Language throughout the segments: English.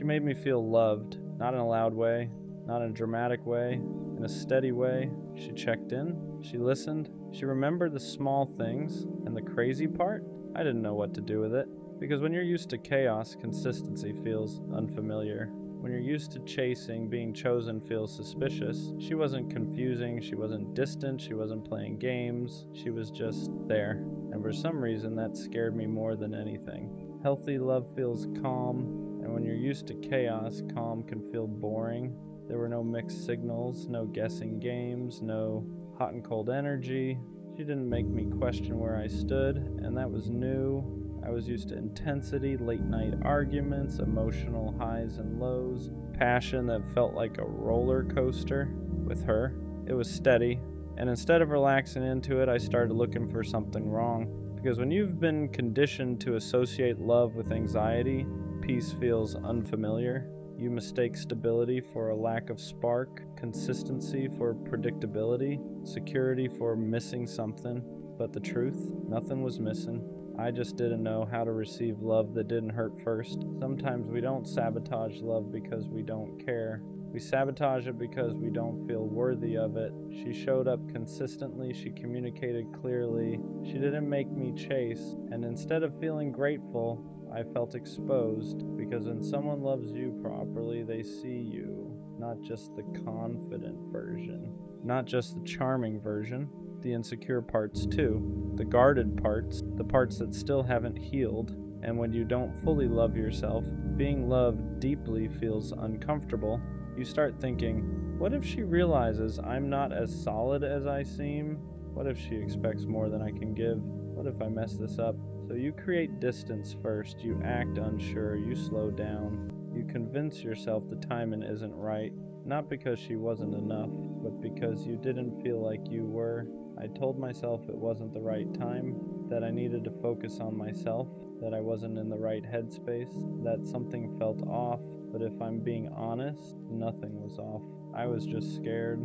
She made me feel loved, not in a loud way, not in a dramatic way, in a steady way. She checked in, she listened, she remembered the small things, and the crazy part? I didn't know what to do with it. Because when you're used to chaos, consistency feels unfamiliar. When you're used to chasing, being chosen feels suspicious. She wasn't confusing, she wasn't distant, she wasn't playing games, she was just there. And for some reason that scared me more than anything. Healthy love feels calm, and when you're used to chaos, calm can feel boring. There were no mixed signals, no guessing games, no hot and cold energy. She didn't make me question where I stood, and that was new. I was used to intensity, late night arguments, emotional highs and lows, passion that felt like a roller coaster. With her, it was steady, and instead of relaxing into it, I started looking for something wrong. Because when you've been conditioned to associate love with anxiety, peace feels unfamiliar. You mistake stability for a lack of spark, consistency for predictability, security for missing something. But the truth, nothing was missing. I just didn't know how to receive love that didn't hurt first. Sometimes we don't sabotage love because we don't care. We sabotage it because we don't feel worthy of it. She showed up consistently, she communicated clearly, she didn't make me chase, and instead of feeling grateful, I felt exposed, because when someone loves you properly, they see you, not just the confident version, not just the charming version, the insecure parts too, the guarded parts, the parts that still haven't healed. And when you don't fully love yourself, being loved deeply feels uncomfortable. You start thinking, what if she realizes I'm not as solid as I seem? What if she expects more than I can give? What if I mess this up? So you create distance first, you act unsure, you slow down, you convince yourself the timing isn't right, not because she wasn't enough, but because you didn't feel like you were. I told myself it wasn't the right time, that I needed to focus on myself, that I wasn't in the right headspace, that something felt off, but if I'm being honest, nothing was off. I was just scared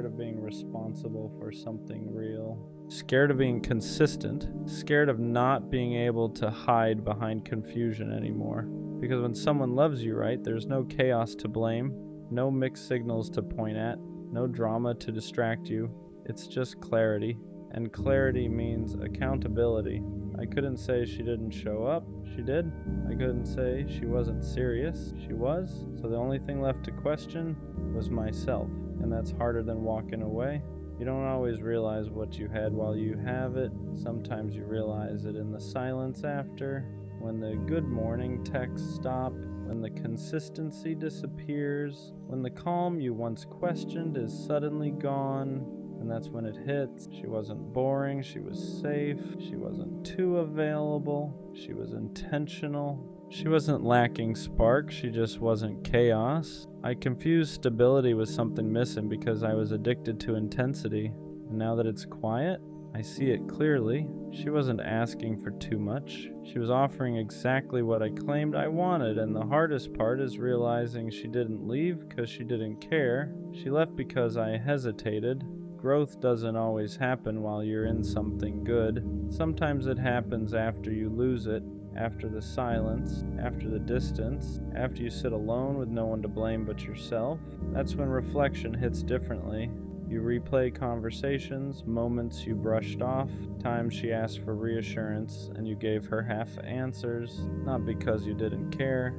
of being responsible for something real. Scared of being consistent, scared of not being able to hide behind confusion anymore. Because when someone loves you right, there's no chaos to blame, no mixed signals to point at, no drama to distract you. It's just clarity, and clarity means accountability. I couldn't say she didn't show up, she did. I couldn't say she wasn't serious, she was. So the only thing left to question was myself, and that's harder than walking away. You don't always realize what you had while you have it. Sometimes you realize it in the silence after, when the good morning texts stop, when the consistency disappears, when the calm you once questioned is suddenly gone. And that's when it hits. She wasn't boring, she was safe, she wasn't too available, she was intentional. She wasn't lacking spark, she just wasn't chaos. I confused stability with something missing because I was addicted to intensity. And now that it's quiet, I see it clearly. She wasn't asking for too much. She was offering exactly what I claimed I wanted, and the hardest part is realizing she didn't leave because she didn't care. She left because I hesitated. Growth doesn't always happen while you're in something good. Sometimes it happens after you lose it, after the silence, after the distance, after you sit alone with no one to blame but yourself. That's when reflection hits differently. You replay conversations, moments you brushed off, times she asked for reassurance and you gave her half answers, not because you didn't care,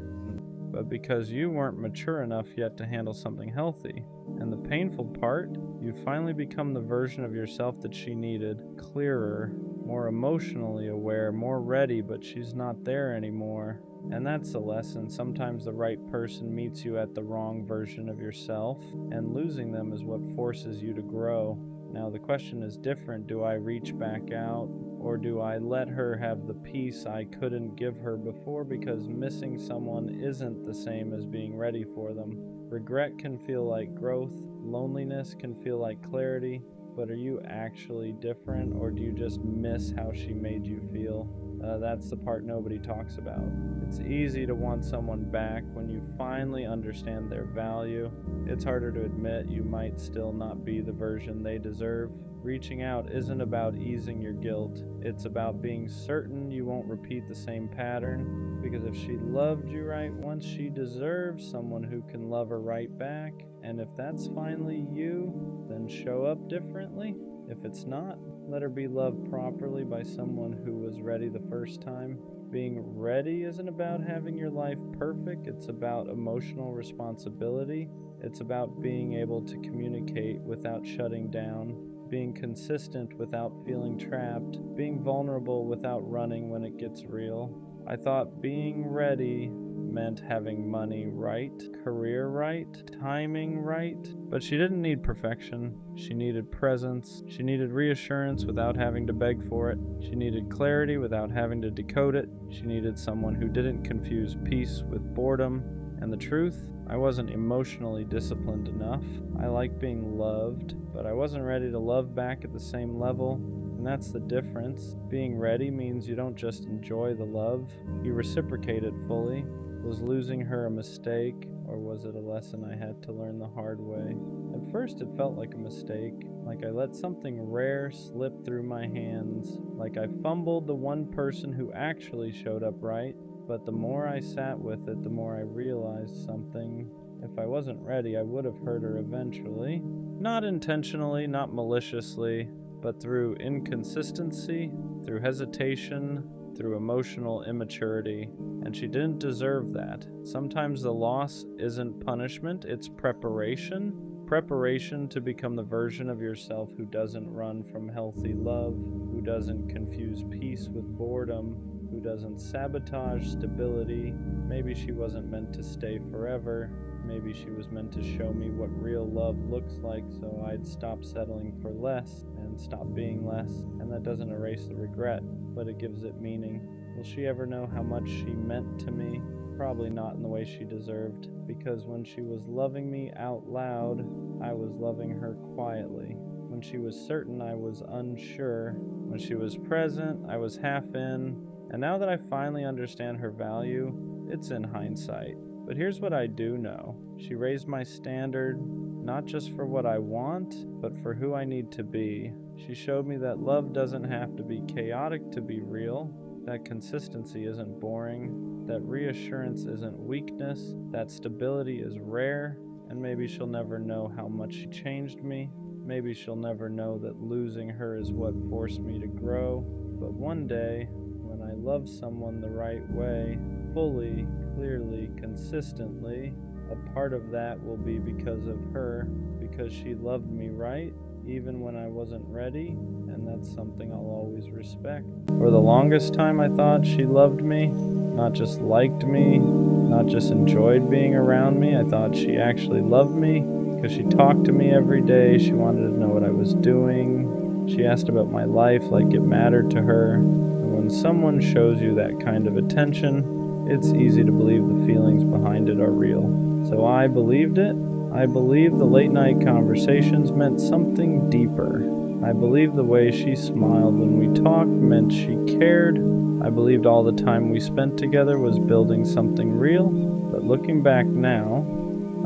but because you weren't mature enough yet to handle something healthy. And the painful part, you finally become the version of yourself that she needed, clearer, more emotionally aware, more ready, but she's not there anymore. And that's the lesson. Sometimes the right person meets you at the wrong version of yourself, and losing them is what forces you to grow. Now the question is different. Do I reach back out, or do I let her have the peace I couldn't give her before, because missing someone isn't the same as being ready for them? Regret can feel like growth, loneliness can feel like clarity, but are you actually different, or do you just miss how she made you feel? That's the part nobody talks about. It's easy to want someone back when you finally understand their value. It's harder to admit you might still not be the version they deserve. Reaching out isn't about easing your guilt. It's about being certain you won't repeat the same pattern. Because if she loved you right once, she deserves someone who can love her right back. And if that's finally you, then show up differently. If it's not, let her be loved properly by someone who was ready the first time. Being ready isn't about having your life perfect. It's about emotional responsibility. It's about being able to communicate without shutting down, being consistent without feeling trapped, being vulnerable without running when it gets real. I thought being ready meant having money right, career right, timing right, but she didn't need perfection. She needed presence. She needed reassurance without having to beg for it. She needed clarity without having to decode it. She needed someone who didn't confuse peace with boredom. And the truth, I wasn't emotionally disciplined enough. I liked being loved, but I wasn't ready to love back at the same level. And that's the difference. Being ready means you don't just enjoy the love, you reciprocate it fully. Was losing her a mistake, or was it a lesson I had to learn the hard way? At first it felt like a mistake, like I let something rare slip through my hands, like I fumbled the one person who actually showed up right. But the more I sat with it, the more I realized something. If I wasn't ready, I would have hurt her eventually. Not intentionally, not maliciously, but through inconsistency, through hesitation, through emotional immaturity. And she didn't deserve that. Sometimes the loss isn't punishment, it's preparation. Preparation to become the version of yourself who doesn't run from healthy love, who doesn't confuse peace with boredom, who doesn't sabotage stability. Maybe she wasn't meant to stay forever. Maybe she was meant to show me what real love looks like, so I'd stop settling for less and stop being less. And that doesn't erase the regret, but it gives it meaning. Will she ever know how much she meant to me? Probably not in the way she deserved, because when she was loving me out loud, I was loving her quietly. When she was certain, I was unsure. When she was present, I was half in. And now that I finally understand her value, it's in hindsight. But here's what I do know. She raised my standard, not just for what I want, but for who I need to be. She showed me that love doesn't have to be chaotic to be real, that consistency isn't boring, that reassurance isn't weakness, that stability is rare, and maybe she'll never know how much she changed me. Maybe she'll never know that losing her is what forced me to grow. But one day, when I love someone the right way, fully, clearly, consistently, a part of that will be because of her, because she loved me right, even when I wasn't ready, and that's something I'll always respect. For the longest time I thought she loved me, not just liked me, not just enjoyed being around me. I thought she actually loved me, because she talked to me every day, she wanted to know what I was doing, she asked about my life like it mattered to her. And when someone shows you that kind of attention, it's easy to believe the feelings behind it are real. So I believed it. I believed the late night conversations meant something deeper. I believed the way she smiled when we talked meant she cared. I believed all the time we spent together was building something real. But looking back now,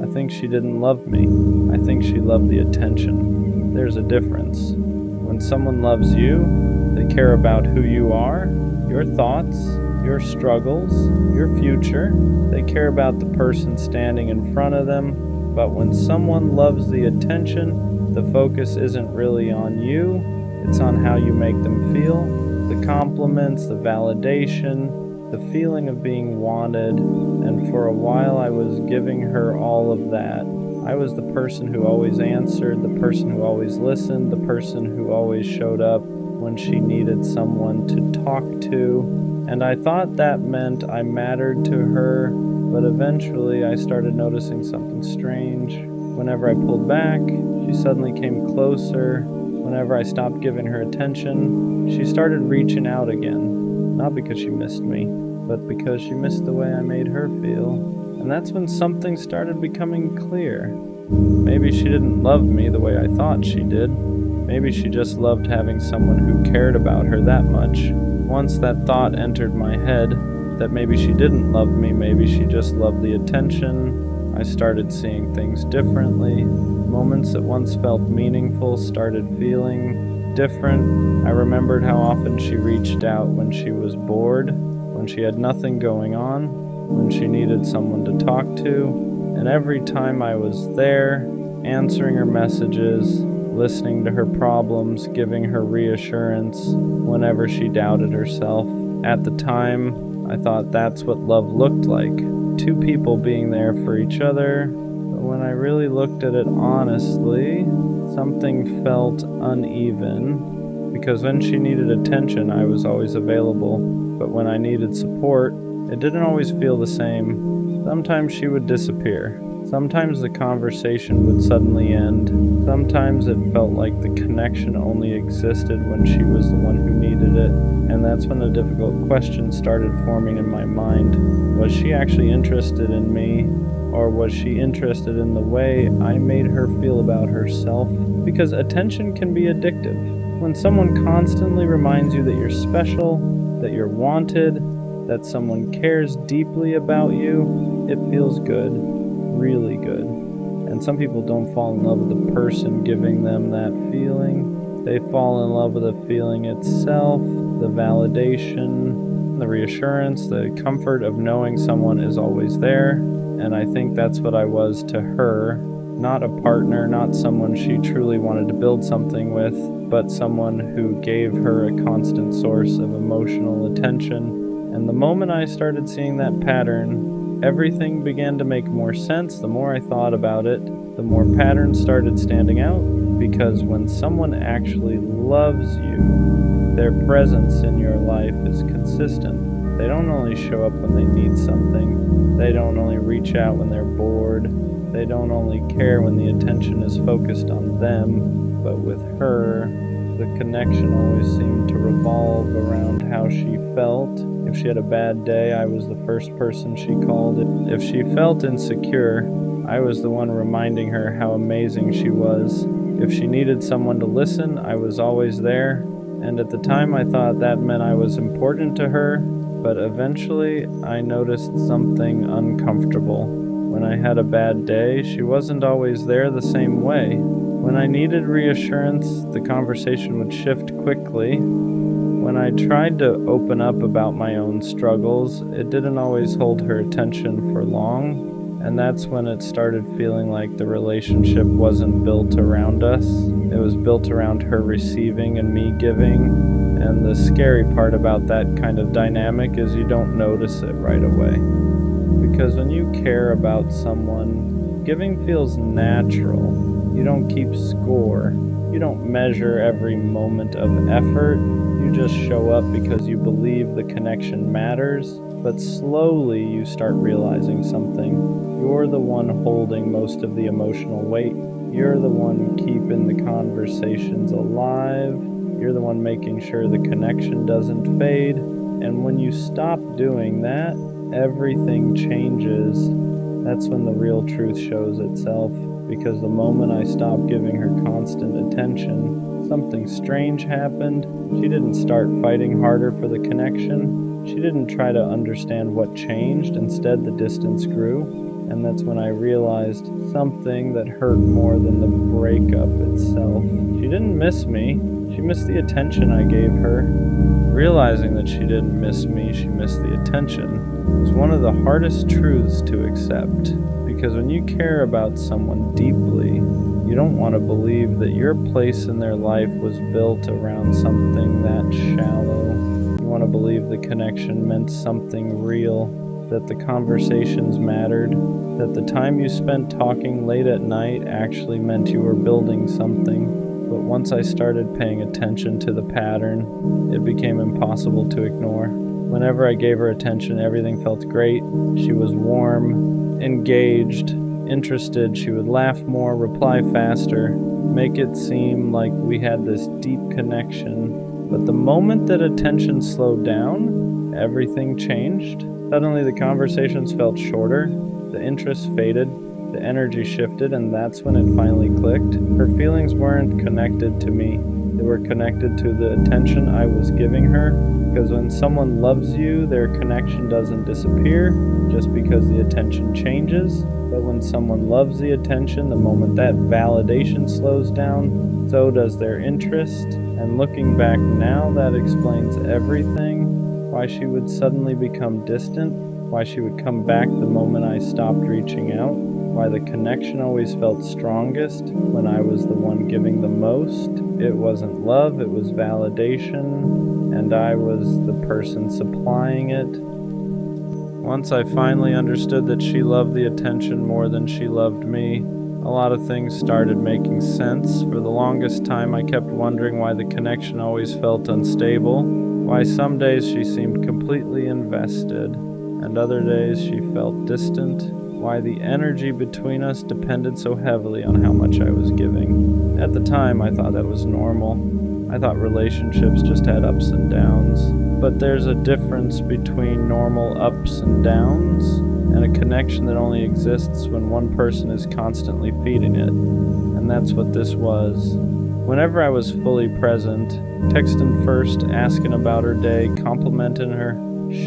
I think she didn't love me. I think she loved the attention. There's a difference. When someone loves you, they care about who you are, your thoughts, your struggles, your future. They care about the person standing in front of them. But when someone loves the attention, the focus isn't really on you, it's on how you make them feel. The compliments, the validation, the feeling of being wanted. And for a while I was giving her all of that. I was the person who always answered, the person who always listened, the person who always showed up when she needed someone to talk to. And I thought that meant I mattered to her, but eventually I started noticing something strange. Whenever I pulled back, she suddenly came closer. Whenever I stopped giving her attention, she started reaching out again. Not because she missed me, but because she missed the way I made her feel. And that's when something started becoming clear. Maybe she didn't love me the way I thought she did. Maybe she just loved having someone who cared about her that much. Once that thought entered my head that maybe she didn't love me, maybe she just loved the attention, I started seeing things differently. Moments that once felt meaningful started feeling different. I remembered how often she reached out when she was bored, when she had nothing going on, when she needed someone to talk to, and every time I was there, answering her messages, listening to her problems, giving her reassurance whenever she doubted herself. At the time, I thought that's what love looked like, two people being there for each other. But when I really looked at it honestly, something felt uneven, because when she needed attention, I was always available, but when I needed support, it didn't always feel the same. Sometimes she would disappear. Sometimes the conversation would suddenly end. Sometimes it felt like the connection only existed when she was the one who needed it. And that's when the difficult question started forming in my mind. Was she actually interested in me? Or was she interested in the way I made her feel about herself? Because attention can be addictive. When someone constantly reminds you that you're special, that you're wanted, that someone cares deeply about you, it feels good, really good. And some people don't fall in love with the person giving them that feeling. They fall in love with the feeling itself, the validation, the reassurance, the comfort of knowing someone is always there. And I think that's what I was to her. Not a partner, not someone she truly wanted to build something with, but someone who gave her a constant source of emotional attention. And the moment I started seeing that pattern, everything began to make more sense. The more I thought about it, the more patterns started standing out. Because when someone actually loves you, their presence in your life is consistent. They don't only show up when they need something. They don't only reach out when they're bored. They don't only care when the attention is focused on them. But with her, the connection always seemed to revolve around how she felt. If she had a bad day, I was the first person she called. If she felt insecure, I was the one reminding her how amazing she was. If she needed someone to listen, I was always there. And at the time, I thought that meant I was important to her. But eventually, I noticed something uncomfortable. When I had a bad day, she wasn't always there the same way. When I needed reassurance, the conversation would shift quickly. When I tried to open up about my own struggles, it didn't always hold her attention for long. And that's when it started feeling like the relationship wasn't built around us. It was built around her receiving and me giving. And the scary part about that kind of dynamic is you don't notice it right away. Because when you care about someone, giving feels natural. You don't keep score. You don't measure every moment of effort. You just show up because you believe the connection matters. But slowly you start realizing something. You're the one holding most of the emotional weight. You're the one keeping the conversations alive. You're the one making sure the connection doesn't fade. And when you stop doing that, everything changes. That's when the real truth shows itself. Because the moment I stopped giving her constant attention, something strange happened. She didn't start fighting harder for the connection. She didn't try to understand what changed. Instead, the distance grew. And that's when I realized something that hurt more than the breakup itself. She didn't miss me. She missed the attention I gave her. Realizing that she didn't miss me, she missed the attention, was one of the hardest truths to accept. Because when you care about someone deeply, you don't want to believe that your place in their life was built around something that shallow. You want to believe the connection meant something real, that the conversations mattered, that the time you spent talking late at night actually meant you were building something. But once I started paying attention to the pattern, it became impossible to ignore. Whenever I gave her attention, everything felt great. She was warm, engaged, interested. She would laugh more, reply faster, make it seem like we had this deep connection. But the moment that attention slowed down, everything changed. Suddenly the conversations felt shorter, the interest faded, the energy shifted, and that's when it finally clicked. Her feelings weren't connected to me. It They were connected to the attention I was giving her. Because when someone loves you, their connection doesn't disappear just because the attention changes. But when someone loves the attention, the moment that validation slows down, so does their interest. And looking back now, that explains everything. Why she would suddenly become distant, why she would come back the moment I stopped reaching out, why the connection always felt strongest when I was the one giving the most. It wasn't love, it was validation, and I was the person supplying it. Once I finally understood that she loved the attention more than she loved me, a lot of things started making sense. For the longest time, I kept wondering why the connection always felt unstable, why some days she seemed completely invested, and other days she felt distant, why the energy between us depended so heavily on how much I was giving. At the time, I thought that was normal. I thought relationships just had ups and downs. But there's a difference between normal ups and downs and a connection that only exists when one person is constantly feeding it. And that's what this was. Whenever I was fully present, texting first, asking about her day, complimenting her,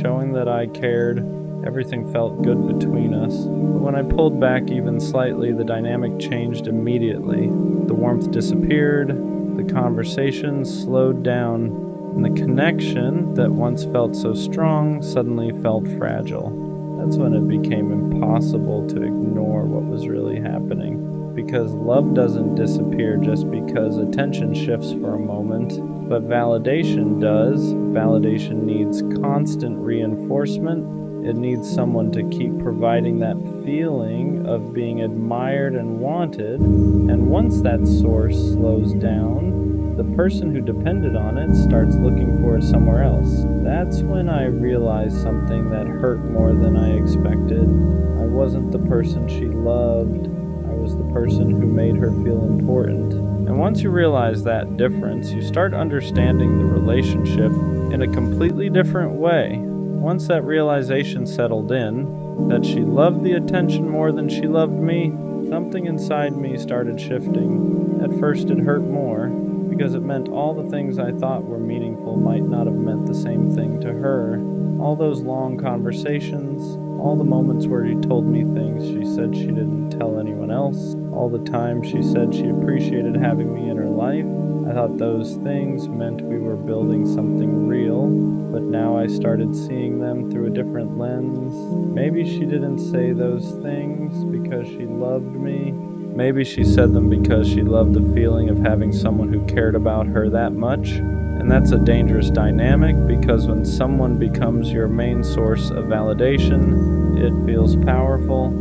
showing that I cared, everything felt good between us. But when I pulled back even slightly, the dynamic changed immediately. The warmth disappeared, the conversation slowed down, and the connection that once felt so strong suddenly felt fragile. That's when it became impossible to ignore what was really happening. Because love doesn't disappear just because attention shifts for a moment, but validation does. Validation needs constant reinforcement. It needs someone to keep providing that feeling of being admired and wanted. And once that source slows down, the person who depended on it starts looking for it somewhere else. That's when I realized something that hurt more than I expected. I wasn't the person she loved. I was the person who made her feel important. And once you realize that difference, you start understanding the relationship in a completely different way. Once that realization settled in, that she loved the attention more than she loved me, something inside me started shifting. At first it hurt more, because it meant all the things I thought were meaningful might not have meant the same thing to her. All those long conversations, all the moments where she told me things she said she didn't tell anyone else, all the time she said she appreciated having me in her life. I thought those things meant we were building something real, but now I started seeing them through a different lens. Maybe she didn't say those things because she loved me. Maybe she said them because she loved the feeling of having someone who cared about her that much. And that's a dangerous dynamic, because when someone becomes your main source of validation, it feels powerful.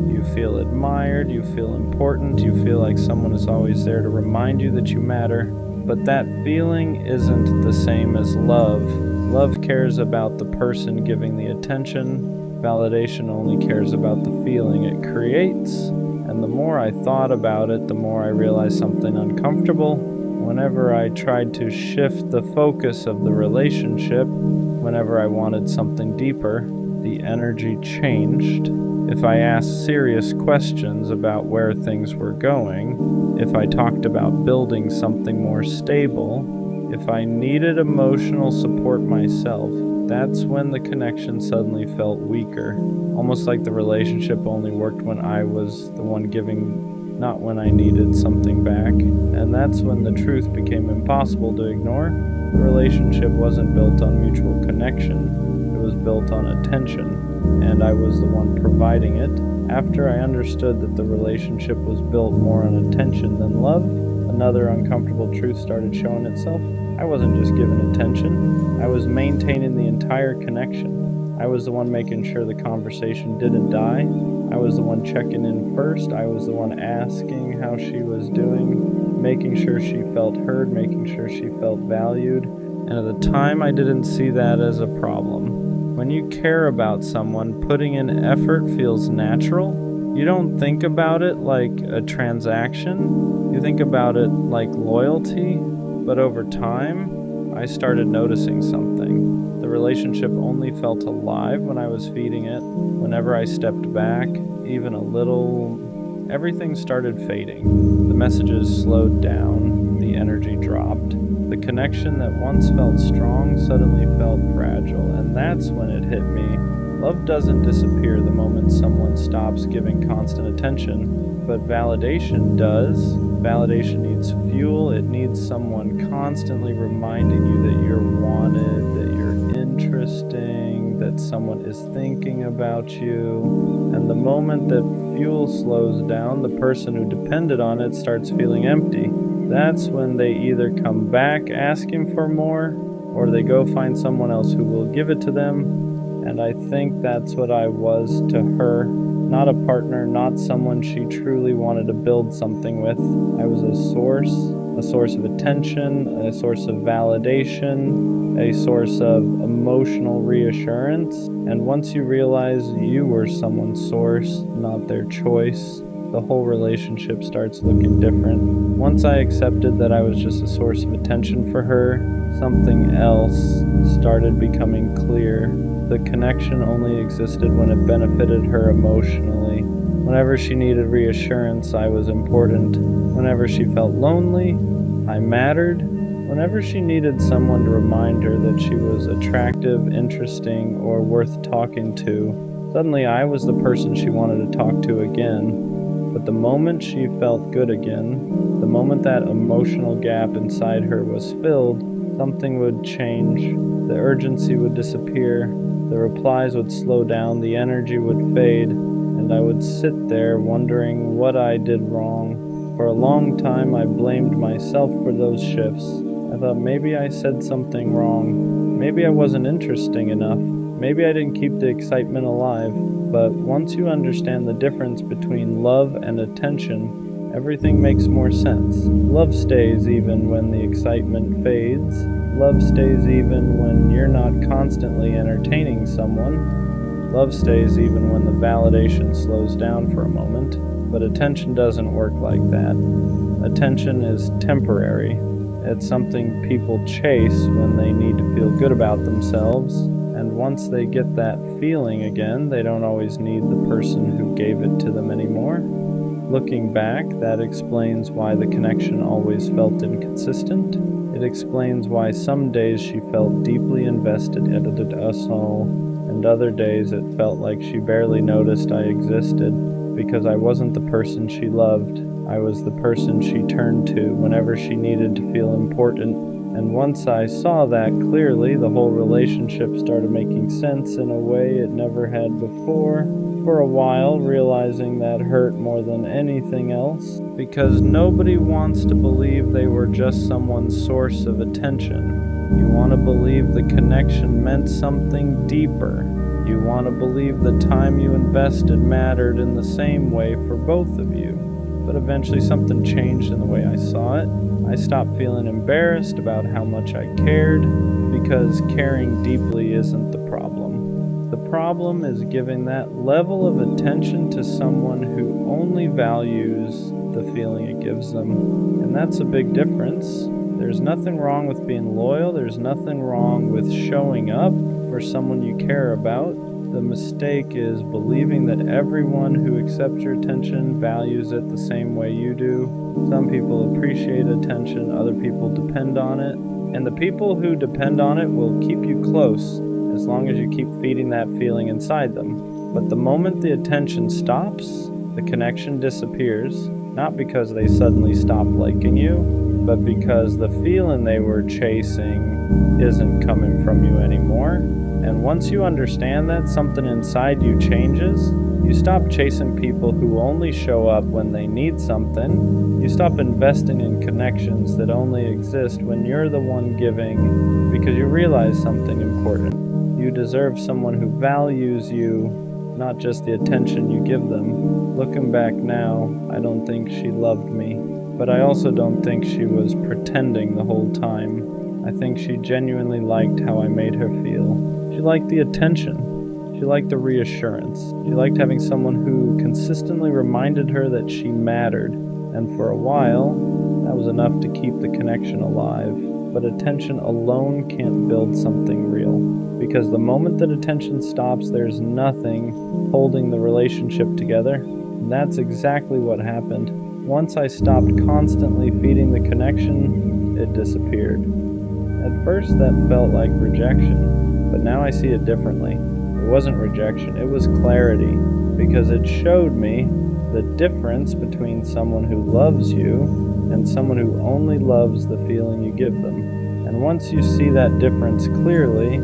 You feel admired, you feel important, you feel like someone is always there to remind you that you matter. But that feeling isn't the same as love. Love cares about the person giving the attention. Validation only cares about the feeling it creates. And the more I thought about it, the more I realized something uncomfortable. Whenever I tried to shift the focus of the relationship, whenever I wanted something deeper, the energy changed. If I asked serious questions about where things were going, if I talked about building something more stable, if I needed emotional support myself, that's when the connection suddenly felt weaker. Almost like the relationship only worked when I was the one giving, not when I needed something back. And that's when the truth became impossible to ignore. The relationship wasn't built on mutual connection. It was built on attention, and I was the one providing it. After I understood that the relationship was built more on attention than love, another uncomfortable truth started showing itself. I wasn't just giving attention, I was maintaining the entire connection. I was the one making sure the conversation didn't die. I was the one checking in first. I was the one asking how she was doing, making sure she felt heard, making sure she felt valued. And at the time, I didn't see that as a problem. When you care about someone, putting in effort feels natural. You don't think about it like a transaction. You think about it like loyalty. But over time, I started noticing something. The relationship only felt alive when I was feeding it. Whenever I stepped back, even a little, everything started fading. The messages slowed down, the energy dropped. The connection that once felt strong suddenly felt fragile, and that's when it hit me. Love doesn't disappear the moment someone stops giving constant attention, but validation does. Validation needs fuel. It needs someone constantly reminding you that you're wanted, that you're interesting, that someone is thinking about you. And the moment that fuel slows down, the person who depended on it starts feeling empty. That's when they either come back asking for more, or they go find someone else who will give it to them. And I think that's what I was to her. Not a partner, not someone she truly wanted to build something with. I was a source of attention, a source of validation, a source of emotional reassurance. And once you realize you were someone's source, not their choice, the whole relationship starts looking different. Once I accepted that I was just a source of attention for her, something else started becoming clear. The connection only existed when it benefited her emotionally. Whenever she needed reassurance, I was important. Whenever she felt lonely, I mattered. Whenever she needed someone to remind her that she was attractive, interesting, or worth talking to, suddenly I was the person she wanted to talk to again. But the moment she felt good again, the moment that emotional gap inside her was filled, something would change. The urgency would disappear, the replies would slow down, the energy would fade, and I would sit there wondering what I did wrong. For a long time, I blamed myself for those shifts. I thought maybe I said something wrong. Maybe I wasn't interesting enough. Maybe I didn't keep the excitement alive. But once you understand the difference between love and attention, everything makes more sense. Love stays even when the excitement fades. Love stays even when you're not constantly entertaining someone. Love stays even when the validation slows down for a moment. But attention doesn't work like that. Attention is temporary. It's something people chase when they need to feel good about themselves. And once they get that feeling again, they don't always need the person who gave it to them anymore. Looking back, that explains why the connection always felt inconsistent. It explains why some days she felt deeply invested in us all, and other days it felt like she barely noticed I existed, because I wasn't the person she loved. I was the person she turned to whenever she needed to feel important. And once I saw that clearly, the whole relationship started making sense in a way it never had before. For a while, realizing that hurt more than anything else, because nobody wants to believe they were just someone's source of attention. You want to believe the connection meant something deeper. You want to believe the time you invested mattered in the same way for both of you. But eventually something changed in the way I saw it. I stopped feeling embarrassed about how much I cared, because caring deeply isn't the problem. The problem is giving that level of attention to someone who only values the feeling it gives them. And that's a big difference. There's nothing wrong with being loyal. There's nothing wrong with showing up for someone you care about. The mistake is believing that everyone who accepts your attention values it the same way you do. Some people appreciate attention, other people depend on it. And the people who depend on it will keep you close as long as you keep feeding that feeling inside them. But the moment the attention stops, the connection disappears, not because they suddenly stop liking you, but because the feeling they were chasing isn't coming from you anymore. And once you understand that, something inside you changes. You stop chasing people who only show up when they need something. You stop investing in connections that only exist when you're the one giving, because you realize something important. You deserve someone who values you, not just the attention you give them. Looking back now, I don't think she loved me, but I also don't think she was pretending the whole time. I think she genuinely liked how I made her feel. She liked the attention. She liked the reassurance. She liked having someone who consistently reminded her that she mattered. And for a while, that was enough to keep the connection alive. But attention alone can't build something real. Because the moment that attention stops, there's nothing holding the relationship together. And that's exactly what happened. Once I stopped constantly feeding the connection, it disappeared. At first that felt like rejection, but now I see it differently. It wasn't rejection, it was clarity, because it showed me the difference between someone who loves you and someone who only loves the feeling you give them. And once you see that difference clearly,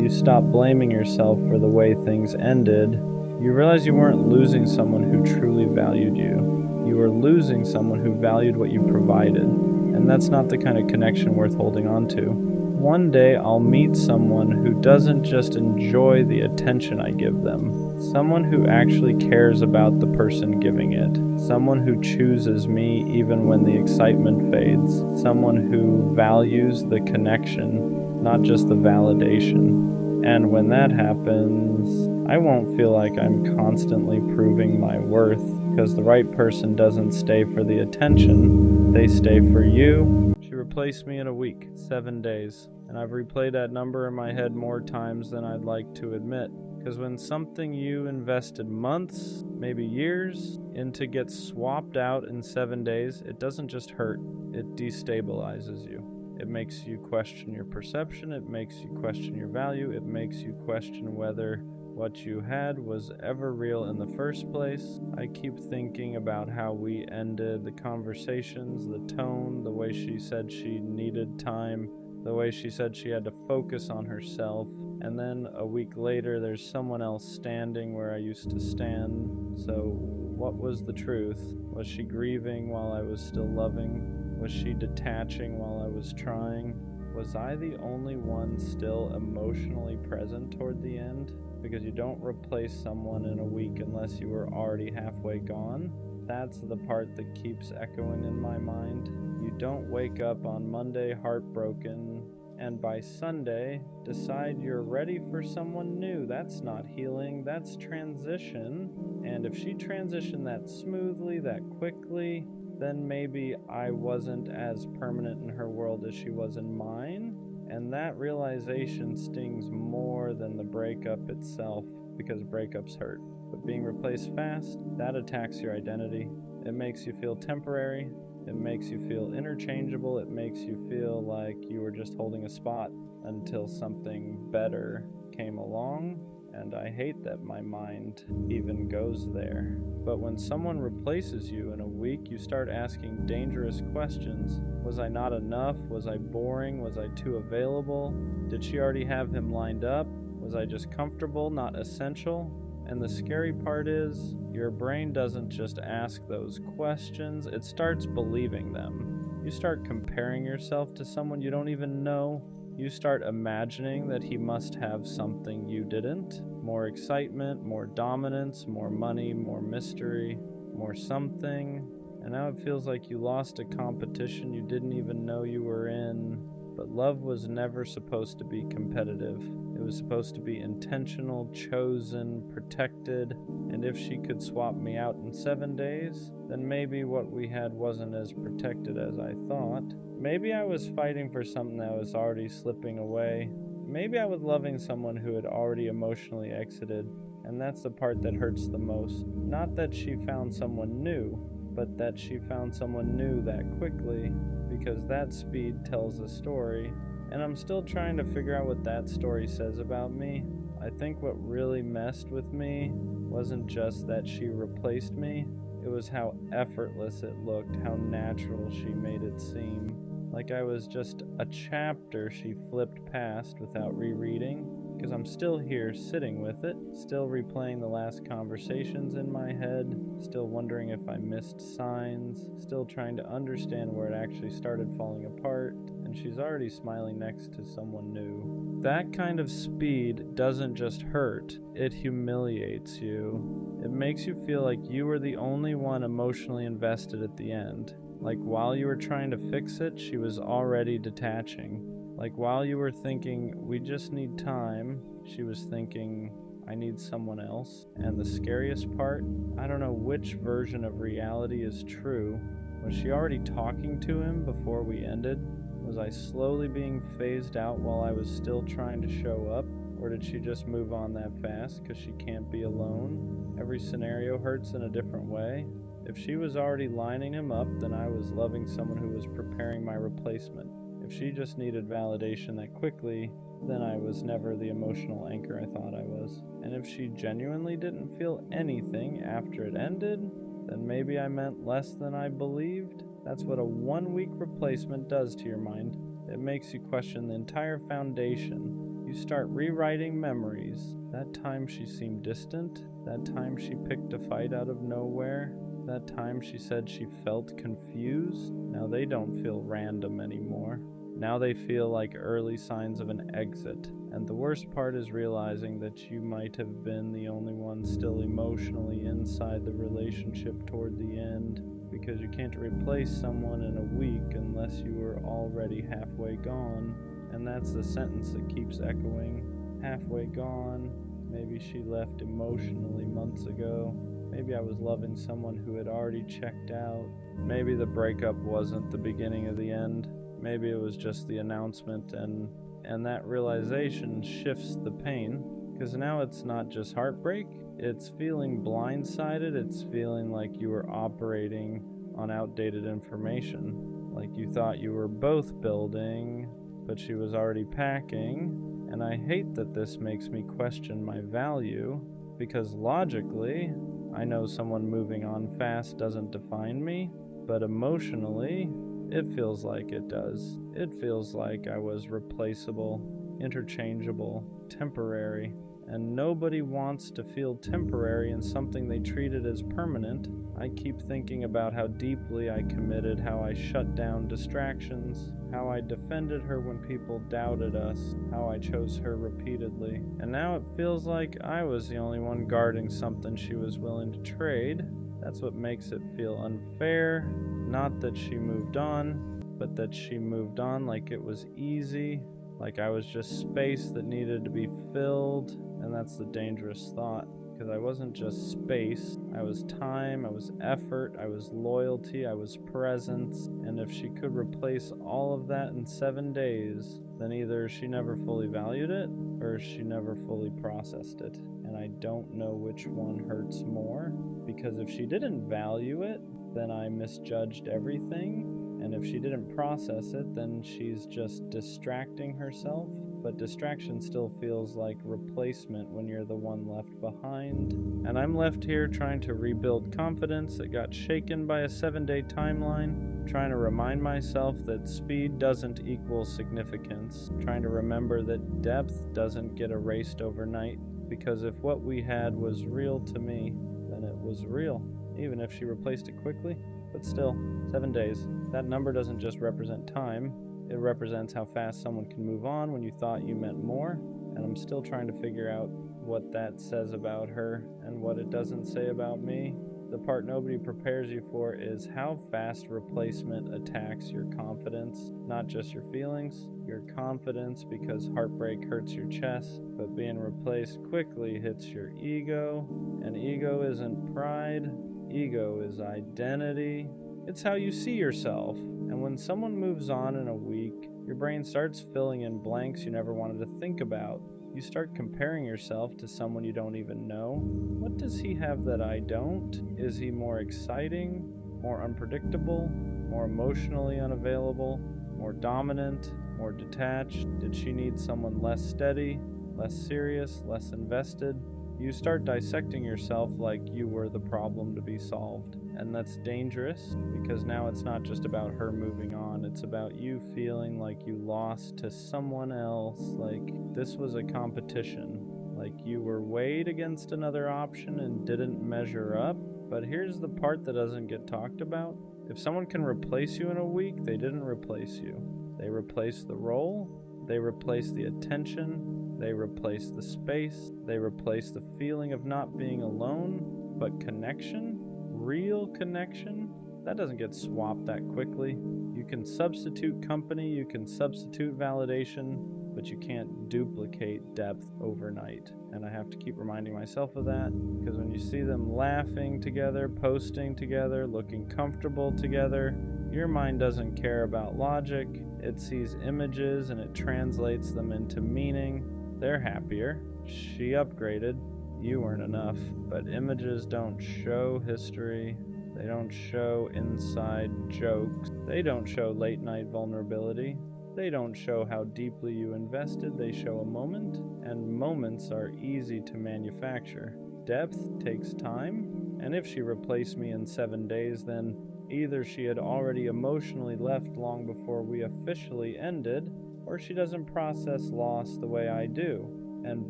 you stop blaming yourself for the way things ended. You realize you weren't losing someone who truly valued you. You were losing someone who valued what you provided. And that's not the kind of connection worth holding on to. One day I'll meet someone who doesn't just enjoy the attention I give them. Someone who actually cares about the person giving it. Someone who chooses me even when the excitement fades. Someone who values the connection, not just the validation. And when that happens, I won't feel like I'm constantly proving my worth, because the right person doesn't stay for the attention, they stay for you. She replaced me in a week, 7 days, and I've replayed that number in my head more times than I'd like to admit. Because when something you invested months, maybe years, into gets swapped out in 7 days, it doesn't just hurt, it destabilizes you. It makes you question your perception, it makes you question your value, it makes you question whether what you had was ever real in the first place. I keep thinking about how we ended the conversations, the tone, the way she said she needed time, the way she said she had to focus on herself, and then a week later there's someone else standing where I used to stand. So what was the truth? Was she grieving while I was still loving? Was she detaching while I was trying? Was I the only one still emotionally present toward the end? Because you don't replace someone in a week unless you were already halfway gone. That's the part that keeps echoing in my mind. You don't wake up on Monday heartbroken and by Sunday decide you're ready for someone new. That's not healing, that's transition. And if she transitioned that smoothly, that quickly, then maybe I wasn't as permanent in her world as she was in mine. And that realization stings more than the breakup itself, because breakups hurt. But being replaced fast, that attacks your identity. It makes you feel temporary. It makes you feel interchangeable. It makes you feel like you were just holding a spot until something better came along. And I hate that my mind even goes there. But when someone replaces you in a week, you start asking dangerous questions. Was I not enough? Was I boring? Was I too available? Did she already have him lined up? Was I just comfortable, not essential? And the scary part is, your brain doesn't just ask those questions, it starts believing them. You start comparing yourself to someone you don't even know. You start imagining that he must have something you didn't. More excitement, more dominance, more money, more mystery, more something. And now it feels like you lost a competition you didn't even know you were in. But love was never supposed to be competitive. It was supposed to be intentional, chosen, protected. And if she could swap me out in 7 days, then maybe what we had wasn't as protected as I thought. Maybe I was fighting for something that was already slipping away. Maybe I was loving someone who had already emotionally exited. And that's the part that hurts the most. Not that she found someone new, but that she found someone new that quickly, because that speed tells a story. And I'm still trying to figure out what that story says about me. I think what really messed with me wasn't just that she replaced me, it was how effortless it looked, how natural she made it seem. Like I was just a chapter she flipped past without rereading. Because I'm still here sitting with it, still replaying the last conversations in my head, still wondering if I missed signs, still trying to understand where it actually started falling apart, and she's already smiling next to someone new. That kind of speed doesn't just hurt, it humiliates you. It makes you feel like you were the only one emotionally invested at the end. Like while you were trying to fix it, she was already detaching. Like while you were thinking, we just need time, she was thinking, I need someone else. And the scariest part, I don't know which version of reality is true. Was she already talking to him before we ended? Was I slowly being phased out while I was still trying to show up? Or did she just move on that fast because she can't be alone? Every scenario hurts in a different way. If she was already lining him up, then I was loving someone who was preparing my replacement. If she just needed validation that quickly, then I was never the emotional anchor I thought I was. And if she genuinely didn't feel anything after it ended, then maybe I meant less than I believed. That's what a 1-week replacement does to your mind. It makes you question the entire foundation. You start rewriting memories. That time she seemed distant, that time she picked a fight out of nowhere, that time she said she felt confused. Now they don't feel random anymore. Now they feel like early signs of an exit. And the worst part is realizing that you might have been the only one still emotionally inside the relationship toward the end, because you can't replace someone in a week unless you were already halfway gone. And that's the sentence that keeps echoing. Halfway gone. Maybe she left emotionally months ago. Maybe I was loving someone who had already checked out. Maybe the breakup wasn't the beginning of the end. Maybe it was just the announcement, and that realization shifts the pain, because now it's not just heartbreak, it's feeling blindsided, it's feeling like you were operating on outdated information, like you thought you were both building, but she was already packing. And I hate that this makes me question my value, because logically, I know someone moving on fast doesn't define me, but emotionally, it feels like it does. It feels like I was replaceable, interchangeable, temporary, and nobody wants to feel temporary in something they treated as permanent. I keep thinking about how deeply I committed, how I shut down distractions, how I defended her when people doubted us, how I chose her repeatedly. And now it feels like I was the only one guarding something she was willing to trade. That's what makes it feel unfair. Not that she moved on, but that she moved on like it was easy, like I was just space that needed to be filled. And that's the dangerous thought, because I wasn't just space. I was time, I was effort, I was loyalty, I was presence. And if she could replace all of that in 7 days, then either she never fully valued it, or she never fully processed it. And I don't know which one hurts more, because if she didn't value it, then I misjudged everything. And if she didn't process it, then she's just distracting herself. But distraction still feels like replacement when you're the one left behind. And I'm left here trying to rebuild confidence that got shaken by a 7-day timeline, trying to remind myself that speed doesn't equal significance, trying to remember that depth doesn't get erased overnight, because if what we had was real to me, then it was real, even if she replaced it quickly. But still, 7 days. That number doesn't just represent time, it represents how fast someone can move on when you thought you meant more. And I'm still trying to figure out what that says about her and what it doesn't say about me. The part nobody prepares you for is how fast replacement attacks your confidence, not just your feelings, your confidence, because heartbreak hurts your chest, but being replaced quickly hits your ego. And ego isn't pride, ego is identity. It's how you see yourself. And when someone moves on in a week, your brain starts filling in blanks you never wanted to think about. You start comparing yourself to someone you don't even know. What does he have that I don't? Is he more exciting, more unpredictable, more emotionally unavailable, more dominant, more detached? Did she need someone less steady, less serious, less invested? You start dissecting yourself like you were the problem to be solved. And that's dangerous, because now it's not just about her moving on, it's about you feeling like you lost to someone else, like this was a competition, like you were weighed against another option and didn't measure up. But here's the part that doesn't get talked about. If someone can replace you in a week, they didn't replace you. They replaced the role, they replaced the attention, they replaced the space, they replaced the feeling of not being alone. But connection, real connection, that doesn't get swapped that quickly. You can substitute company, you can substitute validation, but you can't duplicate depth overnight. And I have to keep reminding myself of that, because when you see them laughing together, posting together, looking comfortable together, your mind doesn't care about logic. It sees images and it translates them into meaning. They're happier. She upgraded. You weren't enough. But images don't show history. They don't show inside jokes. They don't show late night vulnerability. They don't show how deeply you invested. They show a moment, and moments are easy to manufacture. Depth takes time, and if she replaced me in 7 days, then either she had already emotionally left long before we officially ended, or she doesn't process loss the way I do. And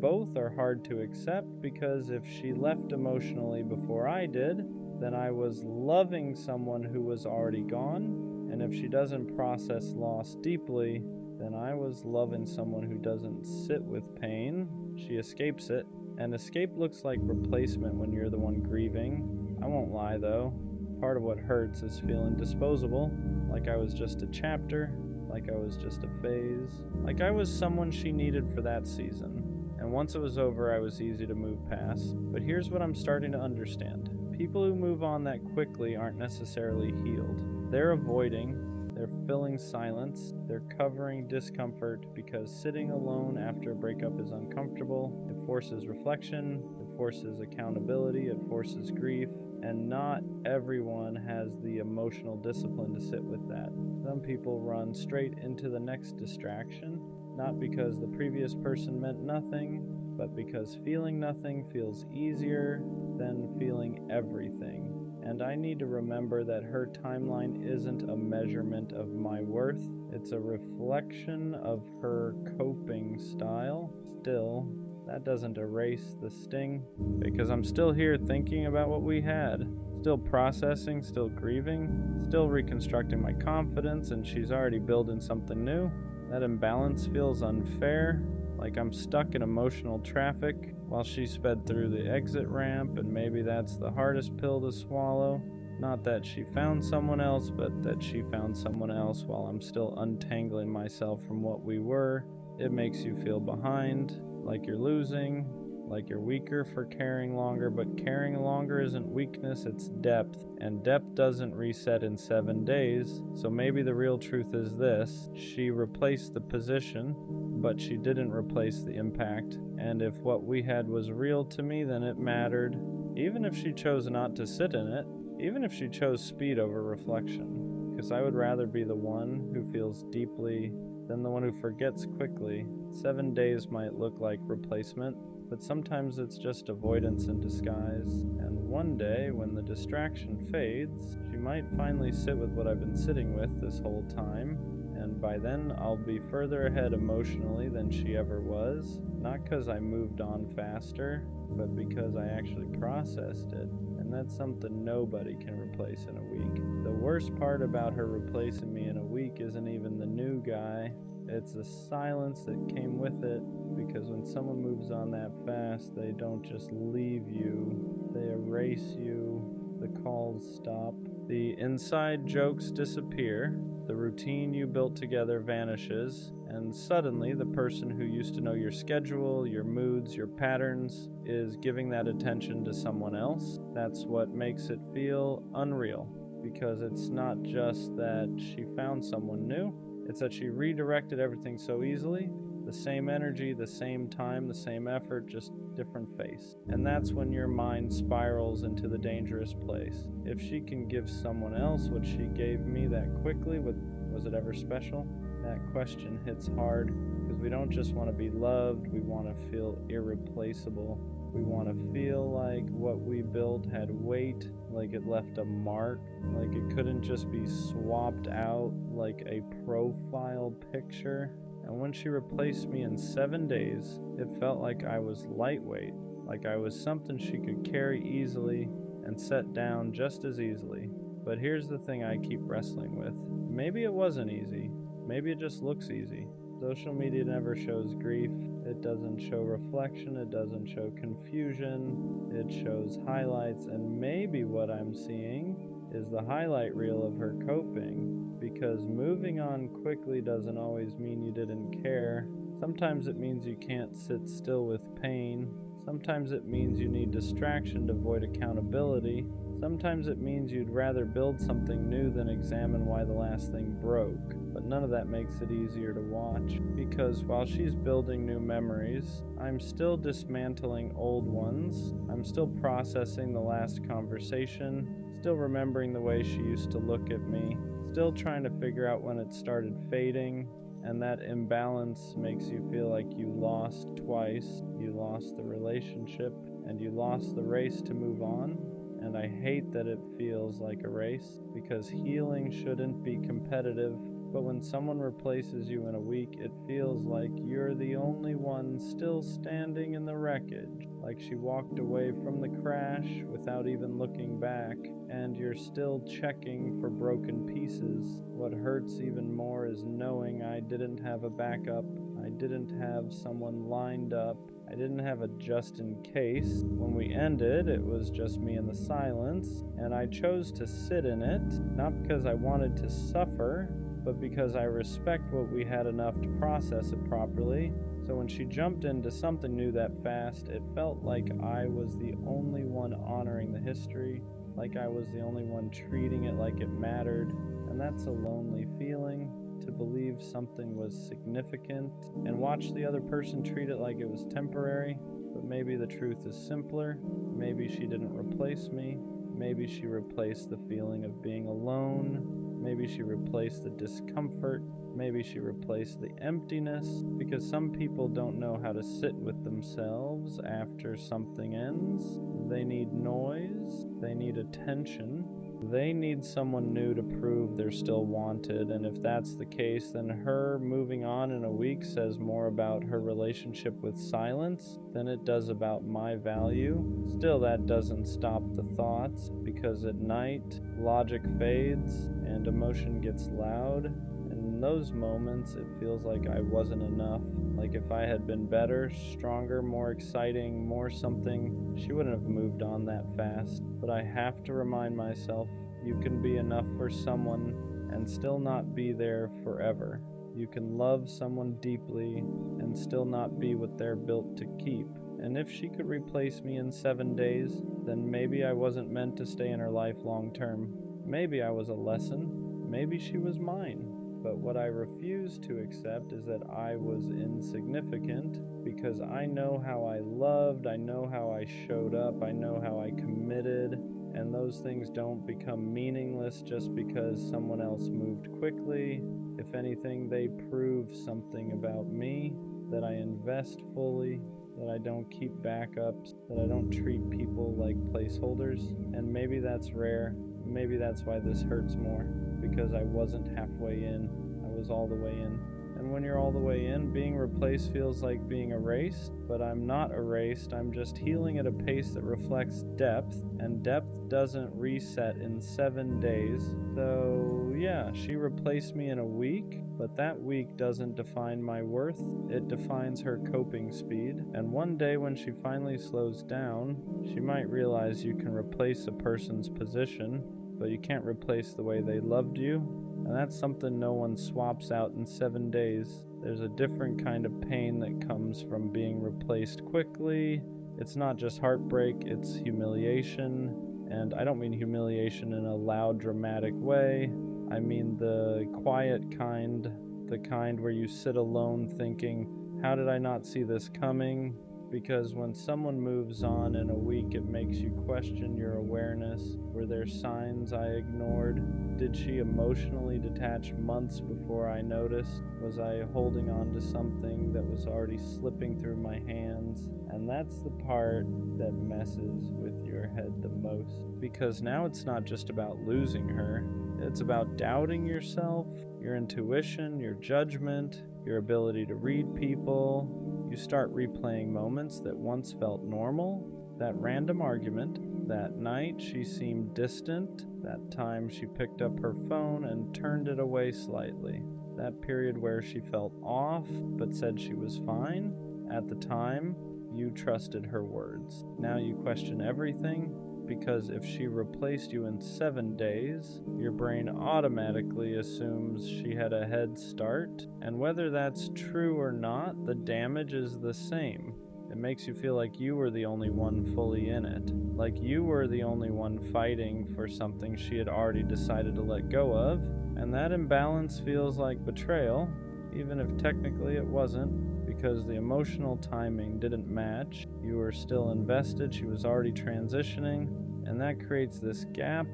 both are hard to accept, because if she left emotionally before I did, then I was loving someone who was already gone. And if she doesn't process loss deeply, then I was loving someone who doesn't sit with pain. She escapes it. And escape looks like replacement when you're the one grieving. I won't lie though. Part of what hurts is feeling disposable. Like I was just a chapter. Like I was just a phase. Like I was someone she needed for that season. And once it was over, I was easy to move past. But here's what I'm starting to understand. People who move on that quickly aren't necessarily healed. They're avoiding, they're filling silence, they're covering discomfort, because sitting alone after a breakup is uncomfortable. It forces reflection, it forces accountability, it forces grief, and not everyone has the emotional discipline to sit with that. Some people run straight into the next distraction, not because the previous person meant nothing, but because feeling nothing feels easier than feeling everything. And I need to remember that her timeline isn't a measurement of my worth. It's a reflection of her coping style. Still, that doesn't erase the sting, because I'm still here thinking about what we had. Still processing, still grieving, still reconstructing my confidence, and she's already building something new. That imbalance feels unfair, like I'm stuck in emotional traffic while she sped through the exit ramp, and maybe that's the hardest pill to swallow. Not that she found someone else, but that she found someone else while I'm still untangling myself from what we were. It makes you feel behind, like you're losing, like you're weaker for caring longer, but caring longer isn't weakness, it's depth, and depth doesn't reset in 7 days. So maybe the real truth is this: she replaced the position, but she didn't replace the impact. And if what we had was real to me, then it mattered, even if she chose not to sit in it, even if she chose speed over reflection, because I would rather be the one who feels deeply than the one who forgets quickly. 7 days might look like replacement, but sometimes it's just avoidance in disguise. And one day, when the distraction fades, she might finally sit with what I've been sitting with this whole time, and by then I'll be further ahead emotionally than she ever was, not because I moved on faster, but because I actually processed it. And that's something nobody can replace in a week. The worst part about her replacing me in a week isn't even the new guy, it's the silence that came with it. Because when someone moves on that fast, they don't just leave you, they erase you. The calls stop, the inside jokes disappear, the routine you built together vanishes, and suddenly the person who used to know your schedule, your moods, your patterns is giving that attention to someone else. That's what makes it feel unreal, because it's not just that she found someone new, it's that she redirected everything so easily. The same energy, the same time, the same effort, just different face. And that's when your mind spirals into the dangerous place. If she can give someone else what she gave me that quickly, was it ever special? That question hits hard, because we don't just want to be loved, we want to feel irreplaceable. We want to feel like what we built had weight, like it left a mark, like it couldn't just be swapped out like a profile picture. And when she replaced me in 7 days, it felt like I was lightweight, like I was something she could carry easily and set down just as easily. But here's the thing I keep wrestling with. Maybe it wasn't easy. Maybe it just looks easy. Social media never shows grief. It doesn't show reflection. It doesn't show confusion. It shows highlights. And maybe what I'm seeing is the highlight reel of her coping. Because moving on quickly doesn't always mean you didn't care. Sometimes it means you can't sit still with pain. Sometimes it means you need distraction to avoid accountability. Sometimes it means you'd rather build something new than examine why the last thing broke. But none of that makes it easier to watch, because while she's building new memories, I'm still dismantling old ones. I'm still processing the last conversation, still remembering the way she used to look at me, still trying to figure out when it started fading. And that imbalance makes you feel like you lost twice. You lost the relationship, and you lost the race to move on. And I hate that it feels like a race, because healing shouldn't be competitive. But when someone replaces you in a week, it feels like you're the only one still standing in the wreckage, like she walked away from the crash without even looking back, and you're still checking for broken pieces. What hurts even more is knowing I didn't have a backup. I didn't have someone lined up. I didn't have a just in case. When we ended, it was just me in the silence, and I chose to sit in it, not because I wanted to suffer, but because I respect what we had enough to process it properly. So when she jumped into something new that fast, it felt like I was the only one honoring the history, like I was the only one treating it like it mattered, and that's a lonely feeling, to believe something was significant and watch the other person treat it like it was temporary. But maybe the truth is simpler. Maybe she didn't replace me. Maybe she replaced the feeling of being alone. Maybe she replaced the discomfort. Maybe she replaced the emptiness, because some people don't know how to sit with themselves after something ends. They need noise. They need attention. They need someone new to prove they're still wanted, and if that's the case, then her moving on in a week says more about her relationship with silence than it does about my value. Still, that doesn't stop the thoughts, because at night, logic fades and emotion gets loud, and in those moments, it feels like I wasn't enough. Like if I had been better, stronger, more exciting, more something, she wouldn't have moved on that fast. But I have to remind myself, you can be enough for someone and still not be there forever. You can love someone deeply and still not be what they're built to keep. And if she could replace me in 7 days, then maybe I wasn't meant to stay in her life long term. Maybe I was a lesson. Maybe she was mine. But what I refuse to accept is that I was insignificant, because I know how I loved, I know how I showed up, I know how I committed, and those things don't become meaningless just because someone else moved quickly. If anything, they prove something about me, that I invest fully, that I don't keep backups, that I don't treat people like placeholders. And maybe that's rare. Maybe that's why this hurts more, because I wasn't halfway in. I was all the way in. And when you're all the way in, being replaced feels like being erased, but I'm not erased. I'm just healing at a pace that reflects depth, and depth doesn't reset in 7 days. So yeah, she replaced me in a week, but that week doesn't define my worth. It defines her coping speed. And one day when she finally slows down, she might realize you can replace a person's position, but you can't replace the way they loved you. And that's something no one swaps out in 7 days. There's a different kind of pain that comes from being replaced quickly. It's not just heartbreak, it's humiliation. And I don't mean humiliation in a loud, dramatic way. I mean the quiet kind, the kind where you sit alone thinking, how did I not see this coming? Because when someone moves on in a week, it makes you question your awareness. Were there signs I ignored? Did she emotionally detach months before I noticed? Was I holding on to something that was already slipping through my hands? And that's the part that messes with your head the most. Because now it's not just about losing her. It's about doubting yourself, your intuition, your judgment, your ability to read people. You start replaying moments that once felt normal. That random argument, that night she seemed distant, that time she picked up her phone and turned it away slightly, that period where she felt off but said she was fine. At the time, you trusted her words. Now you question everything, because if she replaced you in 7 days, your brain automatically assumes she had a head start, and whether that's true or not, the damage is the same. It makes you feel like you were the only one fully in it, like you were the only one fighting for something she had already decided to let go of, and that imbalance feels like betrayal, even if technically it wasn't, because the emotional timing didn't match. You were still invested, she was already transitioning, and that creates this gap,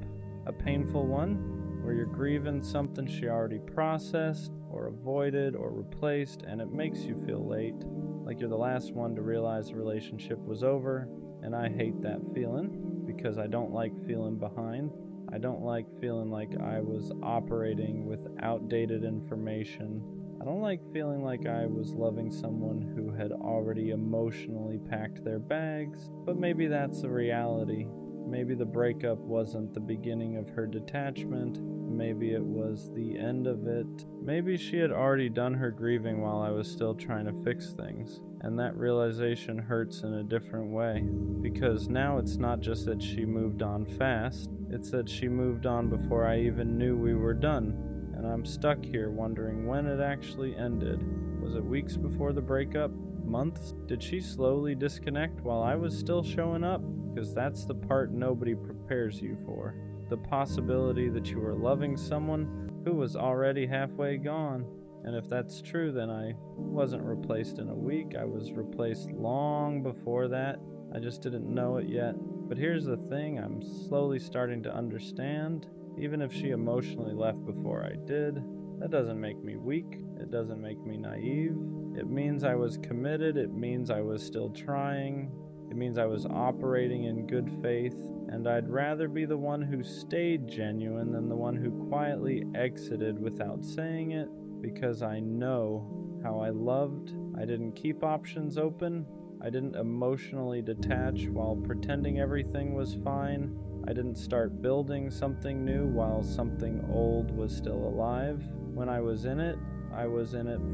a painful one, where you're grieving something she already processed, or avoided, or replaced, and it makes you feel late, like you're the last one to realize the relationship was over, and I hate that feeling, because I don't like feeling behind. I don't like feeling like I was operating with outdated information. I don't like feeling like I was loving someone who had already emotionally packed their bags, but maybe that's the reality. Maybe the breakup wasn't the beginning of her detachment. Maybe it was the end of it. Maybe she had already done her grieving while I was still trying to fix things. And that realization hurts in a different way. Because now it's not just that she moved on fast, it's that she moved on before I even knew we were done. And I'm stuck here wondering when it actually ended. Was it weeks before the breakup? Months? Did she slowly disconnect while I was still showing up? Because that's the part nobody prepares you for. The possibility that you were loving someone who was already halfway gone. And if that's true, then I wasn't replaced in a week. I was replaced long before that. I just didn't know it yet. But here's the thing, I'm slowly starting to understand. Even if she emotionally left before I did, that doesn't make me weak. It doesn't make me naive. It means I was committed. It means I was still trying. It means I was operating in good faith, and I'd rather be the one who stayed genuine than the one who quietly exited without saying it, because I know how I loved. I didn't keep options open. I didn't emotionally detach while pretending everything was fine. I didn't start building something new while something old was still alive. When I was in it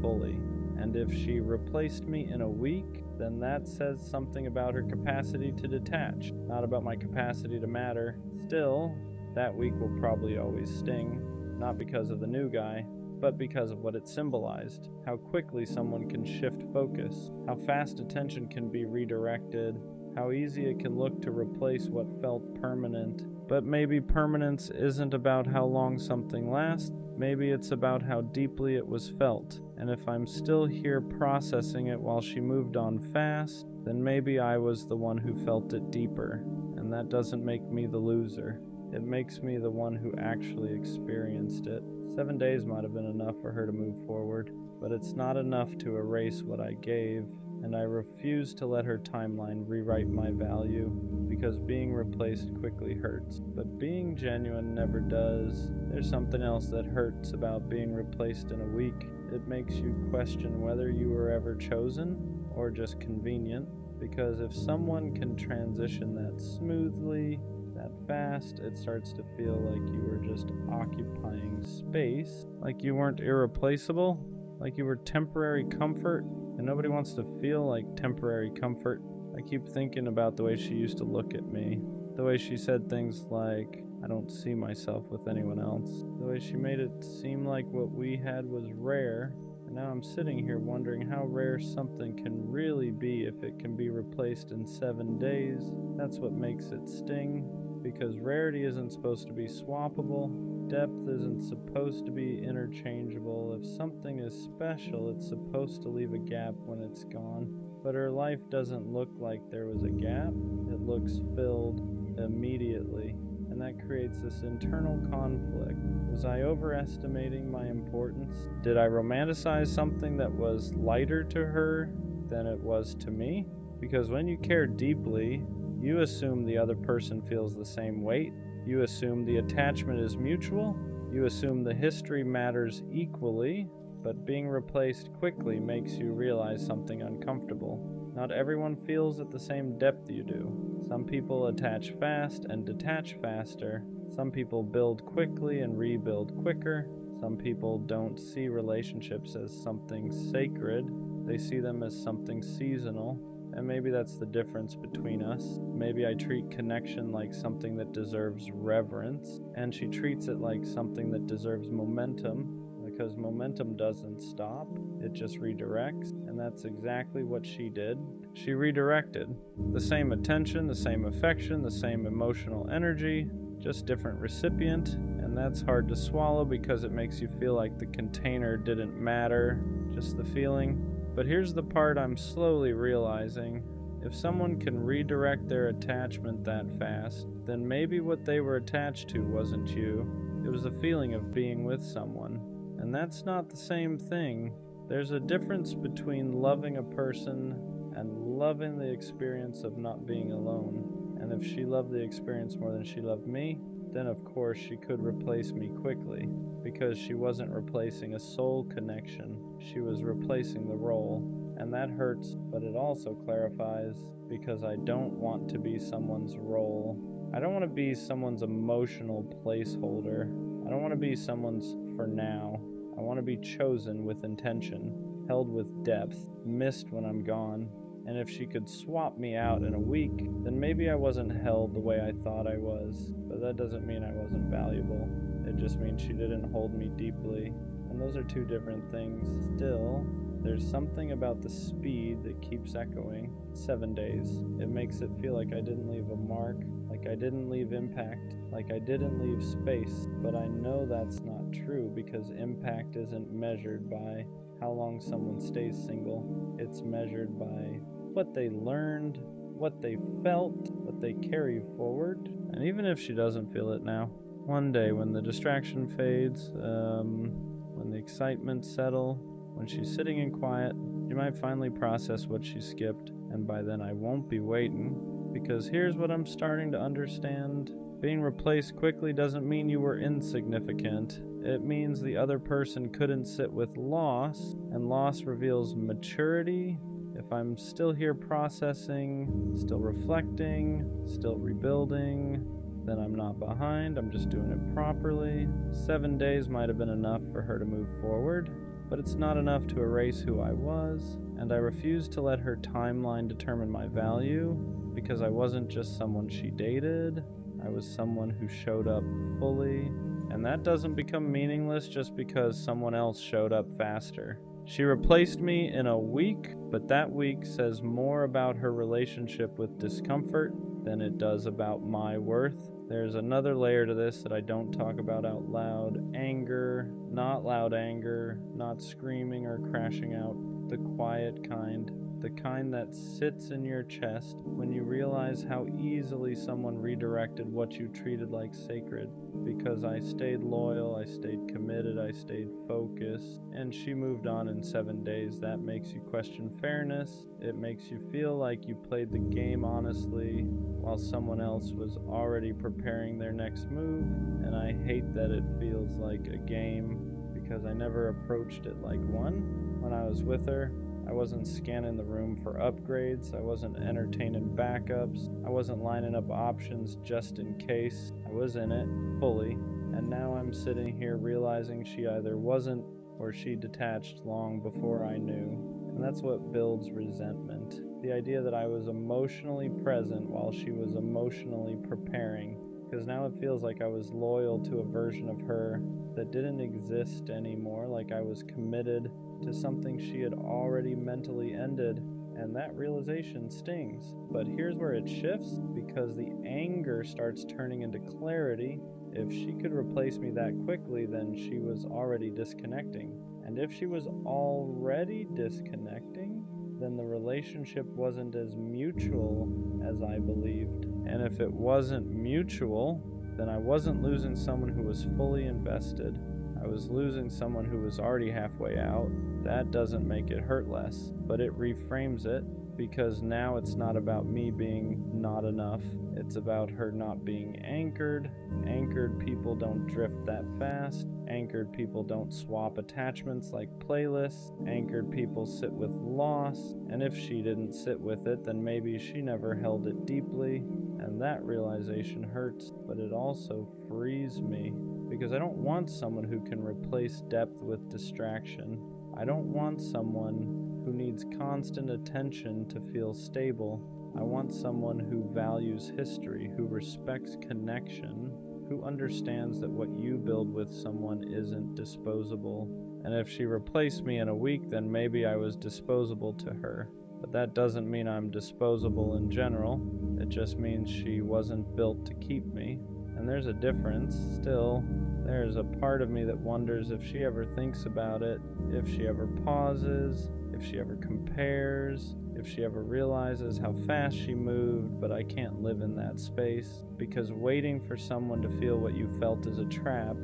fully. And if she replaced me in a week, then that says something about her capacity to detach, not about my capacity to matter. Still, that week will probably always sting, not because of the new guy, but because of what it symbolized. How quickly someone can shift focus, how fast attention can be redirected, how easy it can look to replace what felt permanent. But maybe permanence isn't about how long something lasts, maybe it's about how deeply it was felt. And if I'm still here processing it while she moved on fast, then maybe I was the one who felt it deeper. And that doesn't make me the loser. It makes me the one who actually experienced it. 7 days might have been enough for her to move forward, but it's not enough to erase what I gave, and I refuse to let her timeline rewrite my value, because being replaced quickly hurts, but being genuine never does. There's something else that hurts about being replaced in a week. It makes you question whether you were ever chosen or just convenient, because if someone can transition that smoothly, that fast, it starts to feel like you were just occupying space, like you weren't irreplaceable, like you were temporary comfort, and nobody wants to feel like temporary comfort. I keep thinking about the way she used to look at me, the way she said things like, I don't see myself with anyone else, the way she made it seem like what we had was rare, and now I'm sitting here wondering how rare something can really be if it can be replaced in 7 days. That's what makes it sting. Because rarity isn't supposed to be swappable, depth isn't supposed to be interchangeable. If something is special, it's supposed to leave a gap when it's gone. But her life doesn't look like there was a gap, it looks filled immediately. And that creates this internal conflict. Was I overestimating my importance? Did I romanticize something that was lighter to her than it was to me? Because when you care deeply, you assume the other person feels the same weight. You assume the attachment is mutual. You assume the history matters equally. But being replaced quickly makes you realize something uncomfortable. Not everyone feels at the same depth you do. Some people attach fast and detach faster. Some people build quickly and rebuild quicker. Some people don't see relationships as something sacred. They see them as something seasonal. And maybe that's the difference between us. Maybe I treat connection like something that deserves reverence, and she treats it like something that deserves momentum, like because momentum doesn't stop, it just redirects, and that's exactly what she did. She redirected. The same attention, the same affection, the same emotional energy, just different recipient, and that's hard to swallow because it makes you feel like the container didn't matter, just the feeling. But here's the part I'm slowly realizing. If someone can redirect their attachment that fast, then maybe what they were attached to wasn't you. It was the feeling of being with someone. And that's not the same thing. There's a difference between loving a person and loving the experience of not being alone. And if she loved the experience more than she loved me, then of course she could replace me quickly, because she wasn't replacing a soul connection, she was replacing the role. And that hurts, but it also clarifies, because I don't want to be someone's role. I don't want to be someone's emotional placeholder. I don't want to be someone's for now. I want to be chosen with intention, held with depth, missed when I'm gone. And if she could swap me out in a week, then maybe I wasn't held the way I thought I was. But that doesn't mean I wasn't valuable. It just means she didn't hold me deeply. And those are two different things. Still, there's something about the speed that keeps echoing. 7 days. It makes it feel like I didn't leave a mark, like I didn't leave impact, like I didn't leave space. But I know that's not true, because impact isn't measured by how long someone stays single. It's measured by what they learned, what they felt, what they carry forward. And even if she doesn't feel it now, one day when the distraction fades, when the excitement settles, when she's sitting in quiet, you might finally process what she skipped, and by then I won't be waiting. Because here's what I'm starting to understand. Being replaced quickly doesn't mean you were insignificant. It means the other person couldn't sit with loss, and loss reveals maturity. If I'm still here processing, still reflecting, still rebuilding, then I'm not behind, I'm just doing it properly. 7 days might have been enough for her to move forward, but it's not enough to erase who I was, and I refuse to let her timeline determine my value, because I wasn't just someone she dated, I was someone who showed up fully, and that doesn't become meaningless just because someone else showed up faster. She replaced me in a week, but that week says more about her relationship with discomfort than it does about my worth. There's another layer to this that I don't talk about out loud. Anger, not loud anger, not screaming or crashing out. The quiet kind. The kind that sits in your chest when you realize how easily someone redirected what you treated like sacred. Because I stayed loyal, I stayed committed, I stayed focused, and she moved on in 7 days. That makes you question fairness. It makes you feel like you played the game honestly while someone else was already preparing their next move. And I hate that it feels like a game, because I never approached it like one. When I was with her, I wasn't scanning the room for upgrades, I wasn't entertaining backups, I wasn't lining up options just in case. I was in it, fully, and now I'm sitting here realizing she either wasn't or she detached long before I knew. And that's what builds resentment. The idea that I was emotionally present while she was emotionally preparing. Because now it feels like I was loyal to a version of her that didn't exist anymore, like I was committed to something she had already mentally ended, and that realization stings. But here's where it shifts, because the anger starts turning into clarity. If she could replace me that quickly, then she was already disconnecting. And if she was already disconnecting, then the relationship wasn't as mutual as I believed. And if it wasn't mutual, then I wasn't losing someone who was fully invested. I was losing someone who was already halfway out. That doesn't make it hurt less, but it reframes it, because now it's not about me being not enough. It's about her not being anchored. Anchored people don't drift that fast. Anchored people don't swap attachments like playlists. Anchored people sit with loss, and if she didn't sit with it, then maybe she never held it deeply. And that realization hurts, but it also frees me, because I don't want someone who can replace depth with distraction. I don't want someone who needs constant attention to feel stable. I want someone who values history, who respects connection, Who understands that what you build with someone isn't disposable? And if she replaced me in a week, then maybe I was disposable to her. But that doesn't mean I'm disposable in general. It just means she wasn't built to keep me. And there's a difference. Still, there's a part of me that wonders if she ever thinks about it, if she ever pauses, if she ever compares, if she ever realizes how fast she moved, but I can't live in that space, because waiting for someone to feel what you felt is a trap,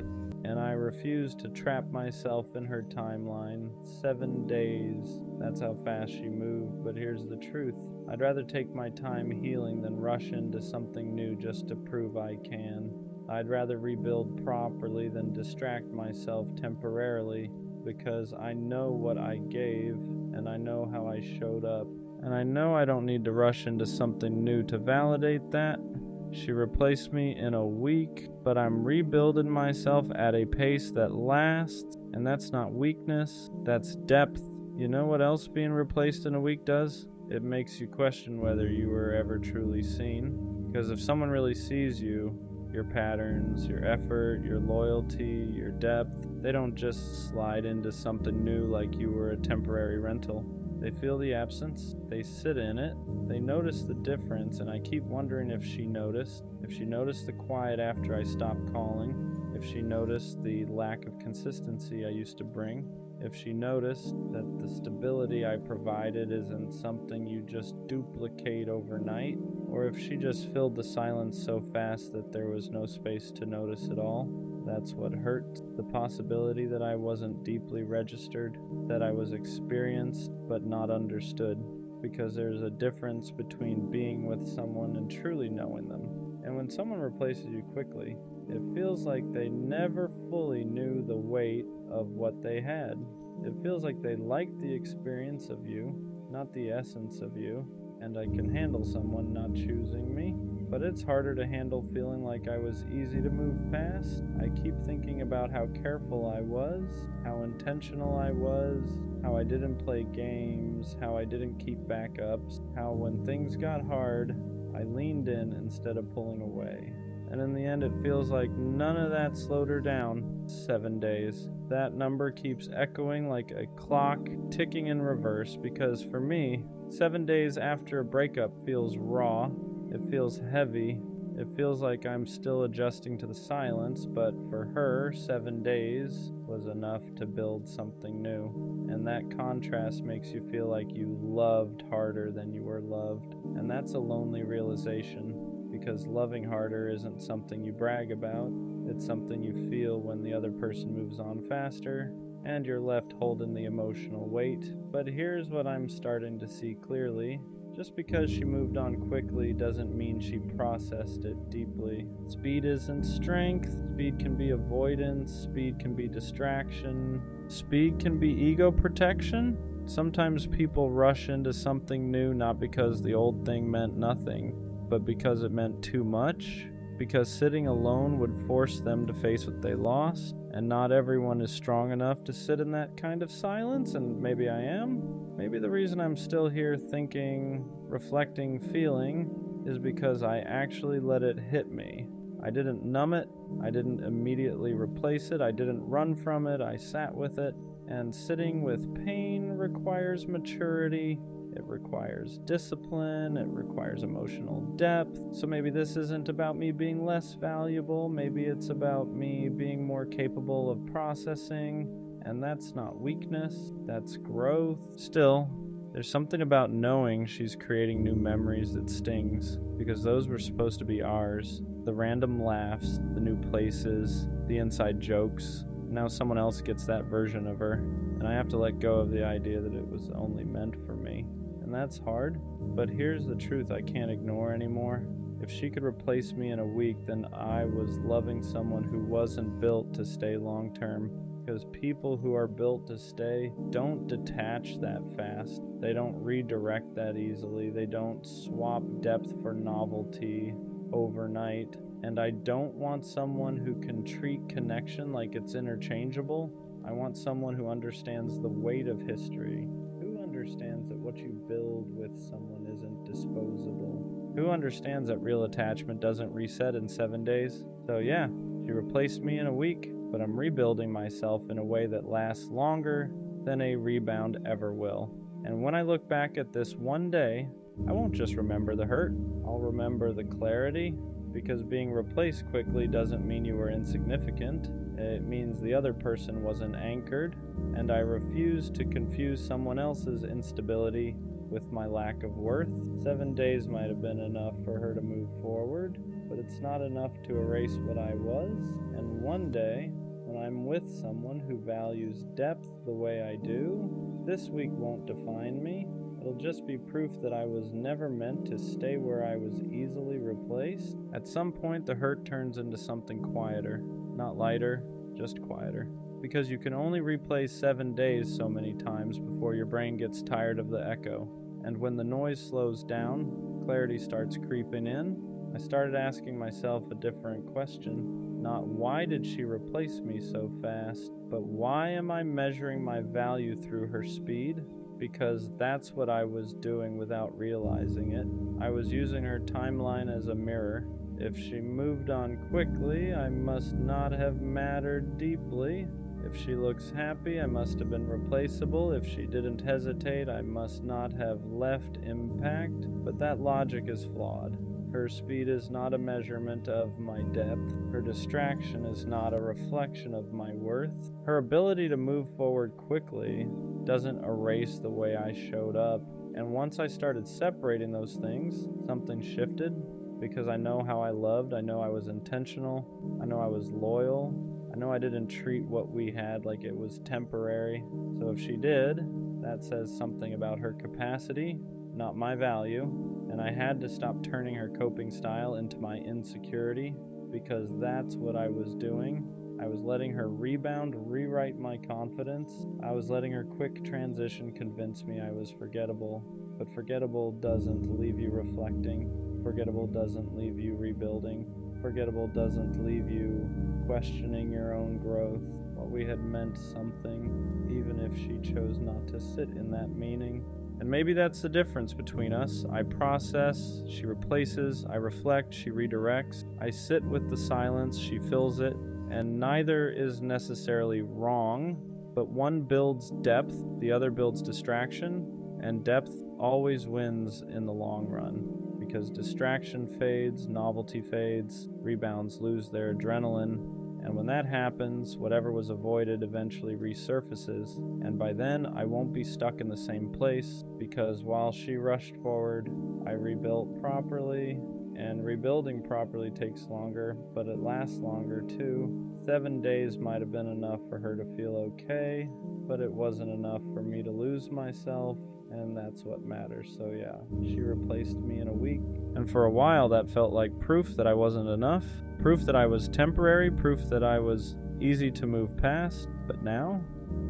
and I refuse to trap myself in her timeline. 7 days, that's how fast she moved, but here's the truth. I'd rather take my time healing than rush into something new just to prove I can. I'd rather rebuild properly than distract myself temporarily, because I know what I gave, and I know how I showed up. And I know I don't need to rush into something new to validate that. She replaced me in a week, but I'm rebuilding myself at a pace that lasts, and that's not weakness, that's depth. You know what else being replaced in a week does? It makes you question whether you were ever truly seen. Because if someone really sees you, your patterns, your effort, your loyalty, your depth, they don't just slide into something new like you were a temporary rental. They feel the absence, they sit in it, they notice the difference, and I keep wondering if she noticed the quiet after I stopped calling, if she noticed the lack of consistency I used to bring, if she noticed that the stability I provided isn't something you just duplicate overnight, or if she just filled the silence so fast that there was no space to notice it all. That's what hurt, the possibility that I wasn't deeply registered, that I was experienced but not understood, because there's a difference between being with someone and truly knowing them. And when someone replaces you quickly, it feels like they never fully knew the weight of what they had. It feels like they liked the experience of you, not the essence of you, and I can handle someone not choosing me. But it's harder to handle feeling like I was easy to move past. I keep thinking about how careful I was, how intentional I was, how I didn't play games, how I didn't keep backups, how when things got hard, I leaned in instead of pulling away. And in the end, it feels like none of that slowed her down. 7 days. That number keeps echoing like a clock ticking in reverse, because for me, 7 days after a breakup feels raw. It feels heavy. It feels like I'm still adjusting to the silence, but for her, 7 days was enough to build something new. And that contrast makes you feel like you loved harder than you were loved. And that's a lonely realization, because loving harder isn't something you brag about. It's something you feel when the other person moves on faster, and you're left holding the emotional weight. But here's what I'm starting to see clearly. Just because she moved on quickly doesn't mean she processed it deeply. Speed isn't strength. Speed can be avoidance. Speed can be distraction. Speed can be ego protection. Sometimes people rush into something new not because the old thing meant nothing, but because it meant too much. Because sitting alone would force them to face what they lost, and not everyone is strong enough to sit in that kind of silence, and maybe I am. Maybe the reason I'm still here thinking, reflecting, feeling, is because I actually let it hit me. I didn't numb it, I didn't immediately replace it, I didn't run from it, I sat with it, and sitting with pain requires maturity. It requires discipline, it requires emotional depth. So maybe this isn't about me being less valuable, maybe it's about me being more capable of processing, and that's not weakness, that's growth. Still, there's something about knowing she's creating new memories that stings, because those were supposed to be ours. The random laughs, the new places, the inside jokes. Now someone else gets that version of her, and I have to let go of the idea that it was only meant for me. And that's hard, but here's the truth I can't ignore anymore. If she could replace me in a week, then I was loving someone who wasn't built to stay long term. Because people who are built to stay don't detach that fast. They don't redirect that easily. They don't swap depth for novelty overnight. And I don't want someone who can treat connection like it's interchangeable. I want someone who understands the weight of history. Who understands that what you build with someone isn't disposable? Who understands that real attachment doesn't reset in 7 days? So yeah, she replaced me in a week, but I'm rebuilding myself in a way that lasts longer than a rebound ever will. And when I look back at this one day, I won't just remember the hurt, I'll remember the clarity, because being replaced quickly doesn't mean you were insignificant. It means the other person wasn't anchored, and I refuse to confuse someone else's instability with my lack of worth. 7 days might have been enough for her to move forward, but it's not enough to erase what I was. And one day, when I'm with someone who values depth the way I do, this week won't define me. It'll just be proof that I was never meant to stay where I was easily replaced. At some point, the hurt turns into something quieter. Not lighter, just quieter. Because you can only replay 7 days so many times before your brain gets tired of the echo. And when the noise slows down, clarity starts creeping in. I started asking myself a different question. Not why did she replace me so fast, but why am I measuring my value through her speed? Because that's what I was doing without realizing it. I was using her timeline as a mirror. If she moved on quickly, I must not have mattered deeply. If she looks happy, I must have been replaceable. If she didn't hesitate, I must not have left impact. But that logic is flawed. Her speed is not a measurement of my depth. Her distraction is not a reflection of my worth. Her ability to move forward quickly doesn't erase the way I showed up. And once I started separating those things, something shifted. Because I know how I loved, I know I was intentional, I know I was loyal, I know I didn't treat what we had like it was temporary. So if she did, that says something about her capacity, not my value. And I had to stop turning her coping style into my insecurity, because that's what I was doing. I was letting her rebound rewrite my confidence. I was letting her quick transition convince me I was forgettable. But forgettable doesn't leave you reflecting. Forgettable doesn't leave you rebuilding. Forgettable doesn't leave you questioning your own growth. What we had meant something, even if she chose not to sit in that meaning. And maybe that's the difference between us. I process, she replaces. I reflect, she redirects. I sit with the silence, she fills it. And neither is necessarily wrong, but one builds depth, the other builds distraction, and depth always wins in the long run. Because distraction fades, novelty fades, rebounds lose their adrenaline, and when that happens, whatever was avoided eventually resurfaces, and by then I won't be stuck in the same place, because while she rushed forward, I rebuilt properly, and rebuilding properly takes longer, but it lasts longer too. 7 days might have been enough for her to feel okay, but it wasn't enough for me to lose myself, and that's what matters. So yeah, she replaced me in a week, and for a while that felt like proof that I wasn't enough, proof that I was temporary, proof that I was easy to move past. But now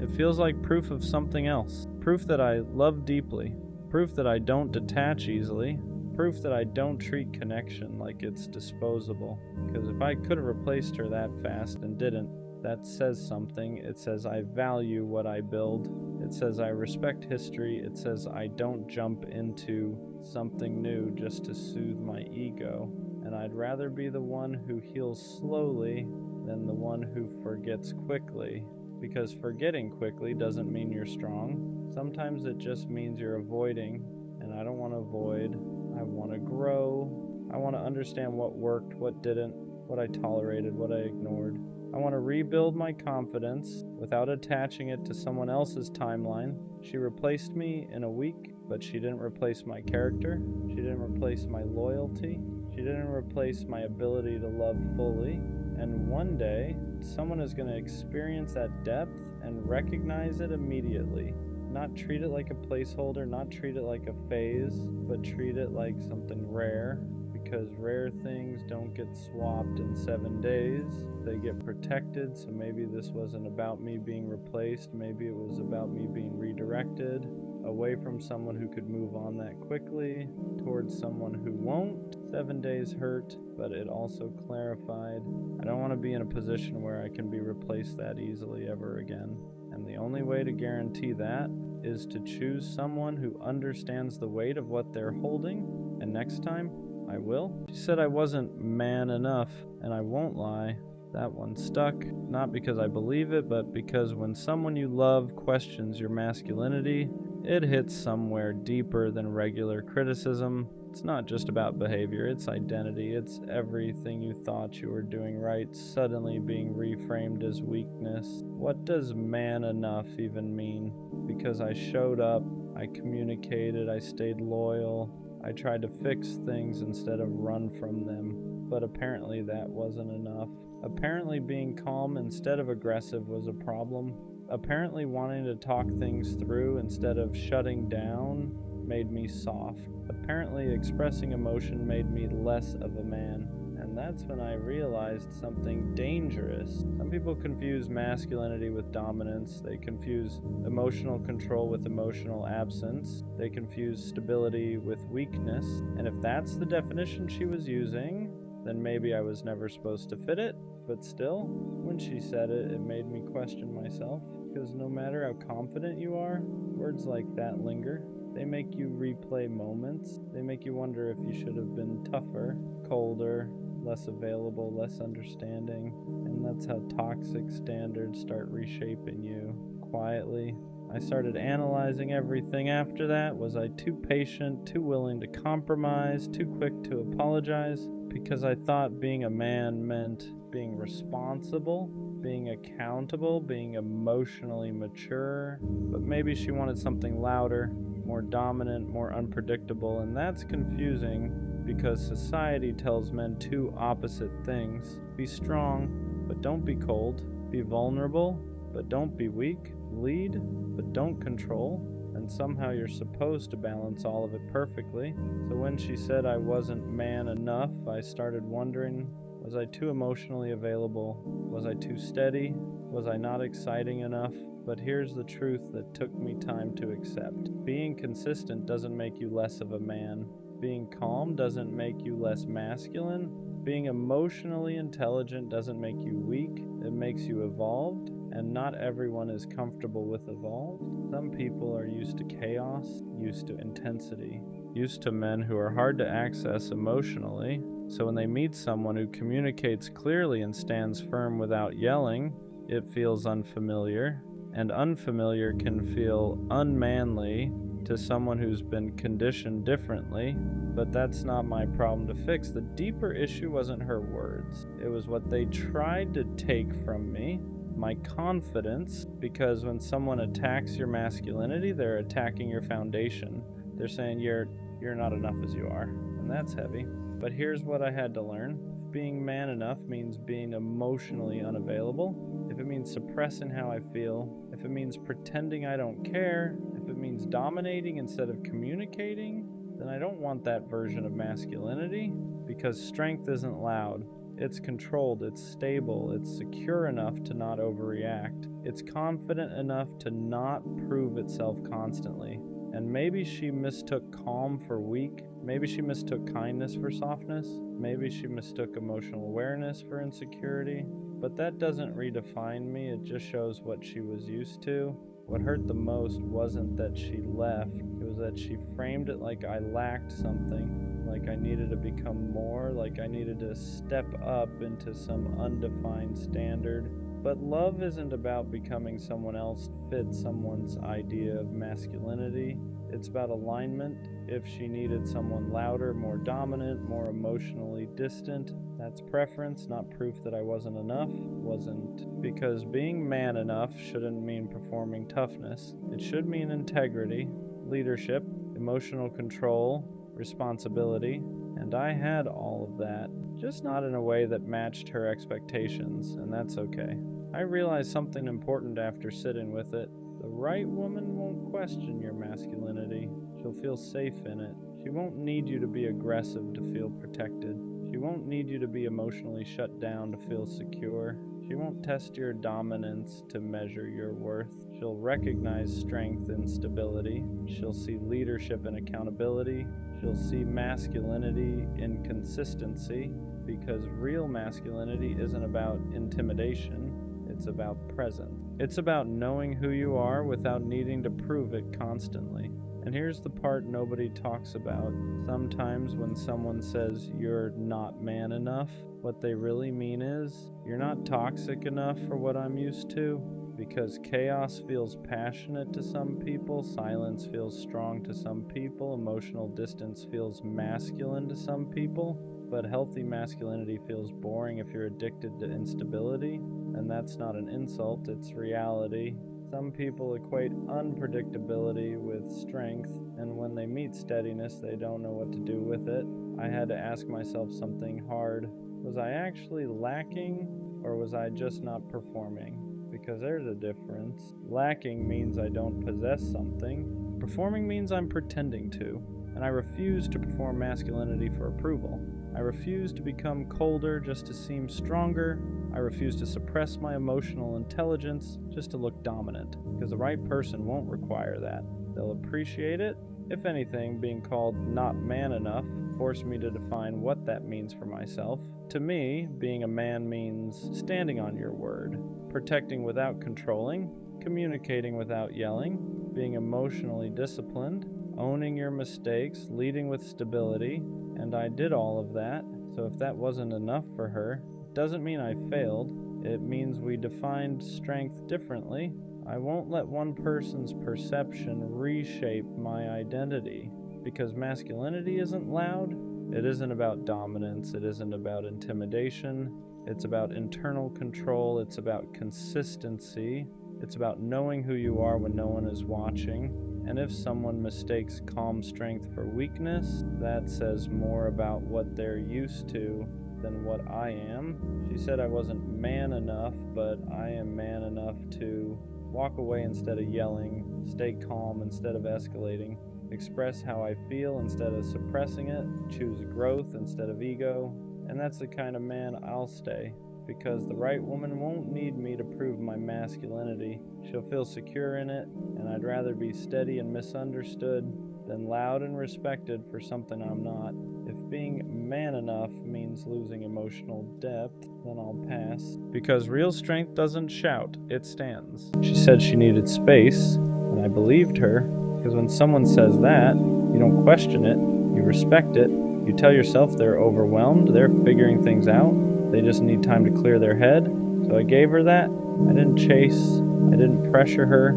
it feels like proof of something else, proof that I love deeply, proof that I don't detach easily, proof that I don't treat connection like it's disposable. Because if I could have replaced her that fast and didn't, that says something. It says I value what I build. It says I respect history. It says I don't jump into something new just to soothe my ego. And I'd rather be the one who heals slowly than the one who forgets quickly. Because forgetting quickly doesn't mean you're strong. Sometimes it just means you're avoiding. And I don't want to avoid. I want to grow. I want to understand what worked, what didn't, what I tolerated, what I ignored. I want to rebuild my confidence without attaching it to someone else's timeline. She replaced me in a week, but she didn't replace my character. She didn't replace my loyalty. She didn't replace my ability to love fully. And one day, someone is going to experience that depth and recognize it immediately. Not treat it like a placeholder, not treat it like a phase, but treat it like something rare. Because rare things don't get swapped in 7 days. They get protected, so maybe this wasn't about me being replaced. Maybe it was about me being redirected away from someone who could move on that quickly towards someone who won't. 7 days hurt, but it also clarified. I don't want to be in a position where I can be replaced that easily ever again. And the only way to guarantee that is to choose someone who understands the weight of what they're holding. And next time, I will. She said I wasn't man enough, and I won't lie. That one stuck, not because I believe it, but because when someone you love questions your masculinity, it hits somewhere deeper than regular criticism. It's not just about behavior, it's identity. It's everything you thought you were doing right suddenly being reframed as weakness. What does man enough even mean? Because I showed up, I communicated, I stayed loyal, I tried to fix things instead of run from them. But apparently that wasn't enough. Apparently being calm instead of aggressive was a problem. Apparently wanting to talk things through instead of shutting down made me soft. Apparently expressing emotion made me less of a man. And that's when I realized something dangerous. Some people confuse masculinity with dominance. They confuse emotional control with emotional absence. They confuse stability with weakness. And if that's the definition she was using, then maybe I was never supposed to fit it. But still, when she said it, it made me question myself. Because no matter how confident you are, words like that linger. They make you replay moments. They make you wonder if you should have been tougher, colder, less available, less understanding. And that's how toxic standards start reshaping you quietly. I started analyzing everything after that. Was I too patient, too willing to compromise, too quick to apologize? Because I thought being a man meant being responsible, being accountable, being emotionally mature. But maybe she wanted something louder, more dominant, more unpredictable, and that's confusing because society tells men two opposite things. Be strong, but don't be cold. Be vulnerable, but don't be weak. Lead, but don't control. And somehow you're supposed to balance all of it perfectly. So when she said I wasn't man enough, I started wondering, was I too emotionally available? Was I too steady? Was I not exciting enough? But here's the truth that took me time to accept. Being consistent doesn't make you less of a man. Being calm doesn't make you less masculine. Being emotionally intelligent doesn't make you weak. It makes you evolved. And not everyone is comfortable with evolved. Some people are used to chaos, used to intensity, used to men who are hard to access emotionally. So when they meet someone who communicates clearly and stands firm without yelling, it feels unfamiliar. And unfamiliar can feel unmanly to someone who's been conditioned differently. But that's not my problem to fix. The deeper issue wasn't her words. It was what they tried to take from me. My confidence, because when someone attacks your masculinity, they're attacking your foundation. They're saying you're not enough as you are, and that's heavy. But here's what I had to learn. Being man enough means being emotionally unavailable. If it means suppressing how I feel, if it means pretending I don't care, if it means dominating instead of communicating, then I don't want that version of masculinity, because strength isn't loud. It's controlled, it's stable, it's secure enough to not overreact. It's confident enough to not prove itself constantly. And maybe she mistook calm for weak. Maybe she mistook kindness for softness. Maybe she mistook emotional awareness for insecurity. But that doesn't redefine me, it just shows what she was used to. What hurt the most wasn't that she left, it was that she framed it like I lacked something, like I needed to become more, like I needed to step up into some undefined standard. But love isn't about becoming someone else to fit someone's idea of masculinity. It's about alignment. If she needed someone louder, more dominant, more emotionally distant, that's preference, not proof that I wasn't enough. Wasn't. Because being man enough shouldn't mean performing toughness. It should mean integrity, leadership, emotional control, responsibility. And I had all of that, just not in a way that matched her expectations, and that's okay. I realized something important after sitting with it. The right woman won't question your masculinity. She'll feel safe in it. She won't need you to be aggressive to feel protected. She won't need you to be emotionally shut down to feel secure. She won't test your dominance to measure your worth. She'll recognize strength and stability. She'll see leadership and accountability. She'll see masculinity in consistency, because real masculinity isn't about intimidation. It's about presence. It's about knowing who you are without needing to prove it constantly. And here's the part nobody talks about. Sometimes when someone says you're not man enough, what they really mean is, you're not toxic enough for what I'm used to. Because chaos feels passionate to some people, silence feels strong to some people, emotional distance feels masculine to some people, but healthy masculinity feels boring if you're addicted to instability, and that's not an insult, it's reality. Some people equate unpredictability with strength, and when they meet steadiness, they don't know what to do with it. I had to ask myself something hard. Was I actually lacking, or was I just not performing? Because there's a difference. Lacking means I don't possess something. Performing means I'm pretending to, and I refuse to perform masculinity for approval. I refuse to become colder just to seem stronger. I refuse to suppress my emotional intelligence just to look dominant, because the right person won't require that. They'll appreciate it. If anything, being called not man enough forced me to define what that means for myself. To me, being a man means standing on your word, protecting without controlling, communicating without yelling, being emotionally disciplined, owning your mistakes, leading with stability, and I did all of that. So if that wasn't enough for her, it doesn't mean I failed. It means we defined strength differently. I won't let one person's perception reshape my identity, because masculinity isn't loud. It isn't about dominance. It isn't about intimidation. It's about internal control. It's about consistency. It's about knowing who you are when no one is watching. And if someone mistakes calm strength for weakness, that says more about what they're used to than what I am. She said I wasn't man enough, but I am man enough to walk away instead of yelling, stay calm instead of escalating, express how I feel instead of suppressing it, choose growth instead of ego, and that's the kind of man I'll stay, because the right woman won't need me to prove my masculinity. She'll feel secure in it, and I'd rather be steady and misunderstood than loud and respected for something I'm not. If being man enough means losing emotional depth, then I'll pass. Because real strength doesn't shout, it stands. She said she needed space, and I believed her, because when someone says that, you don't question it, you respect it, you tell yourself they're overwhelmed, they're figuring things out, they just need time to clear their head. So I gave her that. I didn't chase, I didn't pressure her,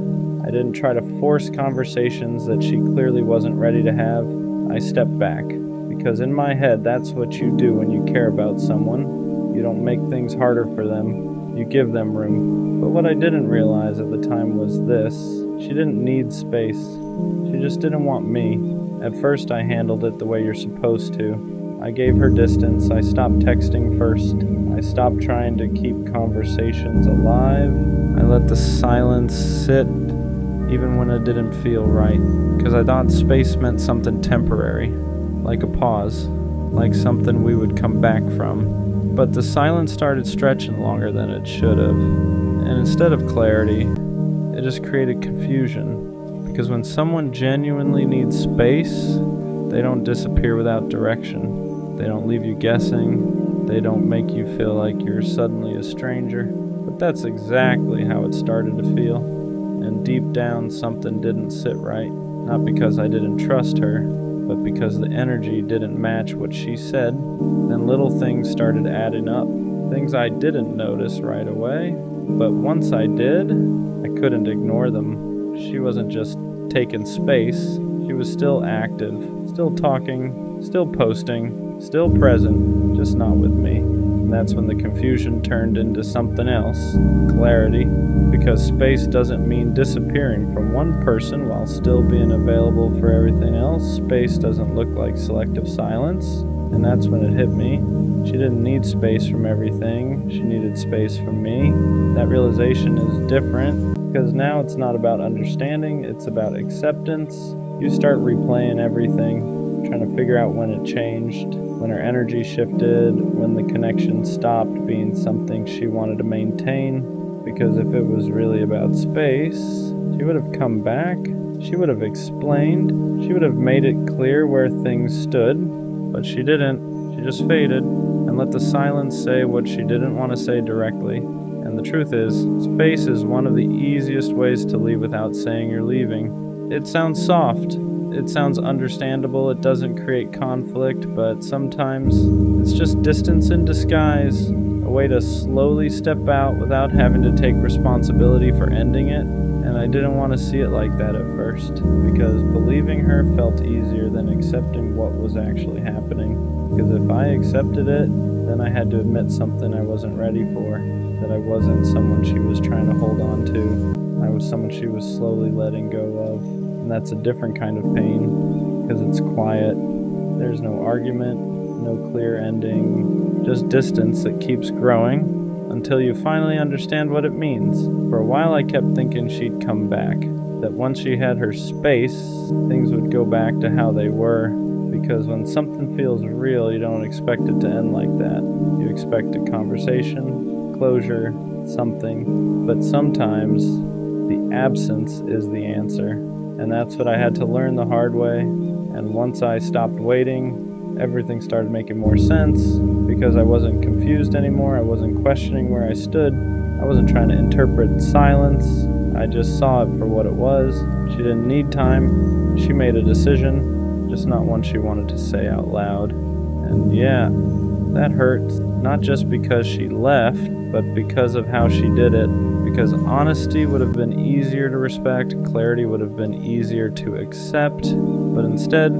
I didn't try to force conversations that she clearly wasn't ready to have. I stepped back, because in my head, that's what you do when you care about someone. You don't make things harder for them, you give them room. But what I didn't realize at the time was this: she didn't need space, she just didn't want me. At first I handled it the way you're supposed to. I gave her distance, I stopped texting first, I stopped trying to keep conversations alive, I let the silence sit even when it didn't feel right, because I thought space meant something temporary, like a pause, like something we would come back from. But the silence started stretching longer than it should have, and instead of clarity, it just created confusion, because when someone genuinely needs space, they don't disappear without direction. They don't leave you guessing. They don't make you feel like you're suddenly a stranger. But that's exactly how it started to feel. And deep down, something didn't sit right. Not because I didn't trust her, but because the energy didn't match what she said. Then little things started adding up. Things I didn't notice right away. But once I did, I couldn't ignore them. She wasn't just taking space. She was still active, still talking, still posting, still present, just not with me. And that's when the confusion turned into something else, clarity, because space doesn't mean disappearing from one person while still being available for everything else. Space doesn't look like selective silence, and that's when it hit me. She didn't need space from everything, she needed space from me. That realization is different, because now it's not about understanding, it's about acceptance. You start replaying everything, trying to figure out when it changed, when her energy shifted, when the connection stopped being something she wanted to maintain. Because if it was really about space, she would have come back, she would have explained, she would have made it clear where things stood, but she didn't. She just faded and let the silence say what she didn't want to say directly. And the truth is, space is one of the easiest ways to leave without saying you're leaving. It sounds soft, it sounds understandable, it doesn't create conflict, but sometimes it's just distance in disguise, a way to slowly step out without having to take responsibility for ending it. And I didn't want to see it like that at first, because believing her felt easier than accepting what was actually happening. Because if I accepted it, then I had to admit something I wasn't ready for, that I wasn't someone she was trying to hold on to. I was someone she was slowly letting go of. And that's a different kind of pain, because it's quiet. There's no argument, no clear ending, just distance that keeps growing until you finally understand what it means. For a while I kept thinking she'd come back, that once she had her space, things would go back to how they were, because when something feels real, you don't expect it to end like that. You expect a conversation, closure, something, but sometimes the absence is the answer, and that's what I had to learn the hard way. And once I stopped waiting, everything started making more sense, because I wasn't confused anymore, I wasn't questioning where I stood, I wasn't trying to interpret silence, I just saw it for what it was. She didn't need time, she made a decision, just not one she wanted to say out loud. And yeah, that hurts, not just because she left, but because of how she did it. Because honesty would have been easier to respect, clarity would have been easier to accept, but instead,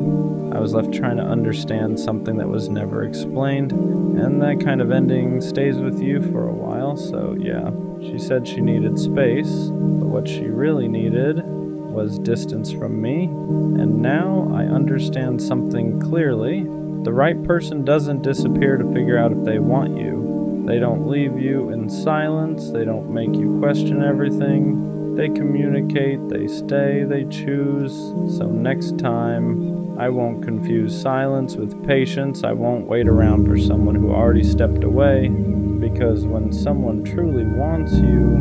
I was left trying to understand something that was never explained, and that kind of ending stays with you for a while. So yeah, she said she needed space, but what she really needed was distance from me, and now I understand something clearly. The right person doesn't disappear to figure out if they want you. They don't leave you in silence, they don't make you question everything. They communicate, they stay, they choose. So next time, I won't confuse silence with patience. I won't wait around for someone who already stepped away, because when someone truly wants you,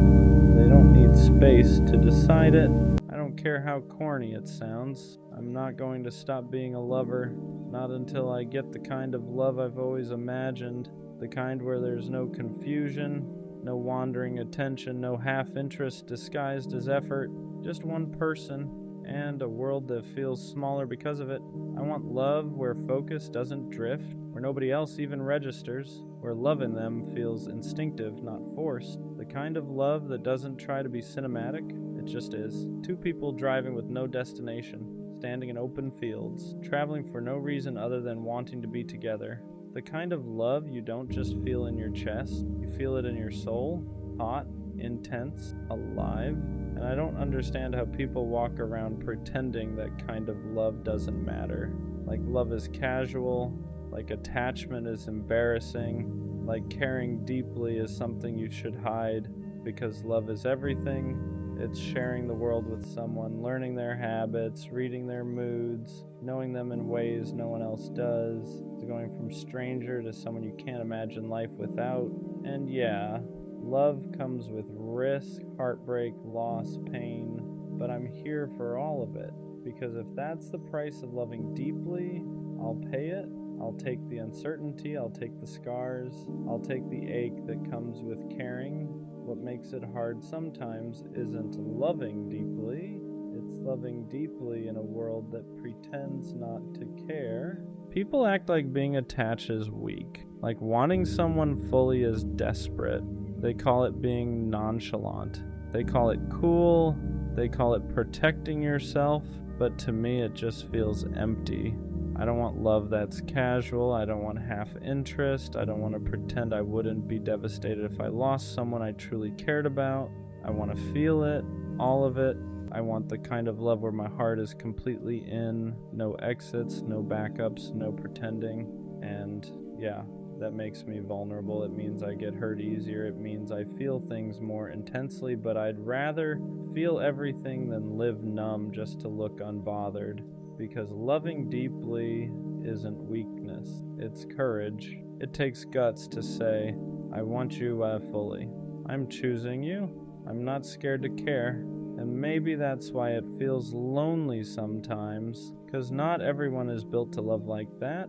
they don't need space to decide it. I don't care how corny it sounds. I'm not going to stop being a lover, not until I get the kind of love I've always imagined. The kind where there's no confusion, no wandering attention, no half-interest disguised as effort, just one person, and a world that feels smaller because of it. I want love where focus doesn't drift, where nobody else even registers, where loving them feels instinctive, not forced. The kind of love that doesn't try to be cinematic, it just is. Two people driving with no destination, standing in open fields, traveling for no reason other than wanting to be together. The kind of love you don't just feel in your chest, you feel it in your soul, hot, intense, alive. And I don't understand how people walk around pretending that kind of love doesn't matter. Like love is casual, like attachment is embarrassing, like caring deeply is something you should hide, because love is everything. It's sharing the world with someone, learning their habits, reading their moods, knowing them in ways no one else does. It's going from stranger to someone you can't imagine life without. And yeah, love comes with risk, heartbreak, loss, pain, but I'm here for all of it. Because if that's the price of loving deeply, I'll pay it. I'll take the uncertainty, I'll take the scars, I'll take the ache that comes with caring. What makes it hard sometimes isn't loving deeply, it's loving deeply in a world that pretends not to care. People act like being attached is weak, like wanting someone fully is desperate. They call it being nonchalant. They call it cool. They call it protecting yourself, but to me it just feels empty. I don't want love that's casual. I don't want half interest. I don't want to pretend I wouldn't be devastated if I lost someone I truly cared about. I want to feel it, all of it. I want the kind of love where my heart is completely in, no exits, no backups, no pretending. And yeah, that makes me vulnerable. It means I get hurt easier. It means I feel things more intensely, but I'd rather feel everything than live numb just to look unbothered. Because loving deeply isn't weakness, it's courage. It takes guts to say, I want you fully. I'm choosing you. I'm not scared to care. And maybe that's why it feels lonely sometimes, because not everyone is built to love like that.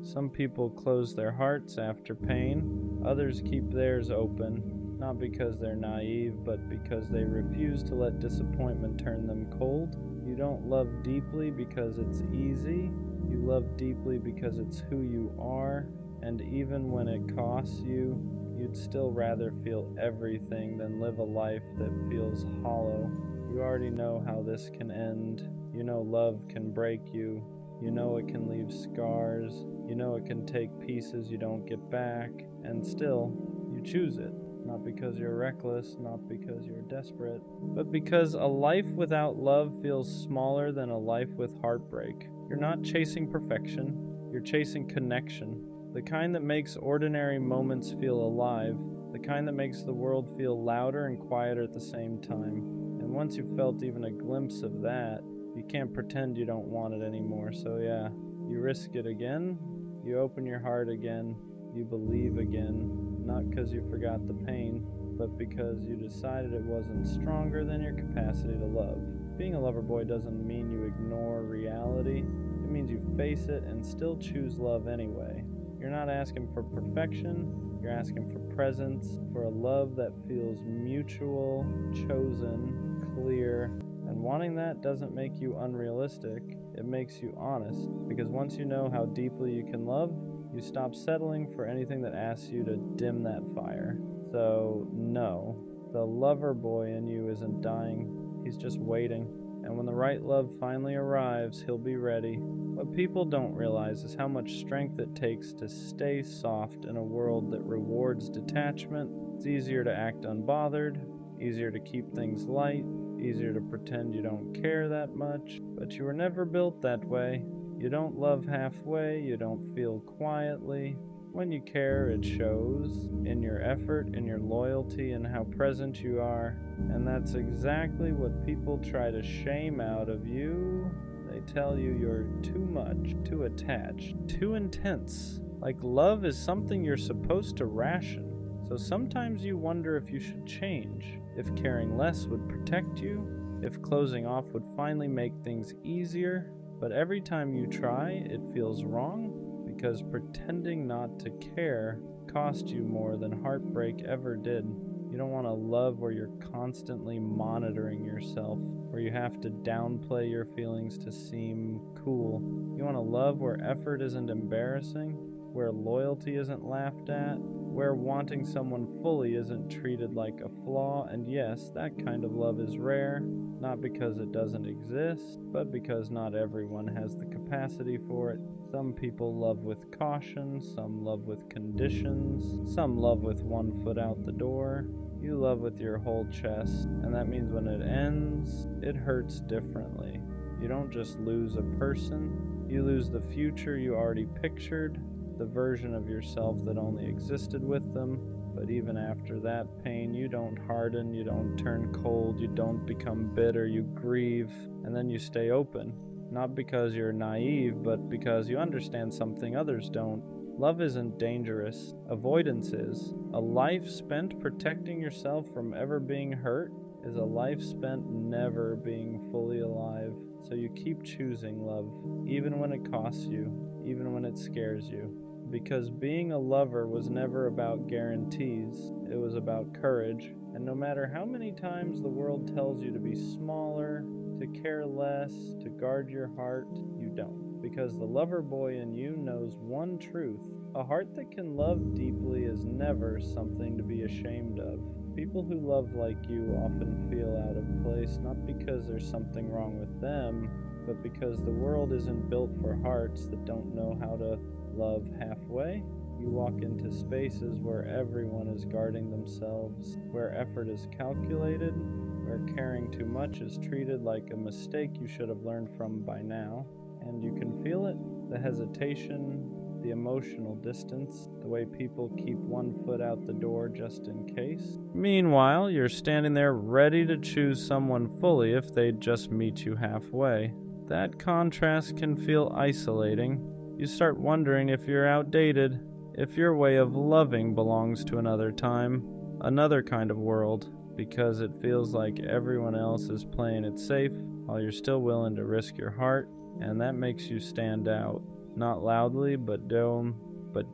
Some people close their hearts after pain. Others keep theirs open, not because they're naive, but because they refuse to let disappointment turn them cold. You don't love deeply because it's easy. You love deeply because it's who you are, and even when it costs you, you'd still rather feel everything than live a life that feels hollow. You already know how this can end. You know love can break you. You know it can leave scars. You know it can take pieces you don't get back, and still, you choose it. Not because you're reckless, not because you're desperate, but because a life without love feels smaller than a life with heartbreak. You're not chasing perfection, you're chasing connection. The kind that makes ordinary moments feel alive, the kind that makes the world feel louder and quieter at the same time. And once you've felt even a glimpse of that, you can't pretend you don't want it anymore. So yeah, you risk it again, you open your heart again, you believe again. Not because you forgot the pain, but because you decided it wasn't stronger than your capacity to love. Being a lover boy doesn't mean you ignore reality. It means you face it and still choose love anyway. You're not asking for perfection, you're asking for presence, for a love that feels mutual, chosen, clear. And wanting that doesn't make you unrealistic, it makes you honest. Because once you know how deeply you can love, you stop settling for anything that asks you to dim that fire. So, no, the lover boy in you isn't dying, he's just waiting. And when the right love finally arrives, he'll be ready. What people don't realize is how much strength it takes to stay soft in a world that rewards detachment. It's easier to act unbothered, easier to keep things light, easier to pretend you don't care that much, but you were never built that way. You don't love halfway, you don't feel quietly. When you care, it shows in your effort, in your loyalty, and how present you are. And that's exactly what people try to shame out of you. They tell you you're too much, too attached, too intense. Like love is something you're supposed to ration. So sometimes you wonder if you should change, if caring less would protect you, if closing off would finally make things easier. But every time you try, it feels wrong, because pretending not to care cost you more than heartbreak ever did. You don't want to love where you're constantly monitoring yourself, where you have to downplay your feelings to seem cool. You want to love where effort isn't embarrassing, where loyalty isn't laughed at, where wanting someone fully isn't treated like a flaw. And yes, that kind of love is rare, not because it doesn't exist, but because not everyone has the capacity for it. Some people love with caution, some love with conditions, some love with one foot out the door. You love with your whole chest, and that means when it ends, it hurts differently. You don't just lose a person, you lose the future you already pictured, the version of yourself that only existed with them. But even after that pain, you don't harden, you don't turn cold, you don't become bitter, you grieve, and then you stay open. Not because you're naive, but because you understand something others don't. Love isn't dangerous, avoidance is. A life spent protecting yourself from ever being hurt is a life spent never being fully alive. So you keep choosing love, even when it costs you, even when it scares you. Because being a lover was never about guarantees, it was about courage. And no matter how many times the world tells you to be smaller, to care less, to guard your heart, you don't. Because the lover boy in you knows one truth: a heart that can love deeply is never something to be ashamed of. People who love like you often feel out of place, not because there's something wrong with them, but because the world isn't built for hearts that don't know how to love halfway. You walk into spaces where everyone is guarding themselves, where effort is calculated, where caring too much is treated like a mistake you should have learned from by now. And you can feel it, the hesitation, the emotional distance, the way people keep one foot out the door just in case. Meanwhile, you're standing there ready to choose someone fully if they'd just meet you halfway. That contrast can feel isolating. You start wondering if you're outdated, if your way of loving belongs to another time, another kind of world, because it feels like everyone else is playing it safe while you're still willing to risk your heart, and that makes you stand out. Not loudly, but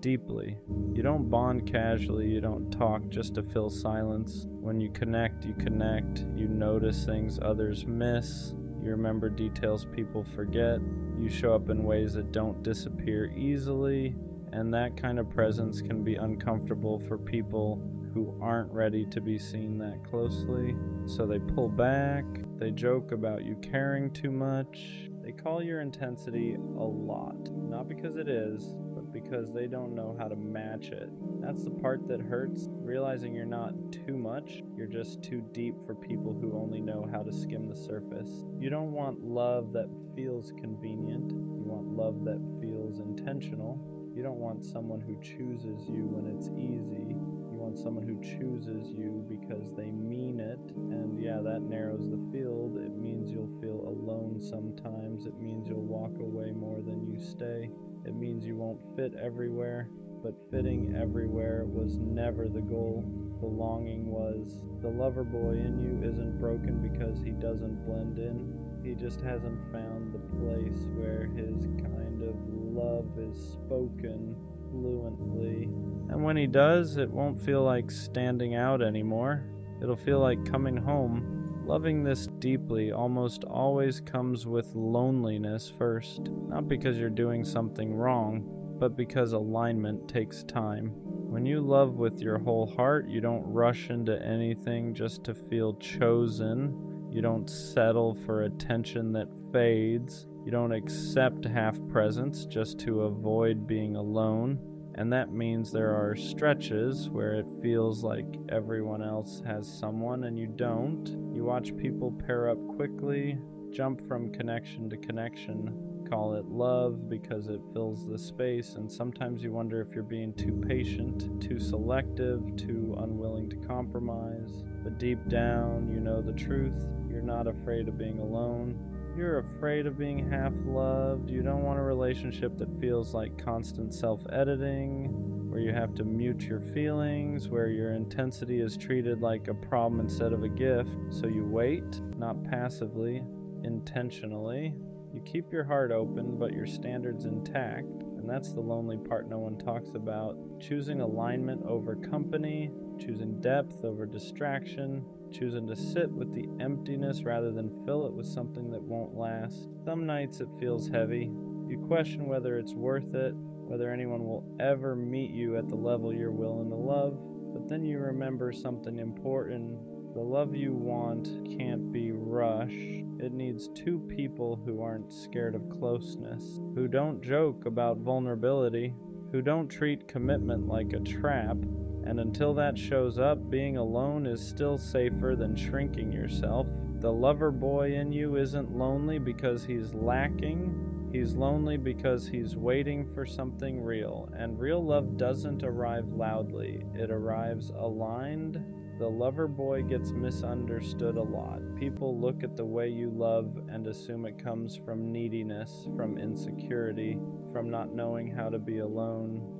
deeply. You don't bond casually, you don't talk just to fill silence. When you connect, you notice things others miss. You remember details people forget. You show up in ways that don't disappear easily. And that kind of presence can be uncomfortable for people who aren't ready to be seen that closely. So they pull back, they joke about you caring too much. They call your intensity a lot, not because it is, but because they don't know how to match it. That's the part that hurts, realizing you're not too much, you're just too deep for people who only know how to skim the surface. You don't want love that feels convenient, you want love that feels intentional. You don't want someone who chooses you when it's easy. You want someone who chooses you because they mean it. And yeah, that narrows the field. It means you'll feel alone sometimes. It means you'll walk away more than you stay. It means you won't fit everywhere. But fitting everywhere was never the goal. The longing was. The lover boy in you isn't broken because he doesn't blend in. He just hasn't found the place where his kind of love is spoken fluently. And when he does, it won't feel like standing out anymore. It'll feel like coming home. Loving this deeply almost always comes with loneliness first. Not because you're doing something wrong, but because alignment takes time. When you love with your whole heart, you don't rush into anything just to feel chosen. You don't settle for attention that fades. You don't accept half presence just to avoid being alone. And that means there are stretches where it feels like everyone else has someone and you don't. You watch people pair up quickly, jump from connection to connection, call it love because it fills the space, and sometimes you wonder if you're being too patient, too selective, too unwilling to compromise. But deep down, you know the truth. You're not afraid of being alone. You're afraid of being half-loved. You don't want a relationship that feels like constant self-editing, where you have to mute your feelings, where your intensity is treated like a problem instead of a gift. So you wait, not passively, intentionally. You keep your heart open, but your standards intact. And that's the lonely part no one talks about. Choosing alignment over company, choosing depth over distraction, choosing to sit with the emptiness rather than fill it with something that won't last. Some nights it feels heavy. You question whether it's worth it, whether anyone will ever meet you at the level you're willing to love. But then you remember something important. The love you want can't be rushed. It needs two people who aren't scared of closeness, who don't joke about vulnerability, who don't treat commitment like a trap. And until that shows up, being alone is still safer than shrinking yourself. The lover boy in you isn't lonely because he's lacking. He's lonely because he's waiting for something real. And real love doesn't arrive loudly. It arrives aligned. The lover boy gets misunderstood a lot. People look at the way you love and assume it comes from neediness, from insecurity, from not knowing how to be alone.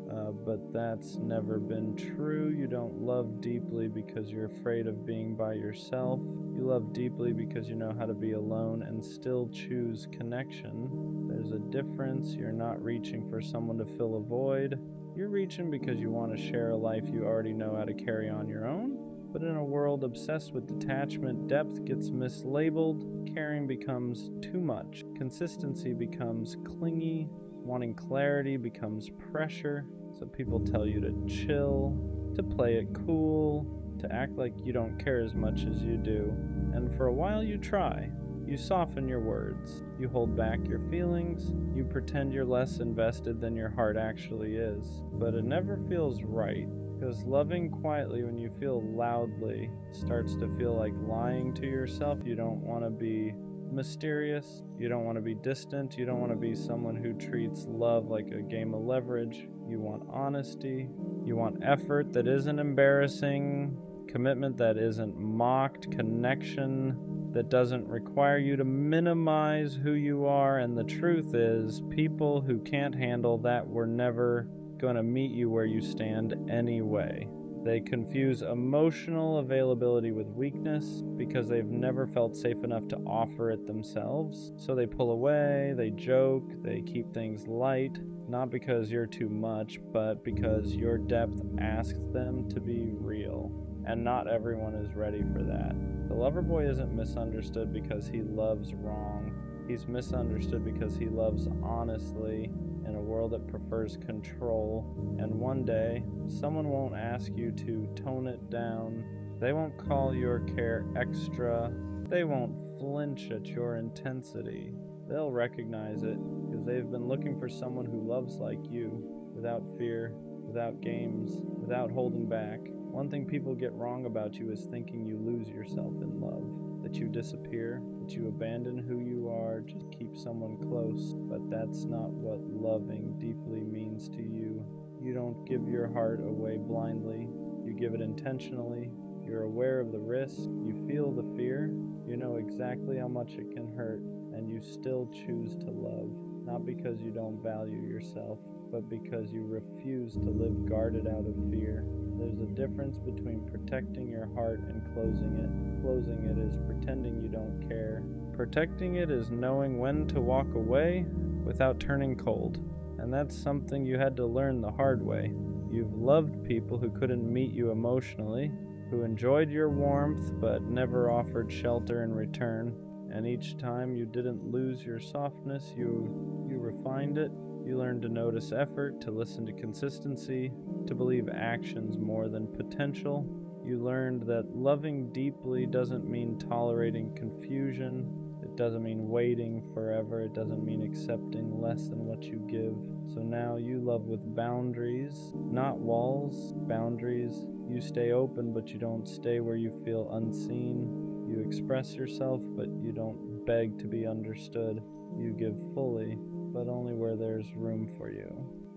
But that's never been true. You don't love deeply because you're afraid of being by yourself. You love deeply because you know how to be alone and still choose connection. There's a difference. You're not reaching for someone to fill a void. You're reaching because you want to share a life you already know how to carry on your own. But in a world obsessed with detachment, depth gets mislabeled, caring becomes too much, consistency becomes clingy, wanting clarity becomes pressure, so people tell you to chill, to play it cool, to act like you don't care as much as you do. And for a while you try. You soften your words, you hold back your feelings, you pretend you're less invested than your heart actually is. But it never feels right. Because loving quietly when you feel loudly starts to feel like lying to yourself. You don't want to be mysterious. You don't want to be distant. You don't want to be someone who treats love like a game of leverage. You want honesty. You want effort that isn't embarrassing. Commitment that isn't mocked. Connection that doesn't require you to minimize who you are. And the truth is, people who can't handle that were never going to meet you where you stand anyway. They confuse emotional availability with weakness because they've never felt safe enough to offer it themselves. So they pull away, they joke, they keep things light, not because you're too much, but because your depth asks them to be real. and not everyone is ready for that. The lover boy isn't misunderstood because he loves wrong. He's misunderstood because he loves honestly in a world that prefers control. And one day, someone won't ask you to tone it down. They won't call your care extra. They won't flinch at your intensity. They'll recognize it because they've been looking for someone who loves like you, without fear, without games, without holding back. One thing people get wrong about you is thinking you lose yourself in love, that you disappear, that you abandon who you are, just keep someone close. But that's not what loving deeply means to you. You don't give your heart away blindly. You give it intentionally. You're aware of the risk. You feel the fear. You know exactly how much it can hurt, and you still choose to love, not because you don't value yourself, but because you refuse to live guarded out of fear. There's a difference between protecting your heart and closing it. Closing it is pretending you don't care. Protecting it is knowing when to walk away without turning cold. And that's something you had to learn the hard way. You've loved people who couldn't meet you emotionally, who enjoyed your warmth but never offered shelter in return. And each time you didn't lose your softness, you refined it. You learned to notice effort, to listen to consistency, to believe actions more than potential. You learned that loving deeply doesn't mean tolerating confusion. It doesn't mean waiting forever. It doesn't mean accepting less than what you give. So now you love with boundaries, not walls, boundaries. You stay open, but you don't stay where you feel unseen. You express yourself, but you don't beg to be understood. You give fully, but only where there's room for you.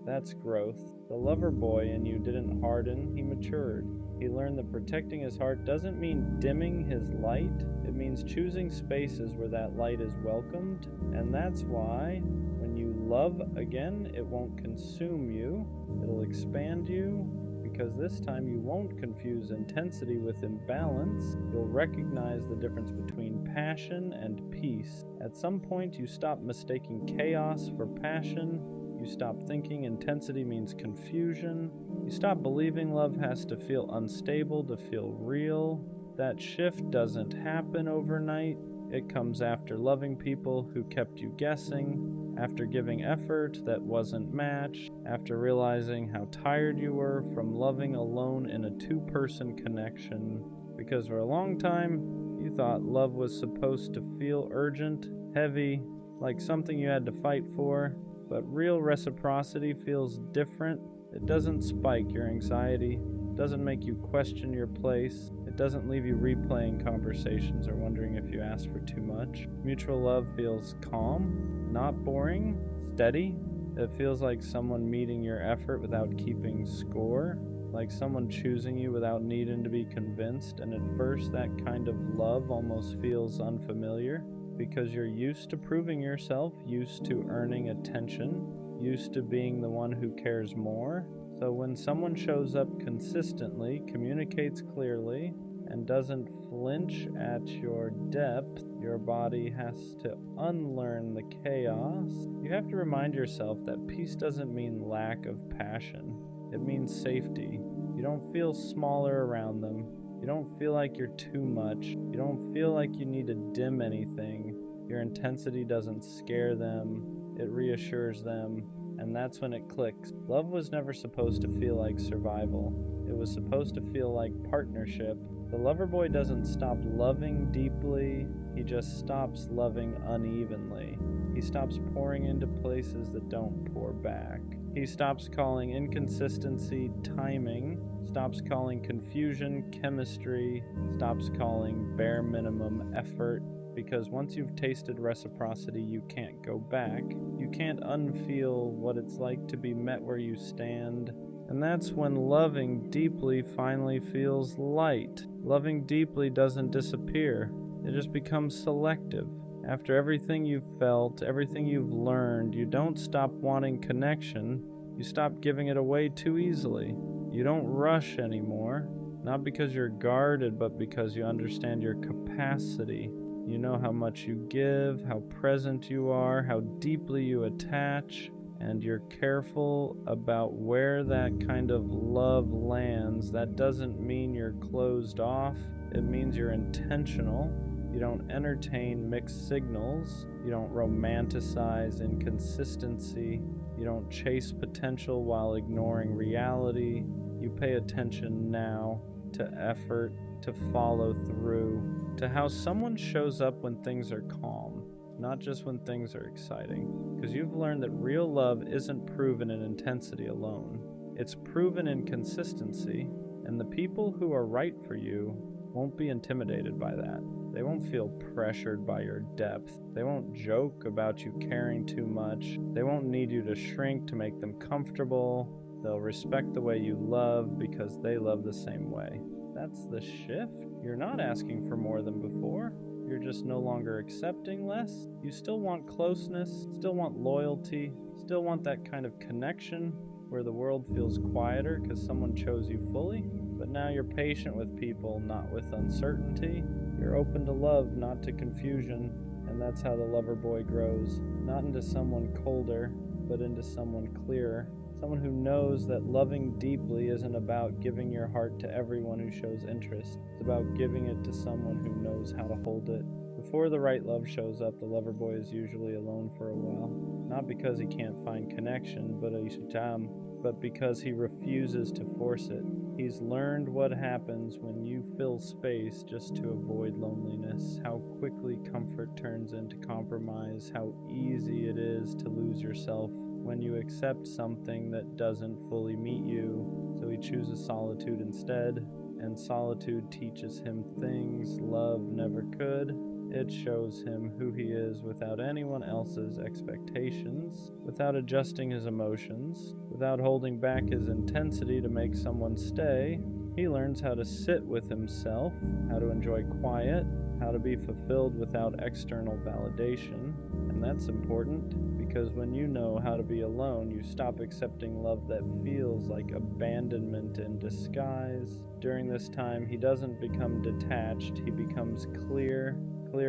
That's growth. The lover boy in you didn't harden, he matured. He learned that protecting his heart doesn't mean dimming his light. It means choosing spaces where that light is welcomed. And that's why when you love again, it won't consume you. It'll expand you. Because this time you won't confuse intensity with imbalance. You'll recognize the difference between passion and peace. At some point, you stop mistaking chaos for passion. You stop thinking intensity means confusion. You stop believing love has to feel unstable to feel real. That shift doesn't happen overnight. It comes after loving people who kept you guessing, after giving effort that wasn't matched, after realizing how tired you were from loving alone in a two-person connection. Because for a long time, you thought love was supposed to feel urgent, heavy, like something you had to fight for. But real reciprocity feels different. It doesn't spike your anxiety. It doesn't make you question your place. It doesn't leave you replaying conversations or wondering if you asked for too much. Mutual love feels calm, not boring, steady. It feels like someone meeting your effort without keeping score, like someone choosing you without needing to be convinced. And at first, that kind of love almost feels unfamiliar because you're used to proving yourself, used to earning attention, used to being the one who cares more. So when someone shows up consistently, communicates clearly, and doesn't flinch at your depth, your body has to unlearn the chaos. You have to remind yourself that peace doesn't mean lack of passion. It means safety. You don't feel smaller around them. You don't feel like you're too much. You don't feel like you need to dim anything. Your intensity doesn't scare them. It reassures them. And that's when it clicks. Love was never supposed to feel like survival. It was supposed to feel like partnership. The lover boy doesn't stop loving deeply. He just stops loving unevenly. He stops pouring into places that don't pour back. He stops calling inconsistency timing, stops calling confusion chemistry, stops calling bare minimum effort. Because once you've tasted reciprocity, you can't go back. You can't unfeel what it's like to be met where you stand. And that's when loving deeply finally feels light. Loving deeply doesn't disappear. It just becomes selective. After everything you've felt, everything you've learned, you don't stop wanting connection. You stop giving it away too easily. You don't rush anymore. Not because you're guarded, but because you understand your capacity. You know how much you give, how present you are, how deeply you attach, and you're careful about where that kind of love lands. That doesn't mean you're closed off. It means you're intentional. You don't entertain mixed signals. You don't romanticize inconsistency. You don't chase potential while ignoring reality. You pay attention now to effort, to follow through, to how someone shows up when things are calm, not just when things are exciting. Because you've learned that real love isn't proven in intensity alone. It's proven in consistency, and the people who are right for you won't be intimidated by that. They won't feel pressured by your depth. They won't joke about you caring too much. They won't need you to shrink to make them comfortable. They'll respect the way you love because they love the same way. That's the shift. You're not asking for more than before. You're just no longer accepting less. You still want closeness, still want loyalty, still want that kind of connection where the world feels quieter because someone chose you fully. But now you're patient with people, not with uncertainty. You're open to love, not to confusion. And that's how the lover boy grows. Not into someone colder, but into someone clearer. Someone who knows that loving deeply isn't about giving your heart to everyone who shows interest. It's about giving it to someone who knows how to hold it. Before the right love shows up, the lover boy is usually alone for a while. Not because he can't find connection, but because he refuses to force it. He's learned what happens when you fill space just to avoid loneliness, how quickly comfort turns into compromise, how easy it is to lose yourself when you accept something that doesn't fully meet you. So he chooses solitude instead, and solitude teaches him things love never could. It shows him who he is without anyone else's expectations, without adjusting his emotions, without holding back his intensity to make someone stay. He learns how to sit with himself, how to enjoy quiet, how to be fulfilled without external validation. And that's important because when you know how to be alone, you stop accepting love that feels like abandonment in disguise. During this time, he doesn't become detached, he becomes clear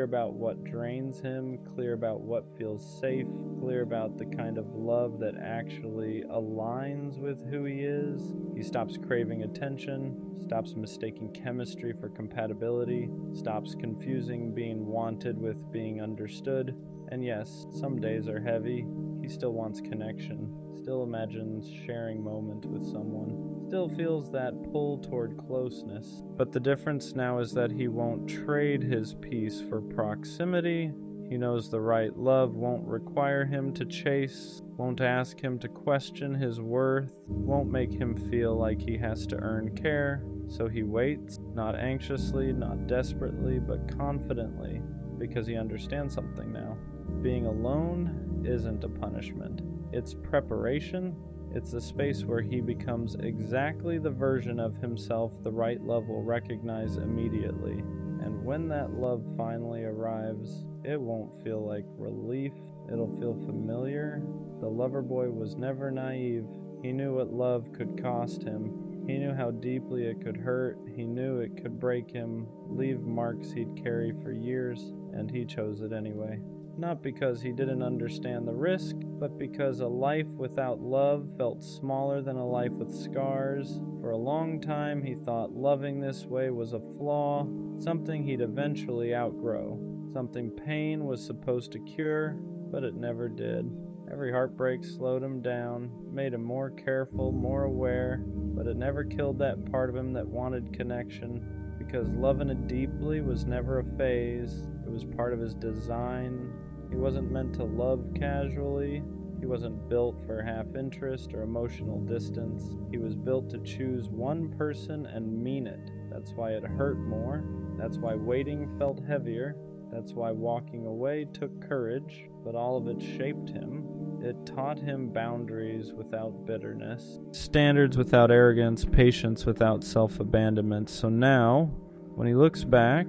about what drains him, clear about what feels safe, clear about the kind of love that actually aligns with who he is. He stops craving attention, stops mistaking chemistry for compatibility, stops confusing being wanted with being understood. And yes, some days are heavy. He still wants connection, still imagines sharing moments with someone, still feels that pull toward closeness. But the difference now is that he won't trade his peace for proximity. He knows the right love won't require him to chase, won't ask him to question his worth, won't make him feel like he has to earn care. So he waits, not anxiously, not desperately, but confidently, because he understands something now. Being alone isn't a punishment. It's preparation. It's a space where he becomes exactly the version of himself the right love will recognize immediately. And when that love finally arrives, it won't feel like relief. It'll feel familiar. The lover boy was never naive. He knew what love could cost him. He knew how deeply it could hurt. He knew it could break him, leave marks he'd carry for years, and he chose it anyway. Not because he didn't understand the risk, but because a life without love felt smaller than a life with scars. For a long time, he thought loving this way was a flaw, something he'd eventually outgrow, something pain was supposed to cure, but it never did. Every heartbreak slowed him down, made him more careful, more aware, but it never killed that part of him that wanted connection, because loving it deeply was never a phase. It was part of his design. He wasn't meant to love casually. He wasn't built for half interest or emotional distance. He was built to choose one person and mean it. That's why it hurt more. That's why waiting felt heavier. That's why walking away took courage. But all of it shaped him. It taught him boundaries without bitterness, standards without arrogance, patience without self-abandonment. So now, when he looks back,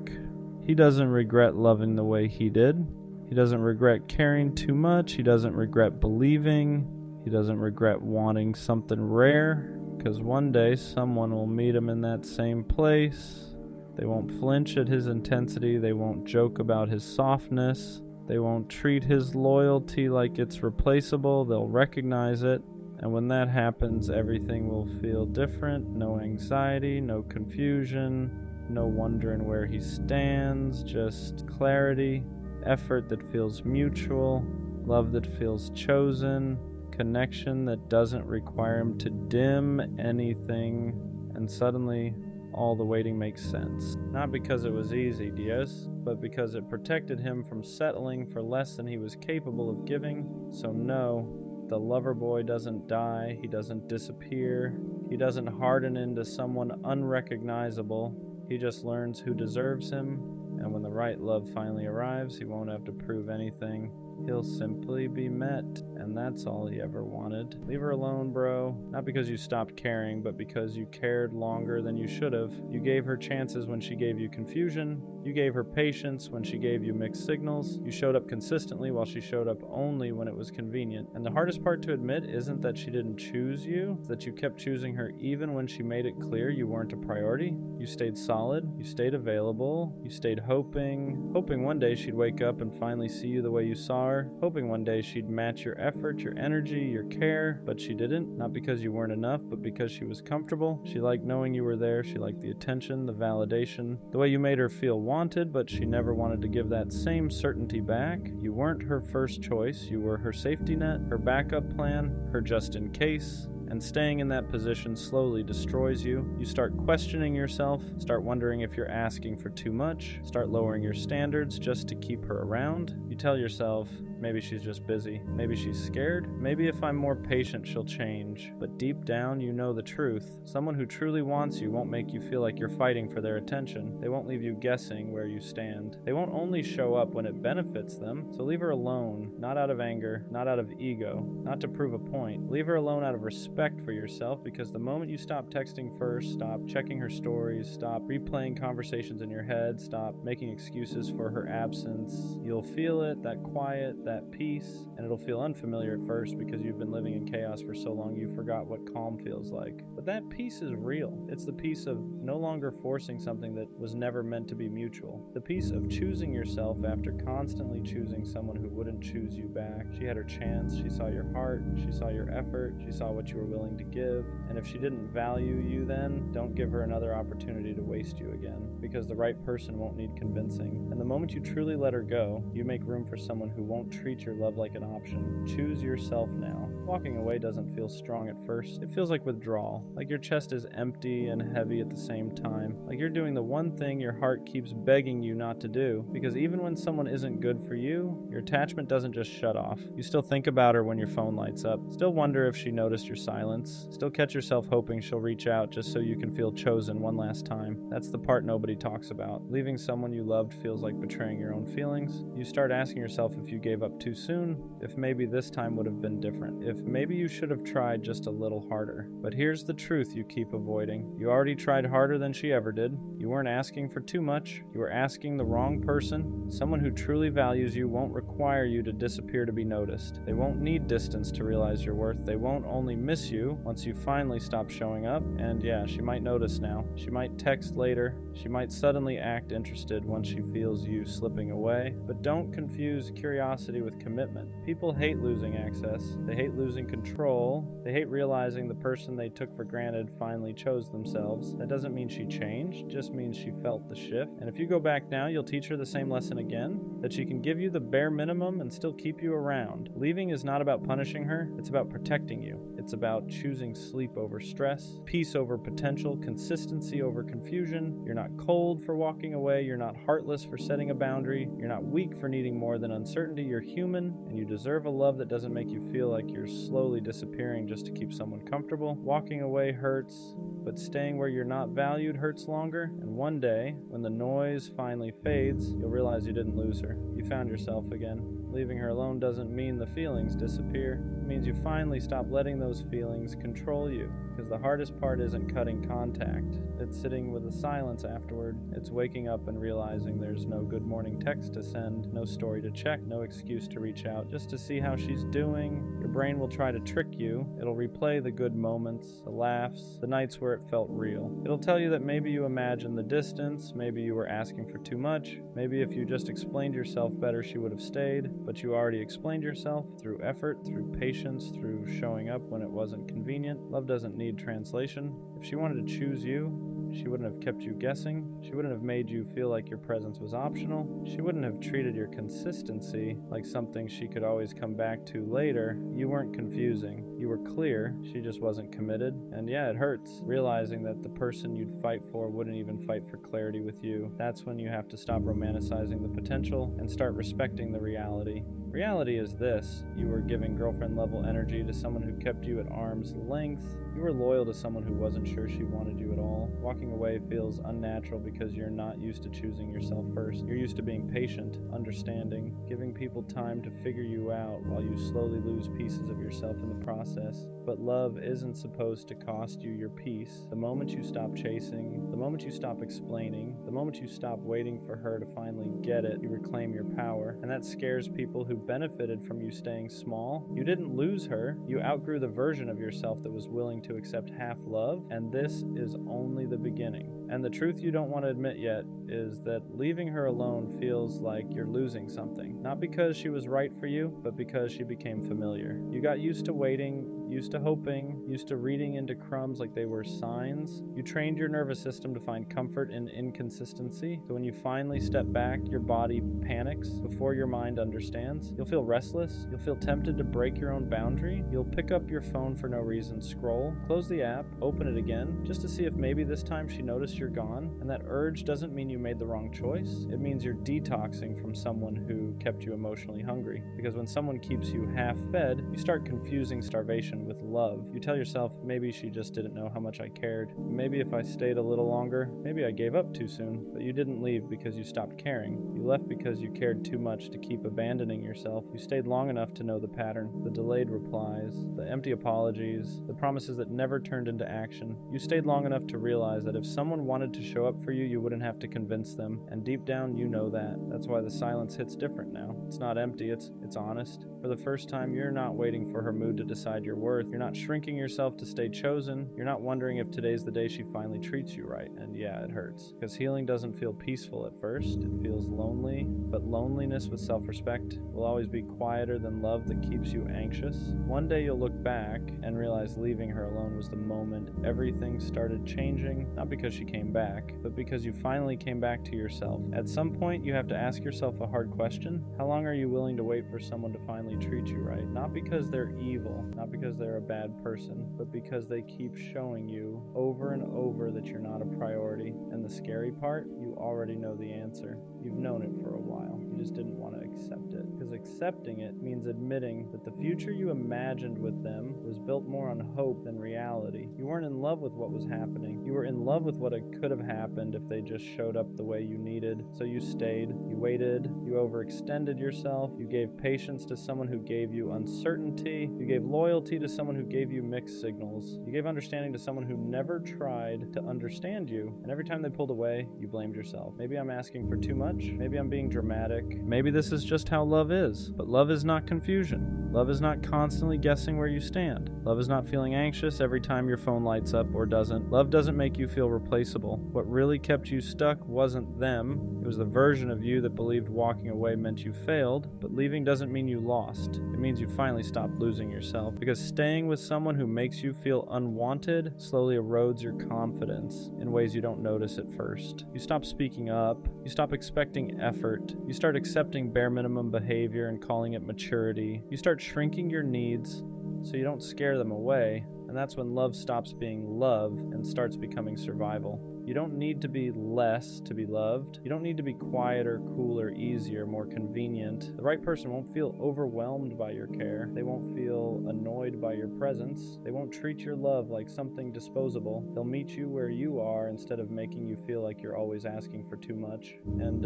he doesn't regret loving the way he did. He doesn't regret caring too much. He doesn't regret believing. He doesn't regret wanting something rare, because one day someone will meet him in that same place. They won't flinch at his intensity. They won't joke about his softness. They won't treat his loyalty like it's replaceable. They'll recognize it. And when that happens, everything will feel different. No anxiety, no confusion, no wondering where he stands, just clarity, effort that feels mutual, love that feels chosen, connection that doesn't require him to dim anything. And suddenly, all the waiting makes sense. Not because it was easy, Dios, but because it protected him from settling for less than he was capable of giving. So no, the lover boy doesn't die, he doesn't disappear, he doesn't harden into someone unrecognizable. He just learns who deserves him, and when the right love finally arrives, he won't have to prove anything. He'll simply be met, and that's all he ever wanted. Leave her alone, bro. Not because you stopped caring, but because you cared longer than you should have. You gave her chances when she gave you confusion. You gave her patience when she gave you mixed signals. You showed up consistently while she showed up only when it was convenient. And the hardest part to admit isn't that she didn't choose you, it's that you kept choosing her even when she made it clear you weren't a priority. You stayed solid, you stayed available, you stayed hoping one day she'd wake up and finally see you the way you saw her, hoping one day she'd match your effort, your energy, your care, but she didn't, not because you weren't enough, but because she was comfortable. She liked knowing you were there, she liked the attention, the validation, the way you made her feel wanted, but she never wanted to give that same certainty back. You weren't her first choice, you were her safety net, her backup plan, her just in case. And staying in that position slowly destroys you. You start questioning yourself, start wondering if you're asking for too much, start lowering your standards just to keep her around. You tell yourself, maybe she's just busy, maybe she's scared, maybe if I'm more patient she'll change. But deep down you know the truth. Someone who truly wants you won't make you feel like you're fighting for their attention. They won't leave you guessing where you stand. They won't only show up when it benefits them. So leave her alone, not out of anger, not out of ego, not to prove a point. Leave her alone out of respect for yourself, because the moment you stop texting first, stop checking her stories, stop replaying conversations in your head, stop making excuses for her absence, you'll feel it, that quiet, that peace, and it'll feel unfamiliar at first because you've been living in chaos for so long you forgot what calm feels like. But that peace is real. It's the peace of no longer forcing something that was never meant to be mutual. The peace of choosing yourself after constantly choosing someone who wouldn't choose you back. She had her chance, she saw your heart, she saw your effort, she saw what you were willing to give, and if she didn't value you then, don't give her another opportunity to waste you again, because the right person won't need convincing. And the moment you truly let her go, you make room for someone who won't treat your love like an option. Choose yourself now. Walking away doesn't feel strong at first. It feels like withdrawal, like your chest is empty and heavy at the same time, like you're doing the one thing your heart keeps begging you not to do, because even when someone isn't good for you, your attachment doesn't just shut off. You still think about her when your phone lights up, still wonder if she noticed your silence, still catch yourself hoping she'll reach out just so you can feel chosen one last time. That's the part nobody talks about. Leaving someone you loved feels like betraying your own feelings. You start asking yourself if you gave up too soon, if maybe this time would have been different, if maybe you should have tried just a little harder. But here's the truth you keep avoiding. You already tried harder than she ever did. You weren't asking for too much. You were asking the wrong person. Someone who truly values you won't require you to disappear to be noticed. They won't need distance to realize your worth. They won't only miss you once you finally stop showing up. And yeah, she might notice now. She might text later. She might suddenly act interested once she feels you slipping away. But don't confuse curiosity with commitment. People hate losing access. They hate losing control. They hate realizing the person they took for granted finally chose themselves. That doesn't mean she changed, just means she felt the shift. And if you go back now, you'll teach her the same lesson again, that she can give you the bare minimum and still keep you around. Leaving is not about punishing her, it's about protecting you. It's about choosing sleep over stress, peace over potential, consistency over confusion. You're not cold for walking away, you're not heartless for setting a boundary, you're not weak for needing more than uncertainty, you're human, and you deserve a love that doesn't make you feel like you're slowly disappearing just to keep someone comfortable. Walking away hurts, but staying where you're not valued hurts longer, and one day, when the noise finally fades, you'll realize you didn't lose her. You found yourself again. Leaving her alone doesn't mean the feelings disappear. It means you finally stop letting those feelings control you. Because the hardest part isn't cutting contact. It's sitting with the silence afterward. It's waking up and realizing there's no good morning text to send, no story to check, no excuse to reach out, just to see how she's doing. Your brain will try to trick you. It'll replay the good moments, the laughs, the nights where it felt real. It'll tell you that maybe you imagined the distance, maybe you were asking for too much, maybe if you just explained yourself better she would have stayed, but you already explained yourself through effort, through patience, through showing up when it wasn't convenient. Love doesn't need translation. If she wanted to choose you, she wouldn't have kept you guessing. She wouldn't have made you feel like your presence was optional. She wouldn't have treated your consistency like something she could always come back to later. You weren't confusing. You were clear. She just wasn't committed. And yeah, it hurts realizing that the person you'd fight for wouldn't even fight for clarity with you. That's when you have to stop romanticizing the potential and start respecting the reality. Reality is this: you were giving girlfriend level energy to someone who kept you at arm's length. You were loyal to someone who wasn't sure she wanted you at all. Walking away feels unnatural because you're not used to choosing yourself first. You're used to being patient, understanding, giving people time to figure you out while you slowly lose pieces of yourself in the process. But love isn't supposed to cost you your peace. The moment you stop chasing, the moment you stop explaining, the moment you stop waiting for her to finally get it, you reclaim your power. And that scares people who benefited from you staying small. You didn't lose her. You outgrew the version of yourself that was willing to accept half love, and this is only the beginning. And the truth you don't want to admit yet is that leaving her alone feels like you're losing something. Not because she was right for you, but because she became familiar. You got used to waiting, used to hoping, used to reading into crumbs like they were signs. You trained your nervous system to find comfort in inconsistency. So when you finally step back, your body panics before your mind understands. You'll feel restless. You'll feel tempted to break your own boundary. You'll pick up your phone for no reason, scroll, close the app, open it again, just to see if maybe this time she noticed you're gone. And that urge doesn't mean you made the wrong choice. It means you're detoxing from someone who kept you emotionally hungry. Because when someone keeps you half-fed, you start confusing starvation with love. You tell yourself, maybe she just didn't know how much I cared. Maybe if I stayed a little longer, maybe I gave up too soon. But you didn't leave because you stopped caring. You left because you cared too much to keep abandoning yourself. You stayed long enough to know the pattern, the delayed replies, the empty apologies, the promises that never turned into action. You stayed long enough to realize that if someone wanted to show up for you, you wouldn't have to convince them. And deep down, you know that. That's why the silence hits different now. It's not empty, it's honest. For the first time, you're not waiting for her mood to decide your worth. You're not shrinking yourself to stay chosen. You're not wondering if today's the day she finally treats you right. And yeah, it hurts. Because healing doesn't feel peaceful at first. It feels lonely. But loneliness with self-respect will always be quieter than love that keeps you anxious. One day you'll look back and realize leaving her alone was the moment everything started changing. Not because she came back, but because you finally came back to yourself. At some point, you have to ask yourself a hard question. How long are you willing to wait for someone to finally treat you right? Not because they're evil, not because they're a bad person, but because they keep showing you over and over that you're not a priority. And the scary part, you already know the answer. You've known it for a while. You just didn't want to accept it. Because accepting it means admitting that the future you imagined with them was built more on hope than reality. You weren't in love with what was happening. You were in love with what could have happened if they just showed up the way you needed. So you stayed, you waited, you overextended yourself, you gave patience to someone who gave you uncertainty, you gave loyalty to someone who gave you mixed signals, you gave understanding to someone who never tried to understand you, and every time they pulled away, you blamed yourself. Maybe I'm asking for too much, maybe I'm being dramatic, maybe this is just how love is, but love is not confusion. Love is not constantly guessing where you stand. Love is not feeling anxious every time your phone lights up or doesn't. Love doesn't make you feel replaceable. What really kept you stuck wasn't them. It was the version of you that believed walking away meant you failed, but leaving doesn't mean you lost. It means you finally stopped losing yourself, because staying with someone who makes you feel unwanted slowly erodes your confidence in ways you don't notice at first. You stop speaking up. You stop expecting effort. You start accepting bare minimum behavior and calling it maturity. You start shrinking your needs so you don't scare them away, and that's when love stops being love and starts becoming survival. You You don't need to be less to be loved. You don't need to be quieter, cooler, easier, more convenient. The right person won't feel overwhelmed by your care. They won't feel annoyed by your presence. They won't treat your love like something disposable. They'll meet you where you are instead of making you feel like you're always asking for too much. And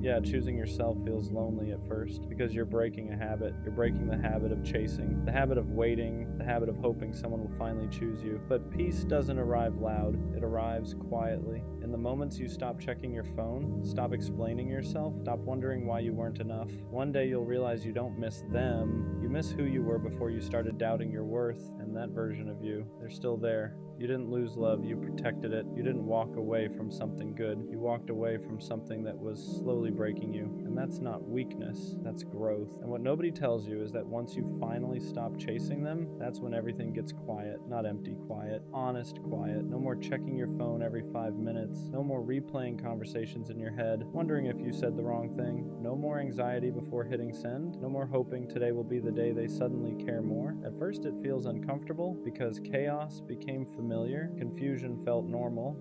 yeah, choosing yourself feels lonely at first because you're breaking a habit. You're breaking the habit of chasing, the habit of waiting, the habit of hoping someone will finally choose you. But peace doesn't arrive loud. It arrives quietly. In the moments you stop checking your phone, stop explaining yourself, stop wondering why you weren't enough, one day you'll realize you don't miss them. You miss who you were before you started doubting your worth, and that version of you, they're still there. You didn't lose love, you protected it. You didn't walk away from something good. You walked away from something that was slowly breaking you. And that's not weakness, that's growth. And what nobody tells you is that once you finally stop chasing them, that's when everything gets quiet. Not empty quiet, honest quiet. No more checking your phone every 5 minutes. No more replaying conversations in your head, wondering if you said the wrong thing. No more anxiety before hitting send. No more hoping today will be the day they suddenly care more. At first it feels uncomfortable because chaos became familiar, confusion felt normal,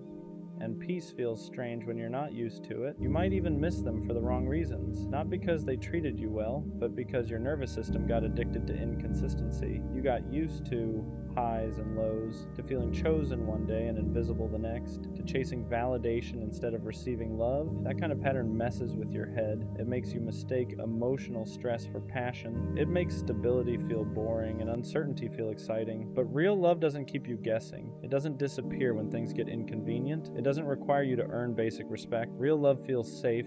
and peace feels strange when you're not used to it. You might even miss them for the wrong reasons. Not because they treated you well, but because your nervous system got addicted to inconsistency. You got used to highs and lows, to feeling chosen one day and invisible the next, to chasing validation instead of receiving love. That kind of pattern messes with your head. It makes you mistake emotional stress for passion. It makes stability feel boring and uncertainty feel exciting. But real love doesn't keep you guessing. It doesn't disappear when things get inconvenient. It doesn't require you to earn basic respect. Real love feels safe.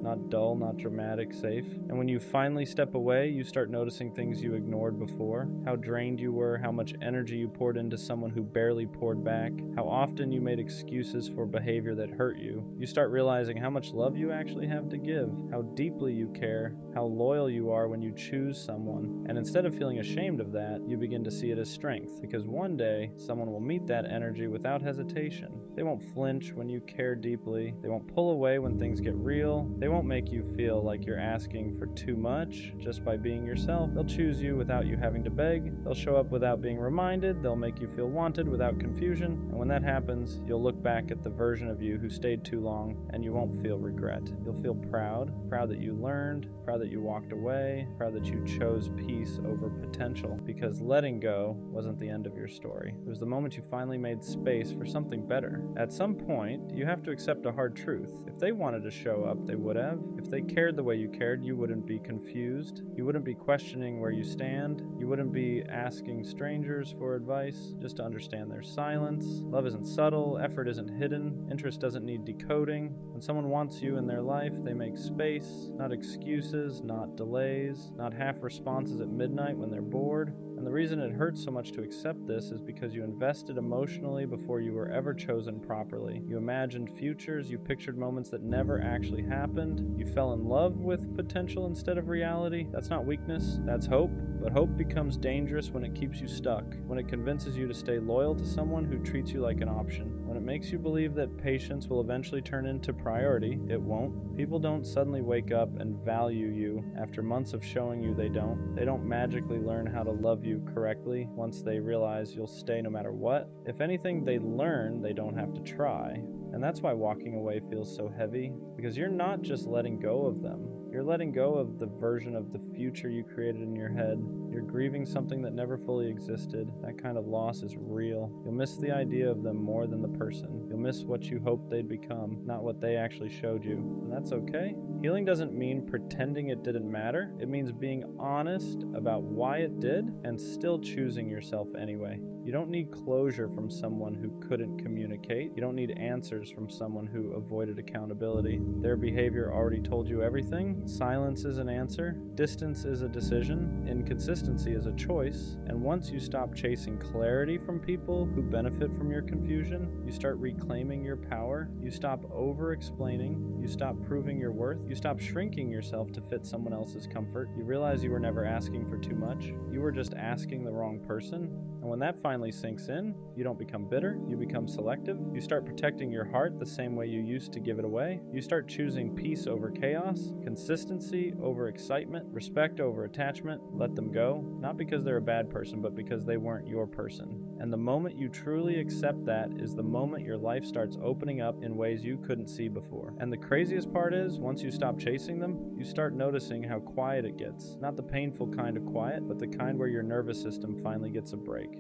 Not dull, not dramatic, safe. And when you finally step away, you start noticing things you ignored before. How drained you were, how much energy you poured into someone who barely poured back, how often you made excuses for behavior that hurt you. You start realizing how much love you actually have to give, how deeply you care, how loyal you are when you choose someone. And instead of feeling ashamed of that, you begin to see it as strength, because one day, someone will meet that energy without hesitation. They won't flinch when you care deeply. They won't pull away when things get real. They won't make you feel like you're asking for too much just by being yourself. They'll choose you without you having to beg. They'll show up without being reminded. They'll make you feel wanted without confusion. And when that happens, you'll look back at the version of you who stayed too long, and you won't feel regret. You'll feel proud that you learned, proud that you walked away, proud that you chose peace over potential, because letting go wasn't the end of your story. It was the moment you finally made space for something better. At some point, you have to accept a hard truth. If they wanted to show up, they would have. If they cared the way you cared, you wouldn't be confused. You wouldn't be questioning where you stand. You wouldn't be asking strangers for advice just to understand their silence. Love isn't subtle. Effort isn't hidden. Interest doesn't need decoding. When someone wants you in their life, they make space, not excuses, not delays, not half responses at midnight when they're bored. And the reason it hurts so much to accept this is because you invested emotionally before you were ever chosen properly. You imagined futures, you pictured moments that never actually happened. You fell in love with potential instead of reality. That's not weakness, that's hope. But hope becomes dangerous when it keeps you stuck, when it convinces you to stay loyal to someone who treats you like an option, when it makes you believe that patience will eventually turn into priority. It won't. People don't suddenly wake up and value you after months of showing you they don't. They don't magically learn how to love you correctly once they realize you'll stay no matter what. If anything, they learn they don't have to try. And that's why walking away feels so heavy, because you're not just letting go of them. You're letting go of the version of the future you created in your head. You're grieving something that never fully existed. That kind of loss is real. You'll miss the idea of them more than the person. You'll miss what you hoped they'd become, not what they actually showed you. And that's okay. Healing doesn't mean pretending it didn't matter. It means being honest about why it did and still choosing yourself anyway. You don't need closure from someone who couldn't communicate. You don't need answers from someone who avoided accountability. Their behavior already told you everything. Silence is an answer. Distance is a decision. Inconsistency is a choice. And once you stop chasing clarity from people who benefit from your confusion, you start reclaiming your power. You stop over-explaining. You stop proving your worth. You stop shrinking yourself to fit someone else's comfort. You realize you were never asking for too much. You were just asking the wrong person. And when that finally sinks in, you don't become bitter, you become selective. You start protecting your heart the same way you used to give it away. You start choosing peace over chaos, consistency over excitement, respect over attachment. Let them go, not because they're a bad person, but because they weren't your person. And the moment you truly accept that is the moment your life starts opening up in ways you couldn't see before. And the craziest part is, once you stop chasing them, you start noticing how quiet it gets. Not the painful kind of quiet, but the kind where your nervous system finally gets a break.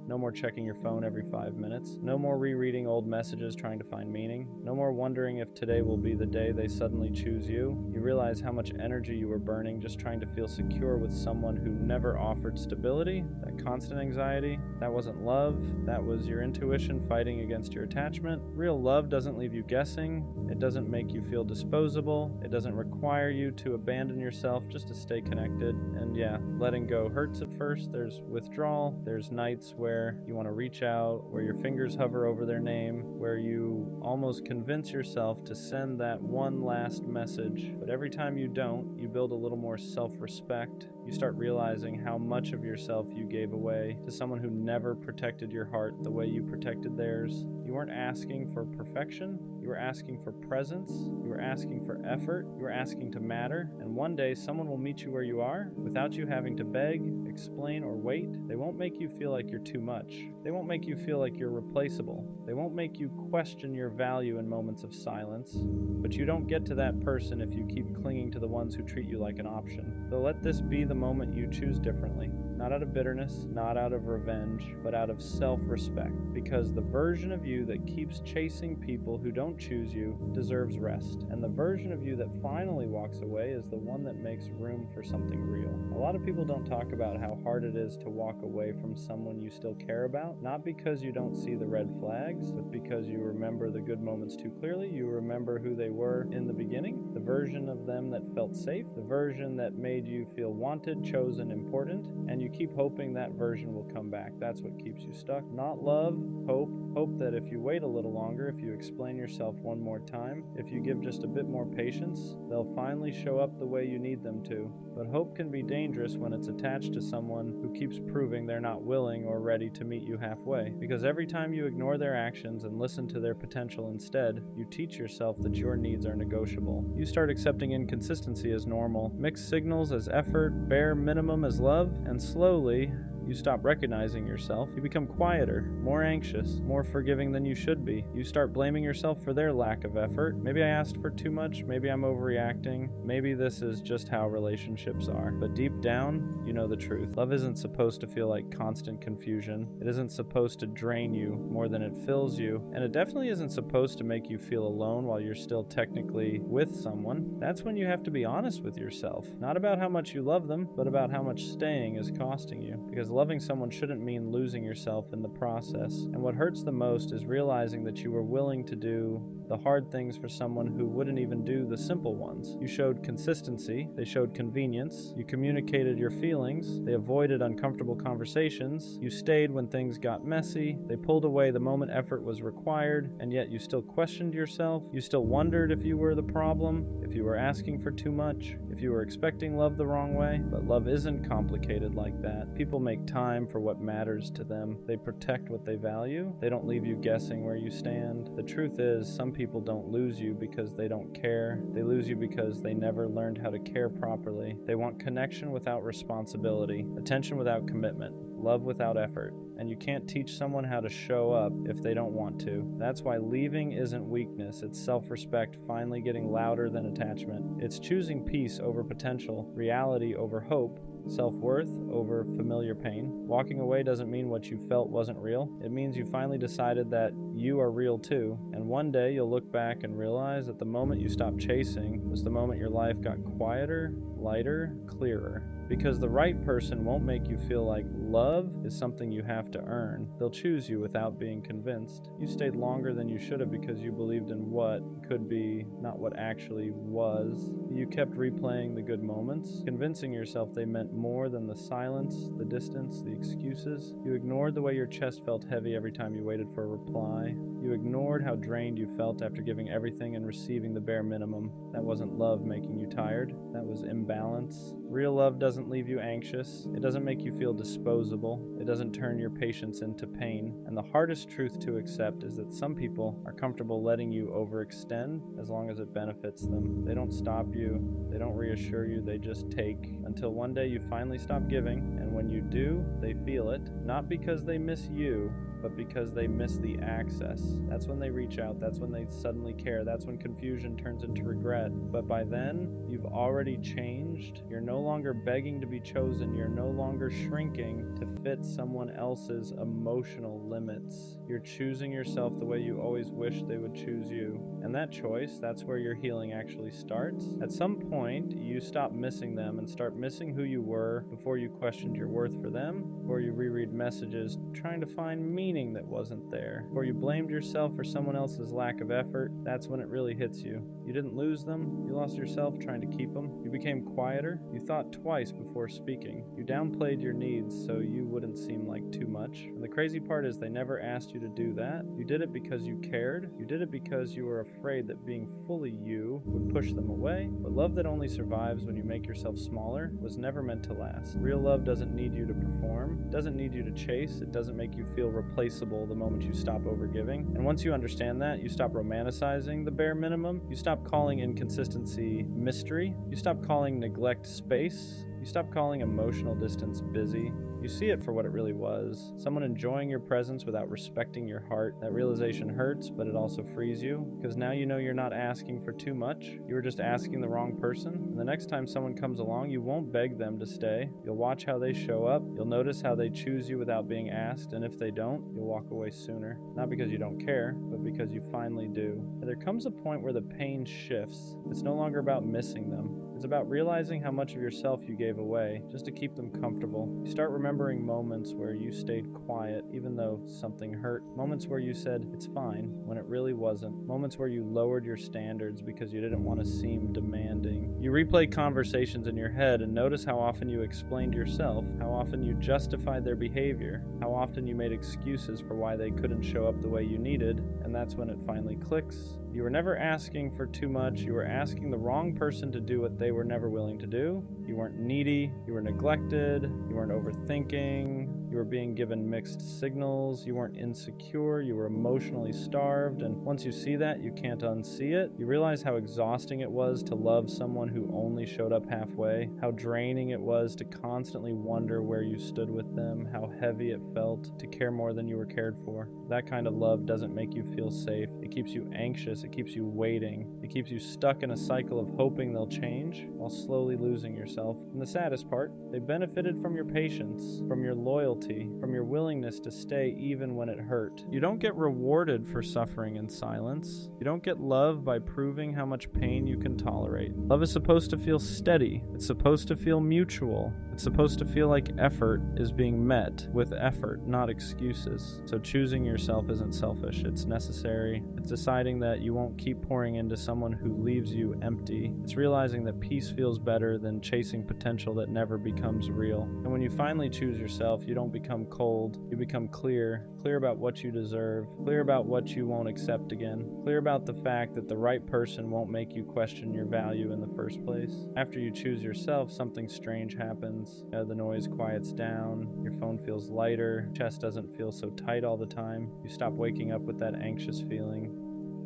No more checking your phone every 5 minutes. No more rereading old messages trying to find meaning. No more wondering if today will be the day they suddenly choose you. You realize how much energy you were burning just trying to feel secure with someone who never offered stability. That constant anxiety, that wasn't love. That was your intuition fighting against your attachment. Real love doesn't leave you guessing. It doesn't make you feel disposable. It doesn't require you to abandon yourself just to stay connected. And yeah, letting go hurts at first. There's withdrawal. There's nights where you want to reach out, where your fingers hover over their name, where you almost convince yourself to send that one last message. But every time you don't, you build a little more self-respect. You start realizing how much of yourself you gave away to someone who never protected your heart the way you protected theirs. You weren't asking for perfection. You were asking for presence. You were asking for effort. You were asking to matter. And one day, someone will meet you where you are without you having to beg, explain, or wait. They won't make you feel like you're too much. They won't make you feel like you're replaceable. They won't make you question your value in moments of silence. But you don't get to that person if you keep clinging to the ones who treat you like an option. So let this be the moment you choose differently. Not out of bitterness, not out of revenge, but out of self-respect. Because the version of you that keeps chasing people who don't choose you deserves rest. And the version of you that finally walks away is the one that makes room for something real. A lot of people don't talk about how hard it is to walk away from someone you still care about, not because you don't see the red flags, but because you remember the good moments too clearly. You remember who they were in the beginning, the version of them that felt safe, the version that made you feel wanted, chosen, important, and you keep hoping that version will come back. That's what keeps you stuck. Not love, hope. Hope that if you wait a little longer, if you explain yourself one more time, if you give just a bit more patience, they'll finally show up the way you need them to. But hope can be dangerous when it's attached to someone who keeps proving they're not willing or ready to meet you halfway. Because every time you ignore their actions and listen to their potential instead, you teach yourself that your needs are negotiable. You start accepting inconsistency as normal, mixed signals as effort, bare minimum as love, and slowly, you stop recognizing yourself. You become quieter, more anxious, more forgiving than you should be. You start blaming yourself for their lack of effort. Maybe I asked for too much. Maybe I'm overreacting. Maybe this is just how relationships are. But deep down, you know the truth. Love isn't supposed to feel like constant confusion. It isn't supposed to drain you more than it fills you. And it definitely isn't supposed to make you feel alone while you're still technically with someone. That's when you have to be honest with yourself. Not about how much you love them, but about how much staying is costing you. Because loving someone shouldn't mean losing yourself in the process. And what hurts the most is realizing that you were willing to do the hard things for someone who wouldn't even do the simple ones. You showed consistency, they showed convenience, you communicated your feelings, they avoided uncomfortable conversations, you stayed when things got messy, they pulled away the moment effort was required, and yet you still questioned yourself, you still wondered if you were the problem, if you were asking for too much, if you were expecting love the wrong way. But love isn't complicated like that. People make time for what matters to them. They protect what they value. They don't leave you guessing where you stand. The truth is, some people don't lose you because they don't care. They lose you because they never learned how to care properly. They want connection without responsibility, attention without commitment, love without effort. And you can't teach someone how to show up if they don't want to. That's why leaving isn't weakness. It's self-respect finally getting louder than attachment. It's choosing peace over potential, reality over hope, self-worth over familiar pain. Walking away doesn't mean what you felt wasn't real. It means you finally decided that you are real too. And one day you'll look back and realize that the moment you stopped chasing was the moment your life got quieter, lighter, clearer. Because the right person won't make you feel like love is something you have to earn. They'll choose you without being convinced. You stayed longer than you should have because you believed in what could be, not what actually was. You kept replaying the good moments, convincing yourself they meant more than the silence, the distance, the excuses. You ignored the way your chest felt heavy every time you waited for a reply. lie. You ignored how drained you felt after giving everything and receiving the bare minimum. That wasn't love making you tired. That was imbalance. Real love doesn't leave you anxious. It doesn't make you feel disposable. It doesn't turn your patience into pain. And the hardest truth to accept is that some people are comfortable letting you overextend as long as it benefits them. They don't stop you. They don't reassure you. They just take until one day you finally stop giving. And when you do, they feel it. Not because they miss you, but because they miss the access. That's when they reach out. That's when they suddenly care. That's when confusion turns into regret. But by then, you've already changed. You're no longer begging to be chosen. You're no longer shrinking to fit someone else's emotional limits. You're choosing yourself the way you always wished they would choose you. And that choice, that's where your healing actually starts. At some point, you stop missing them and start missing who you were before you questioned your worth for them, before you reread messages trying to find meaning that wasn't there, before you blamed yourself for someone else's lack of effort. That's when it really hits you. You didn't lose them. You lost yourself trying to keep them. You became quieter. You thought twice before speaking. You downplayed your needs so you wouldn't seem like too much. And the crazy part is they never asked you to do that. You did it because you cared. You did it because you were afraid that being fully you would push them away. But love that only survives when you make yourself smaller was never meant to last. Real love doesn't need you to perform. It doesn't need you to chase. It doesn't make you feel replaceable the moment you stop overgiving. And once you understand that, you stop romanticizing the bare minimum. You stop calling inconsistency mystery. You stop calling neglect space. You stop calling emotional distance busy. You see it for what it really was. Someone enjoying your presence without respecting your heart. That realization hurts, but it also frees you, because now you know you're not asking for too much. You were just asking the wrong person. And the next time someone comes along, you won't beg them to stay. You'll watch how they show up. You'll notice how they choose you without being asked, and if they don't, you'll walk away sooner. Not because you don't care, but because you finally do. And there comes a point where the pain shifts. It's no longer about missing them. It's about realizing how much of yourself you gave away just to keep them comfortable. You start remembering moments where you stayed quiet even though something hurt. Moments where you said, "It's fine," when it really wasn't. Moments where you lowered your standards because you didn't want to seem demanding. You replay conversations in your head and notice how often you explained yourself, how often you justified their behavior, how often you made excuses for why they couldn't show up the way you needed, and that's when it finally clicks. You were never asking for too much. You were asking the wrong person to do what they were never willing to do. You weren't needy. You were neglected. You weren't overthinking. You were being given mixed signals. You weren't insecure. You were emotionally starved. And once you see that, you can't unsee it. You realize how exhausting it was to love someone who only showed up halfway, how draining it was to constantly wonder where you stood with them, how heavy it felt to care more than you were cared for. That kind of love doesn't make you feel safe. It keeps you anxious. It keeps you waiting. It keeps you stuck in a cycle of hoping they'll change while slowly losing yourself. And the saddest part, they benefited from your patience, from your loyalty, from your willingness to stay even when it hurt. You don't get rewarded for suffering in silence. You don't get love by proving how much pain you can tolerate. Love is supposed to feel steady. It's supposed to feel mutual. It's supposed to feel like effort is being met with effort, not excuses. So choosing yourself isn't selfish. It's necessary. It's deciding that you won't keep pouring into someone who leaves you empty. It's realizing that peace feels better than chasing potential that never becomes real. And when you finally choose yourself, you don't become cold. You become clear. Clear about what you deserve. Clear about what you won't accept again. Clear about the fact that the right person won't make you question your value in the first place. After you choose yourself, something strange happens. The noise quiets down. Your phone feels lighter. Chest doesn't feel so tight all the time. You stop waking up with that anxious feeling,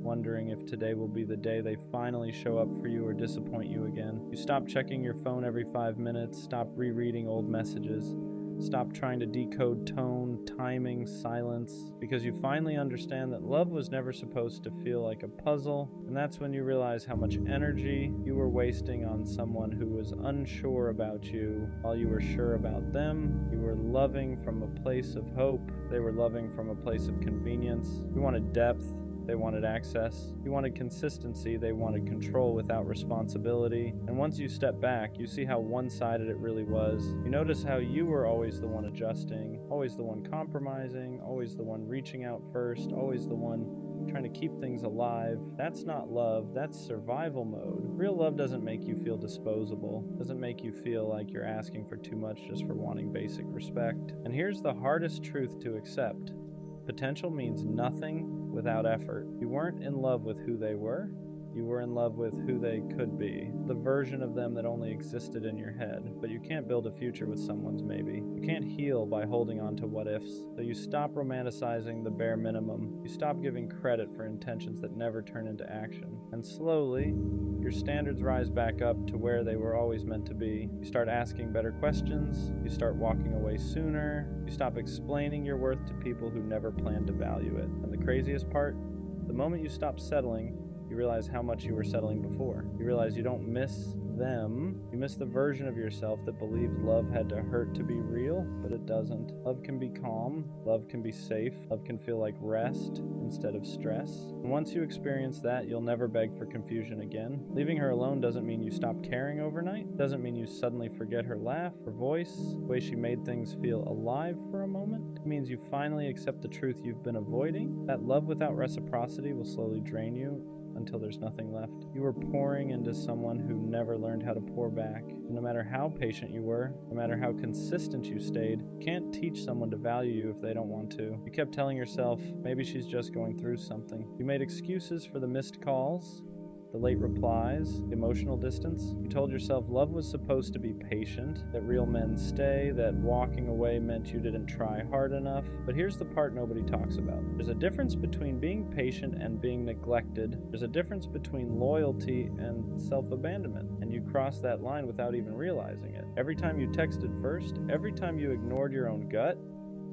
wondering if today will be the day they finally show up for you or disappoint you again. You stop checking your phone every 5 minutes. Stop rereading old messages. Stop trying to decode tone, timing, silence, because you finally understand that love was never supposed to feel like a puzzle. And that's when you realize how much energy you were wasting on someone who was unsure about you while you were sure about them. You were loving from a place of hope. They were loving from a place of convenience. You wanted depth. They wanted access. You wanted consistency. They wanted control without responsibility. And once you step back, you see how one-sided it really was. You notice how you were always the one adjusting, always the one compromising, always the one reaching out first, always the one trying to keep things alive. That's not love. That's survival mode. Real love doesn't make you feel disposable. Doesn't make you feel like you're asking for too much just for wanting basic respect. And here's the hardest truth to accept. Potential means nothing without effort. You weren't in love with who they were. You were in love with who they could be, the version of them that only existed in your head. But you can't build a future with someone's maybe. You can't heal by holding on to what ifs. So you stop romanticizing the bare minimum. You stop giving credit for intentions that never turn into action. And slowly, your standards rise back up to where they were always meant to be. You start asking better questions. You start walking away sooner. You stop explaining your worth to people who never planned to value it. And the craziest part, the moment you stop settling, you realize how much you were settling before. You realize you don't miss them. You miss the version of yourself that believed love had to hurt to be real, but it doesn't. Love can be calm. Love can be safe. Love can feel like rest instead of stress. And once you experience that, you'll never beg for confusion again. Leaving her alone doesn't mean you stop caring overnight. Doesn't mean you suddenly forget her laugh, her voice, the way she made things feel alive for a moment. It means you finally accept the truth you've been avoiding. That love without reciprocity will slowly drain you until there's nothing left. You were pouring into someone who never learned how to pour back. And no matter how patient you were, no matter how consistent you stayed, you can't teach someone to value you if they don't want to. You kept telling yourself, maybe she's just going through something. You made excuses for the missed calls, the late replies, the emotional distance. You told yourself love was supposed to be patient, that real men stay, that walking away meant you didn't try hard enough. But here's the part nobody talks about. There's a difference between being patient and being neglected. There's a difference between loyalty and self-abandonment. And you crossed that line without even realizing it. Every time you texted first, every time you ignored your own gut,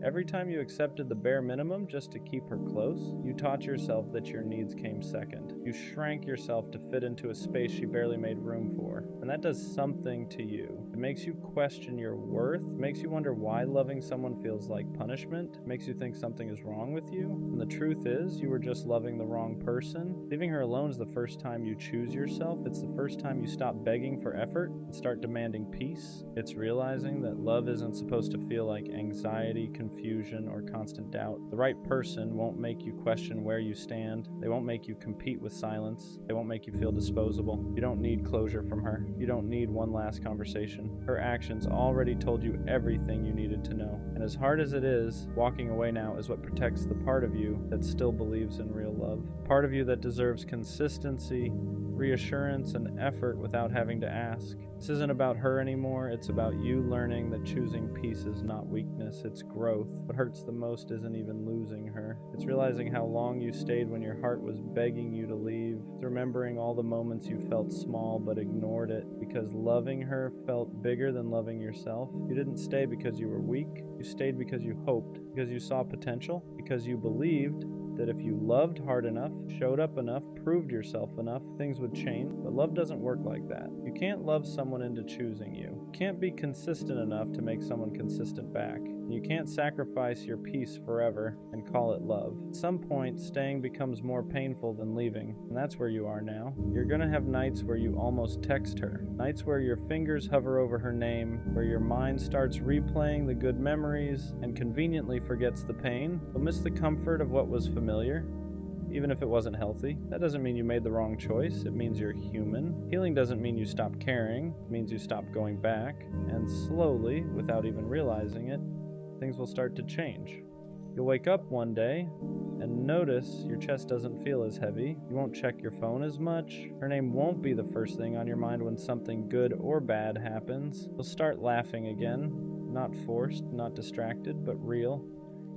every time you accepted the bare minimum just to keep her close, you taught yourself that your needs came second. You shrank yourself to fit into a space she barely made room for. And that does something to you. It makes you question your worth. It makes you wonder why loving someone feels like punishment. It makes you think something is wrong with you. And the truth is, you were just loving the wrong person. Leaving her alone is the first time you choose yourself. It's the first time you stop begging for effort and start demanding peace. It's realizing that love isn't supposed to feel like anxiety, confusion, or constant doubt. The right person won't make you question where you stand. They won't make you compete with silence. They won't make you feel disposable. You don't need closure from her. You don't need one last conversation. Her actions already told you everything you needed to know. And as hard as it is, walking away now is what protects the part of you that still believes in real love. Part of you that deserves consistency, reassurance, and effort without having to ask. This isn't about her anymore. It's about you learning that choosing peace is not weakness, it's growth. What hurts the most isn't even losing her. It's realizing how long you stayed when your heart was begging you to leave. It's remembering all the moments you felt small but ignored it because loving her felt bigger than loving yourself. You didn't stay because you were weak. You stayed because you hoped, because you saw potential, because you believed that if you loved hard enough, showed up enough, proved yourself enough, things would change. But love doesn't work like that. You can't love someone into choosing you. You can't be consistent enough to make someone consistent back. You can't sacrifice your peace forever and call it love. At some point, staying becomes more painful than leaving, and that's where you are now. You're gonna have nights where you almost text her, nights where your fingers hover over her name, where your mind starts replaying the good memories and conveniently forgets the pain. You'll miss the comfort of what was familiar, even if it wasn't healthy. That doesn't mean you made the wrong choice. It means you're human. Healing doesn't mean you stop caring. It means you stop going back. And slowly, without even realizing it, things will start to change. You'll wake up one day and notice your chest doesn't feel as heavy. You won't check your phone as much. Her name won't be the first thing on your mind when something good or bad happens. You'll start laughing again, not forced, not distracted, but real.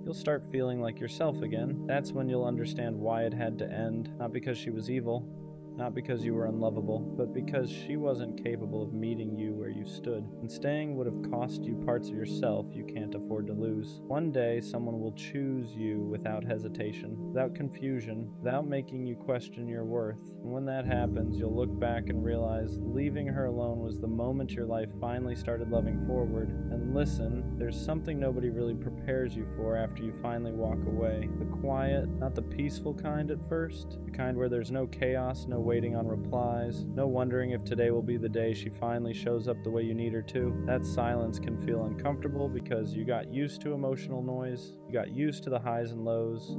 You'll start feeling like yourself again. That's when you'll understand why it had to end. Not because she was evil, not because you were unlovable, but because she wasn't capable of meeting you where you stood. And staying would have cost you parts of yourself you can't afford to lose. One day, someone will choose you without hesitation, without confusion, without making you question your worth. And when that happens, you'll look back and realize leaving her alone was the moment your life finally started loving forward. And listen, there's something nobody really prepares you for after you finally walk away. The quiet, not the peaceful kind at first, the kind where there's no chaos, no waiting on replies, no wondering if today will be the day she finally shows up the way you need her to. That silence can feel uncomfortable because you got used to emotional noise, you got used to the highs and lows,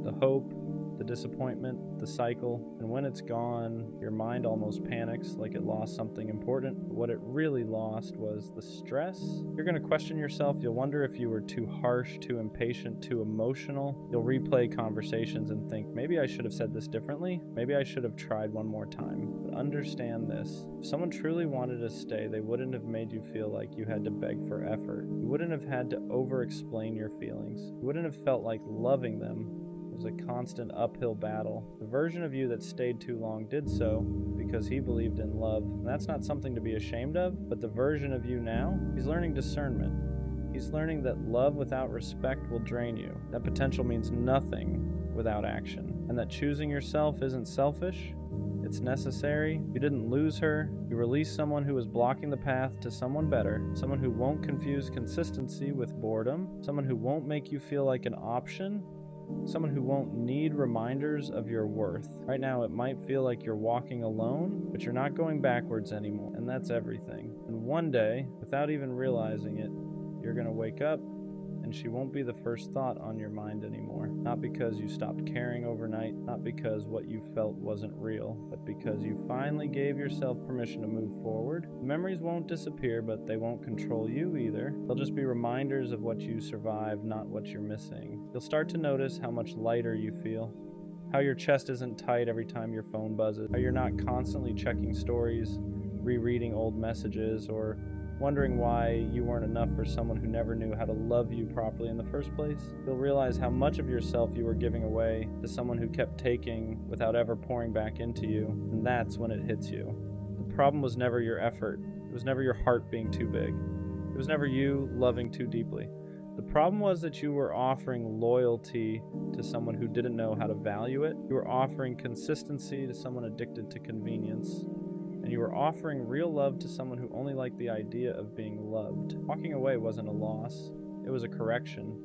the hope, the disappointment, the cycle, and when it's gone, your mind almost panics like it lost something important. But what it really lost was the stress. You're going to question yourself. You'll wonder if you were too harsh, too impatient, too emotional. You'll replay conversations and think, maybe I should have said this differently. Maybe I should have tried one more time. But understand this. If someone truly wanted to stay, they wouldn't have made you feel like you had to beg for effort. You wouldn't have had to over-explain your feelings. You wouldn't have felt like loving them was a constant uphill battle. The version of you that stayed too long did so because he believed in love. And that's not something to be ashamed of, but the version of you now, he's learning discernment. He's learning that love without respect will drain you. That potential means nothing without action. And that choosing yourself isn't selfish. It's necessary. You didn't lose her. You released someone who was blocking the path to someone better, someone who won't confuse consistency with boredom, someone who won't make you feel like an option, someone who won't need reminders of your worth. Right now, it might feel like you're walking alone, but you're not going backwards anymore, and that's everything. And one day, without even realizing it, you're going to wake up and she won't be the first thought on your mind anymore. Not because you stopped caring overnight, not because what you felt wasn't real, but because you finally gave yourself permission to move forward. The memories won't disappear, but they won't control you either. They'll just be reminders of what you survived, not what you're missing. You'll start to notice how much lighter you feel, how your chest isn't tight every time your phone buzzes, how you're not constantly checking stories, rereading old messages, or wondering why you weren't enough for someone who never knew how to love you properly in the first place. You'll realize how much of yourself you were giving away to someone who kept taking without ever pouring back into you, and that's when it hits you. The problem was never your effort. It was never your heart being too big. It was never you loving too deeply. The problem was that you were offering loyalty to someone who didn't know how to value it. You were offering consistency to someone addicted to convenience. And you were offering real love to someone who only liked the idea of being loved. Walking away wasn't a loss. It was a correction,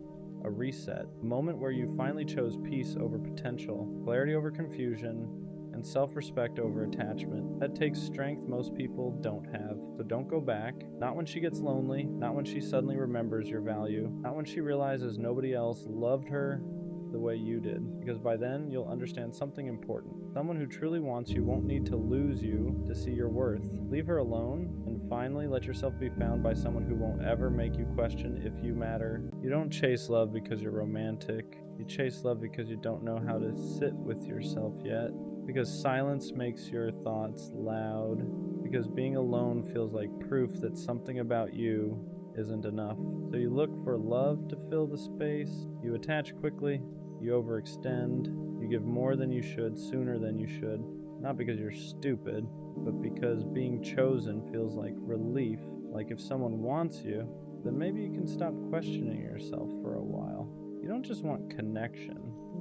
a reset, a moment where you finally chose peace over potential, clarity over confusion, and self-respect over attachment. That takes strength most people don't have. So don't go back. Not when she gets lonely, not when she suddenly remembers your value, not when she realizes nobody else loved her the way you did, because by then you'll understand something important. Someone who truly wants you won't need to lose you to see your worth. Leave her alone, and finally let yourself be found by someone who won't ever make you question if you matter. You don't chase love because you're romantic. You chase love because you don't know how to sit with yourself yet, because silence makes your thoughts loud, because being alone feels like proof that something about you isn't enough. So you look for love to fill the space. You attach quickly. You overextend. You give more than you should, sooner than you should. Not because you're stupid, but because being chosen feels like relief. Like if someone wants you, then maybe you can stop questioning yourself for a while. You don't just want connection.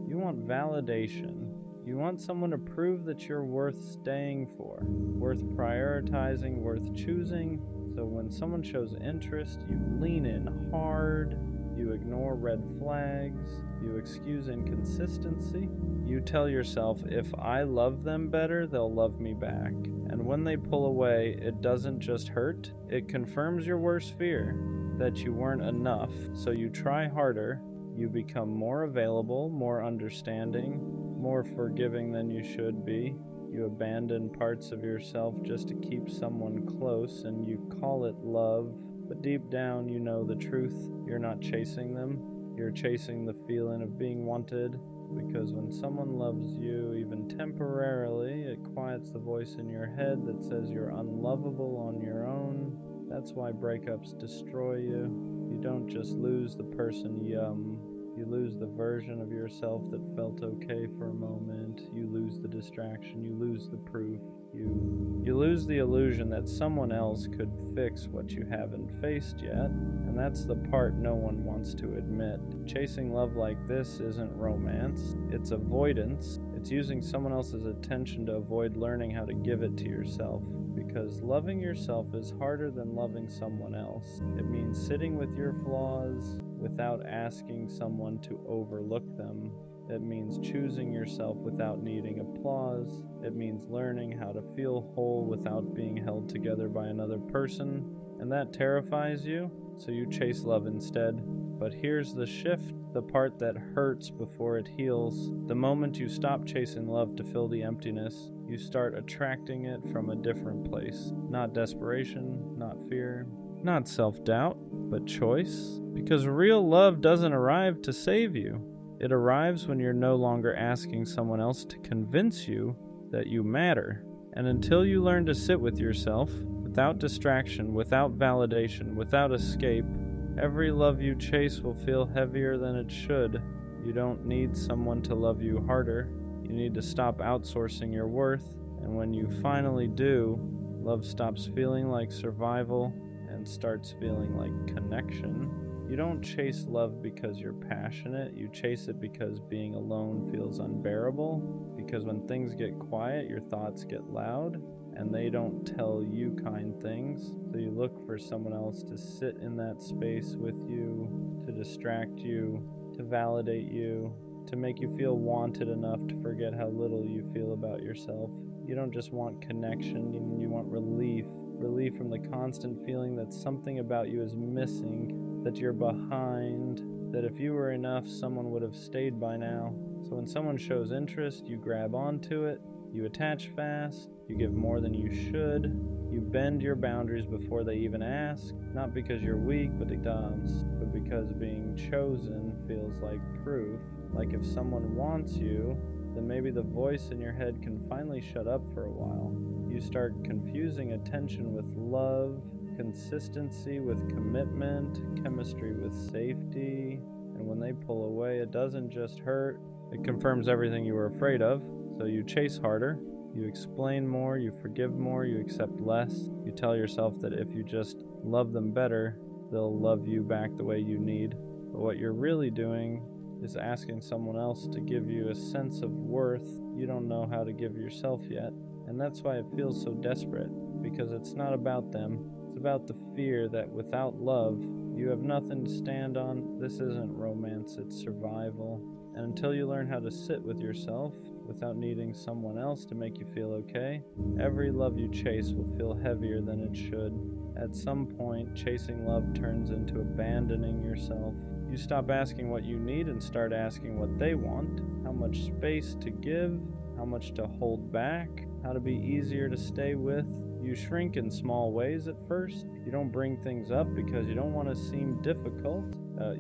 You want validation. You want someone to prove that you're worth staying for, worth prioritizing, worth choosing. So when someone shows interest, you lean in hard. You ignore red flags, you excuse inconsistency. You tell yourself, if I love them better, they'll love me back. And when they pull away, it doesn't just hurt, it confirms your worst fear, that you weren't enough. So you try harder, you become more available, more understanding, more forgiving than you should be. You abandon parts of yourself just to keep someone close, and you call it love. But deep down, you know the truth. You're not chasing them. You're chasing the feeling of being wanted. Because when someone loves you, even temporarily, it quiets the voice in your head that says you're unlovable on your own. That's why breakups destroy you. You don't just lose the person, you lose the version of yourself that felt okay for a moment. You lose the distraction. You lose the proof. You lose the illusion that someone else could fix what you haven't faced yet. And that's the part no one wants to admit. Chasing love like this isn't romance. It's avoidance. It's using someone else's attention to avoid learning how to give it to yourself. Because loving yourself is harder than loving someone else. It means sitting with your flaws without asking someone to overlook them. It means choosing yourself without needing applause. It means learning how to feel whole without being held together by another person. And that terrifies you, so you chase love instead. But here's the shift, the part that hurts before it heals. The moment you stop chasing love to fill the emptiness, you start attracting it from a different place. Not desperation, not fear, not self-doubt, but choice. Because real love doesn't arrive to save you. It arrives when you're no longer asking someone else to convince you that you matter. And until you learn to sit with yourself, without distraction, without validation, without escape, every love you chase will feel heavier than it should. You don't need someone to love you harder. You need to stop outsourcing your worth. And when you finally do, love stops feeling like survival and starts feeling like connection. You don't chase love because you're passionate. You chase it because being alone feels unbearable. Because when things get quiet, your thoughts get loud, and they don't tell you kind things. So you look for someone else to sit in that space with you, to distract you, to validate you, to make you feel wanted enough to forget how little you feel about yourself. You don't just want connection, you want relief. Relief from the constant feeling that something about you is missing, that you're behind, that if you were enough, someone would have stayed by now. So when someone shows interest, you grab onto it, you attach fast, you give more than you should, you bend your boundaries before they even ask, not because you're weak, but because being chosen feels like proof. Like if someone wants you, then maybe the voice in your head can finally shut up for a while. You start confusing attention with love, consistency with commitment, chemistry with safety, and when they pull away, it doesn't just hurt, it confirms everything you were afraid of. So you chase harder, you explain more, you forgive more, you accept less. You tell yourself that if you just love them better, they'll love you back the way you need. But what you're really doing is asking someone else to give you a sense of worth you don't know how to give yourself yet. And that's why it feels so desperate, because it's not about them. It's about the fear that without love, you have nothing to stand on. This isn't romance, it's survival. And until you learn how to sit with yourself without needing someone else to make you feel okay, every love you chase will feel heavier than it should. At some point, chasing love turns into abandoning yourself. You stop asking what you need and start asking what they want, how much space to give, how much to hold back, how to be easier to stay with. You shrink in small ways at first. You don't bring things up because you don't want to seem difficult.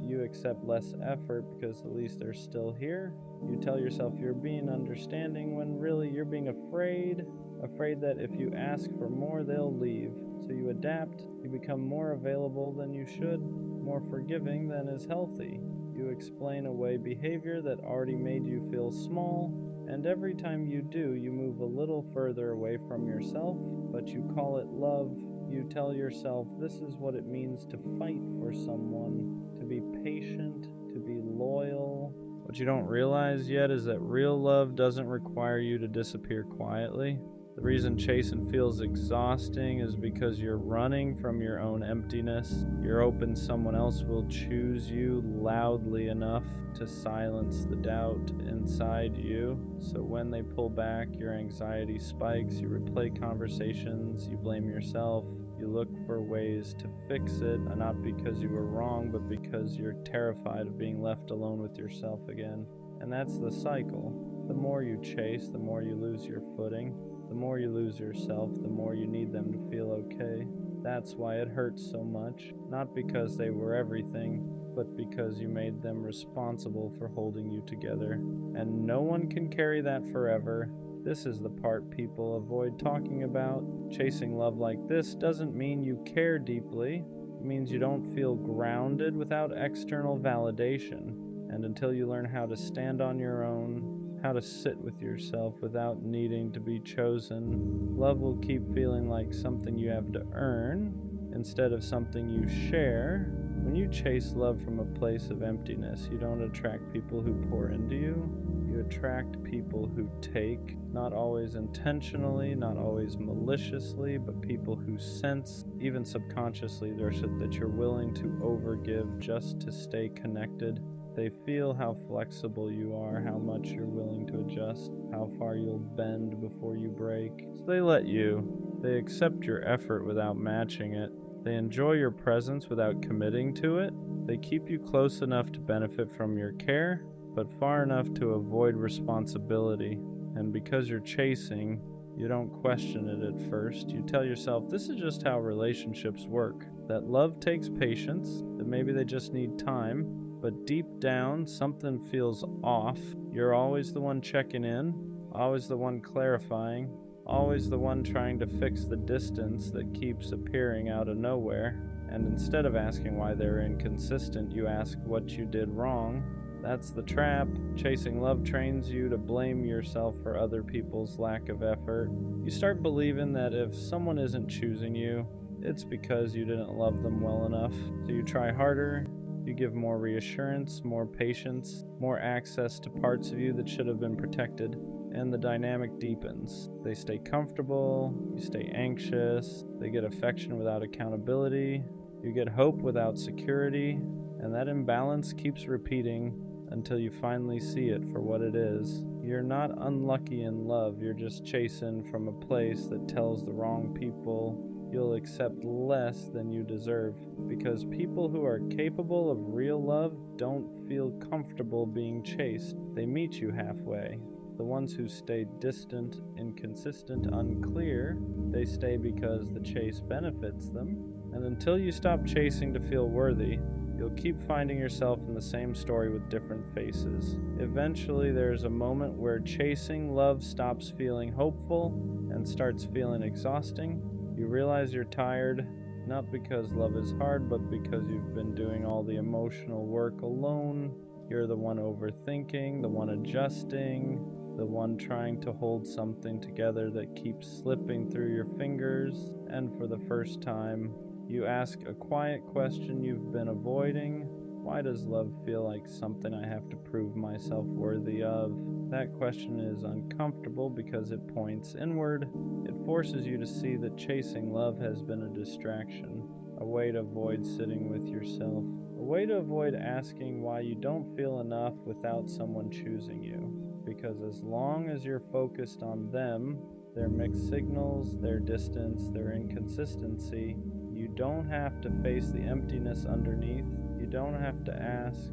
You accept less effort because at least they're still here. You tell yourself you're being understanding when really you're being afraid that if you ask for more, they'll leave. So you adapt, you become more available than you should, more forgiving than is healthy. You explain away behavior that already made you feel small, and every time you do, you move a little further away from yourself, but you call it love. You tell yourself this is what it means to fight for someone, to be patient, to be loyal. What you don't realize yet is that real love doesn't require you to disappear quietly. The reason chasing feels exhausting is because you're running from your own emptiness. You're hoping someone else will choose you loudly enough to silence the doubt inside you. So when they pull back, your anxiety spikes, you replay conversations, you blame yourself, you look for ways to fix it, not because you were wrong, but because you're terrified of being left alone with yourself again. And that's the cycle. The more you chase, the more you lose your footing. The more you lose yourself, the more you need them to feel okay. That's why it hurts so much. Not because they were everything, but because you made them responsible for holding you together. And no one can carry that forever. This is the part people avoid talking about. Chasing love like this doesn't mean you care deeply. It means you don't feel grounded without external validation. And until you learn how to stand on your own, how to sit with yourself without needing to be chosen, love will keep feeling like something you have to earn instead of something you share. When you chase love from a place of emptiness, you don't attract people who pour into you. You attract people who take, not always intentionally, not always maliciously, but people who sense, even subconsciously, that you're willing to overgive just to stay connected. They feel how flexible you are, how much you're willing to adjust, how far you'll bend before you break. So they let you. They accept your effort without matching it. They enjoy your presence without committing to it. They keep you close enough to benefit from your care, but far enough to avoid responsibility. And because you're chasing, you don't question it at first. You tell yourself, this is just how relationships work. That love takes patience, that maybe they just need time, but deep down, something feels off. You're always the one checking in, always the one clarifying, always the one trying to fix the distance that keeps appearing out of nowhere. And instead of asking why they're inconsistent, you ask what you did wrong. That's the trap. Chasing love trains you to blame yourself for other people's lack of effort. You start believing that if someone isn't choosing you, it's because you didn't love them well enough. So you try harder, you give more reassurance, more patience, more access to parts of you that should have been protected, and the dynamic deepens. They stay comfortable, you stay anxious, they get affection without accountability, you get hope without security, and that imbalance keeps repeating until you finally see it for what it is. You're not unlucky in love, you're just chasing from a place that tells the wrong people you'll accept less than you deserve, because people who are capable of real love don't feel comfortable being chased. They meet you halfway. The ones who stay distant, inconsistent, unclear, they stay because the chase benefits them. And until you stop chasing to feel worthy, you'll keep finding yourself in the same story with different faces. Eventually, there's a moment where chasing love stops feeling hopeful and starts feeling exhausting. You realize you're tired, not because love is hard, but because you've been doing all the emotional work alone. You're the one overthinking, the one adjusting, the one trying to hold something together that keeps slipping through your fingers. And for the first time, you ask a quiet question you've been avoiding. Why does love feel like something I have to prove myself worthy of? That question is uncomfortable because it points inward. It forces you to see that chasing love has been a distraction, a way to avoid sitting with yourself, a way to avoid asking why you don't feel enough without someone choosing you. Because as long as you're focused on them, their mixed signals, their distance, their inconsistency, you don't have to face the emptiness underneath. You don't have to ask